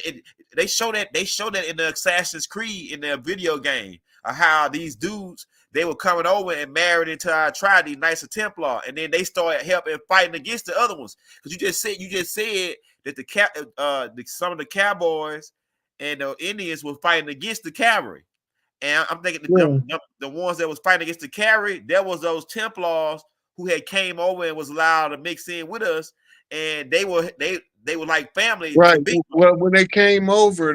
they show that in the Assassin's Creed in their video game of how these dudes they were coming over and married into our tribe, these Knights of Templar, and then they started helping fighting against the other ones. Because you just said that some of the cowboys and the Indians were fighting against the cavalry. And I'm thinking the ones that was fighting against the cavalry, there was those Templars who had came over and was allowed to mix in with us, and they were like family. Right. Well, when they came over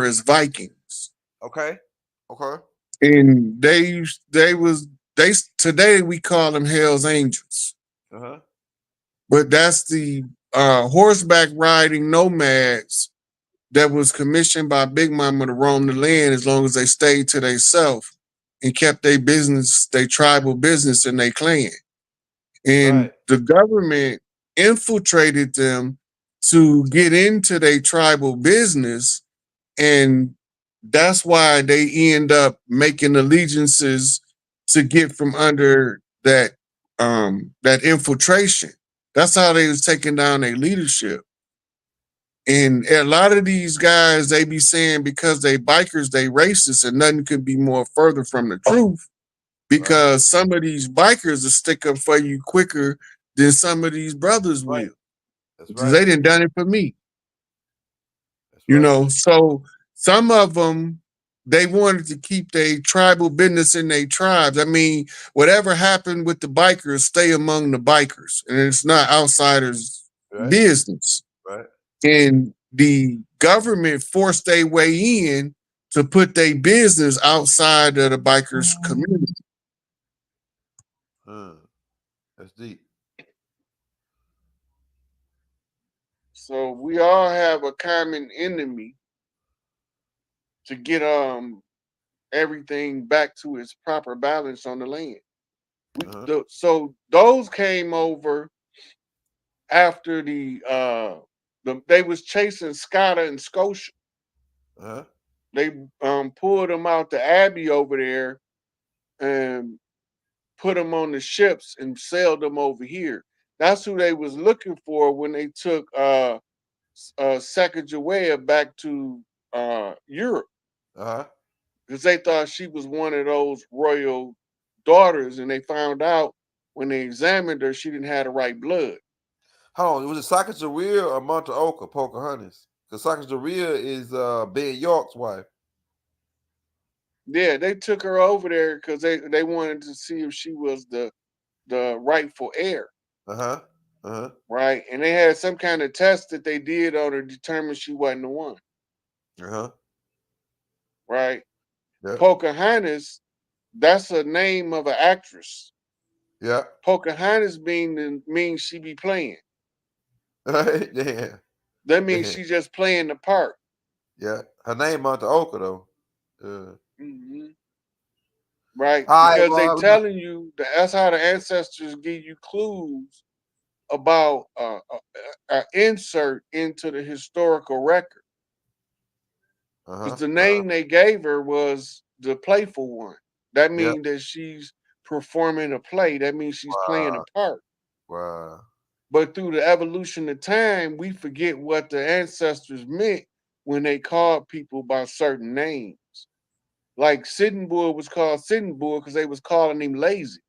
as Vikings. Okay. And they today we call them Hell's Angels. But that's the horseback riding nomads that was commissioned by Big Mama to roam the land as long as they stayed to themselves and kept their business, their tribal business and their clan. And the government infiltrated them to get into their tribal business, and that's why they end up making allegiances to get from under that infiltration. That's how they was taking down their leadership. And a lot of these guys, they be saying because they bikers, they racist, and nothing could be more further from the truth. Because some of these bikers will stick up for you quicker than some of these brothers will. Because they done done it for me. You know, so some of them, they wanted to keep their tribal business in their tribes. I mean, whatever happened with the bikers, stay among the bikers. And it's not outsiders' business. And the government forced their way in to put their business outside of the bikers' community. That's deep. So we all have a common enemy to get everything back to its proper balance on the land. So those came over after they was chasing Scotta and Scotia. They pulled them out the Abbey over there and put them on the ships and sailed them over here. That's who they was looking for when they took Sacagawea back to Europe. Because they thought she was one of those royal daughters, and they found out when they examined her, she didn't have the right blood. Hold on, was it Sacagawea or Monteoka, Pocahontas? Because Sacagawea is Ben York's wife. Yeah, they took her over there because they wanted to see if she was the rightful heir. Right, and they had some kind of test that they did on her to determine she wasn't the one. Right. Yep. Pocahontas, that's a name of an actress. Yeah. Pocahontas means she be playing. Yeah. That means she just playing the part. Yeah. Her name Monteoka though. Right. Because they telling you that's how the ancestors give you clues about an insert into the historical record. Because the name they gave her was the playful one. That means that she's performing a play. That means she's playing a part. Wow. But through the evolution of time, we forget what the ancestors meant when they called people by certain names. Like Sitting Bull was called Sitting Bull because they was calling him lazy.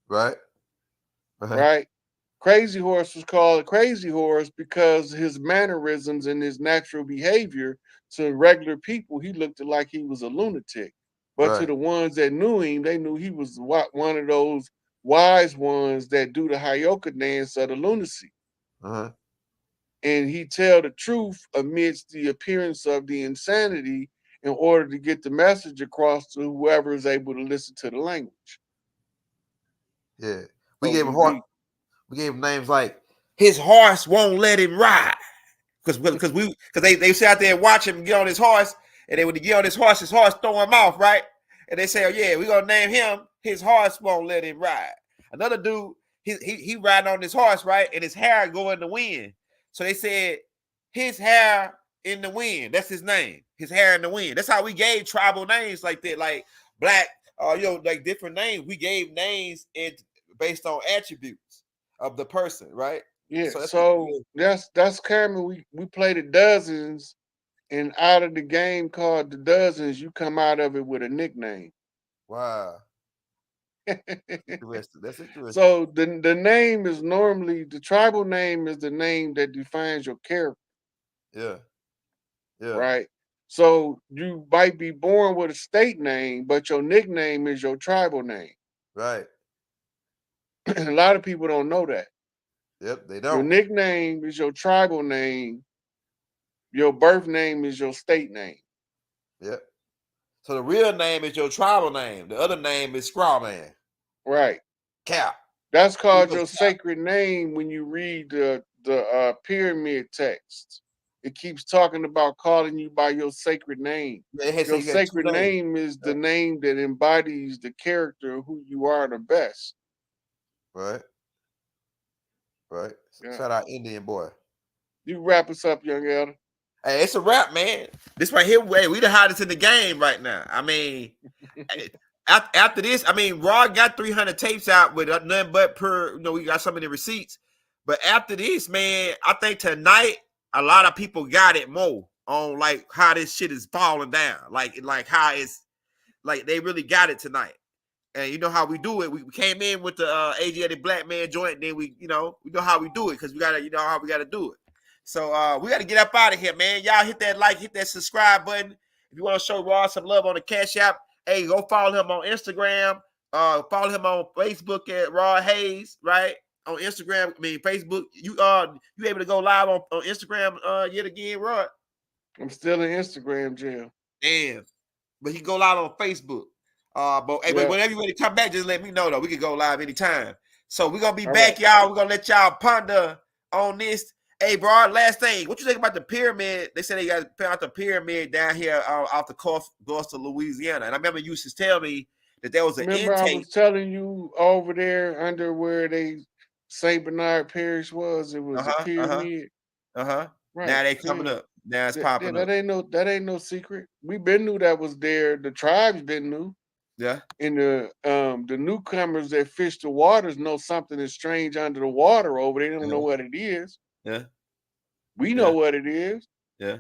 Right. Right. Crazy Horse was called Crazy Horse because his mannerisms and his natural behavior to regular people, he looked like he was a lunatic. But to the ones that knew him, they knew he was one of those wise ones that do the Hyoka dance of the lunacy. And he tell the truth amidst the appearance of the insanity in order to get the message across to whoever is able to listen to the language. Yeah. We gave him names like his horse won't let him ride. Because they sit out there and watch him get on his horse, and when he get on his horse throw him off, right? And they say, oh yeah, we're gonna name him, his horse won't let him ride. Another dude, he riding on his horse, right? And his hair go in the wind. So they said his hair in the wind. That's his name. His hair in the wind. That's how we gave tribal names like that, like black, like different names. We gave names based on attributes of the person, right? Yeah, so that's common. We played the dozens, and out of the game called the dozens, you come out of it with a nickname. Wow. Interesting. That's interesting. So the name is normally the tribal name is the name that defines your character. Yeah. Yeah. Right. So you might be born with a state name, but your nickname is your tribal name. Right. A lot of people don't know that. Yep, they don't. Your nickname is your tribal name. Your birth name is your state name. Yep. So the real name is your tribal name. The other name is Scraw Man. Right. Cap. That's called your sacred name when you read the pyramid text. It keeps talking about calling you by your sacred name. Your sacred name is the name that embodies the character of who you are the best. Right. Right. Yeah. Shout out Indian boy. You wrap us up, young elder. Hey, it's a wrap, man. This right here, we the hottest in the game right now. I mean, after this, I mean, Raw got 300 tapes out with nothing but we got so many receipts. But after this, man, I think tonight a lot of people got it more on like how this shit is falling down, like how it's like they really got it tonight. And you know how we do it. We came in with the Asiatic black man joint. Then we know how we do it because we gotta, how we gotta do it. So we gotta get up out of here, man. Y'all hit that like, hit that subscribe button. If you want to show Raw some love on the Cash App, hey, go follow him on Instagram. Follow him on Facebook at Raw Hayes, right? On Instagram, Facebook. You able to go live on Instagram yet again, Rod? I'm still in Instagram jail. Damn. But he go live on Facebook. But hey, but whenever you ready to come back, just let me know though. We can go live anytime. So we're gonna be All back, right. y'all. We're gonna let y'all ponder on this. Hey, bro, last thing. What you think about the pyramid? They said they got to out the pyramid down here off the coast of Louisiana. And I remember you used to tell me that there was an Remember, I intake. was telling you over there under where they St. Bernard Parish was, it was a pyramid. Right. Right. Now they coming up. Now it's popping up. That ain't no secret. We been knew that was there. The tribes been knew. Yeah. And the newcomers that fish the waters know something is strange under the water over there. They don't know what it is. Yeah. We know what it is. Yeah.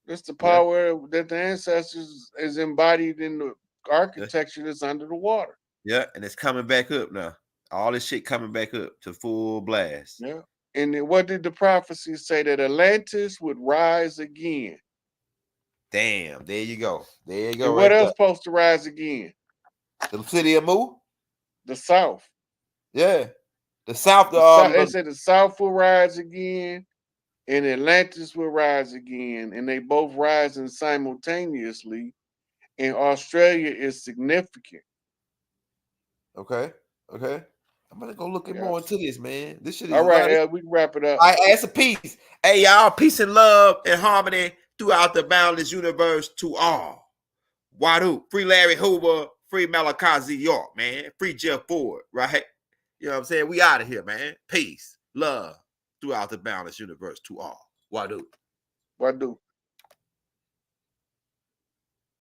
It's the power that the ancestors is embodied in the architecture that's under the water. Yeah, and it's coming back up now. All this shit coming back up to full blast. Yeah. And then what did the prophecy say? That Atlantis would rise again. Damn, there you go. There you go. And what else supposed to rise again? The city of Mu? The South. Yeah. The South. They said the South will rise again and Atlantis will rise again. And they both rising simultaneously. And Australia is significant. Okay. I'm gonna go look more into this, man. This shit is all right. We can wrap it up. All right, it's a peace. Hey, y'all, peace and love and harmony throughout the boundless universe to all. Wadu, free Larry Hoover, free Malachi Z. York, man. Free Jeff Ford, right? You know what I'm saying? We out of here, man. Peace, love throughout the boundless universe to all. Wadu.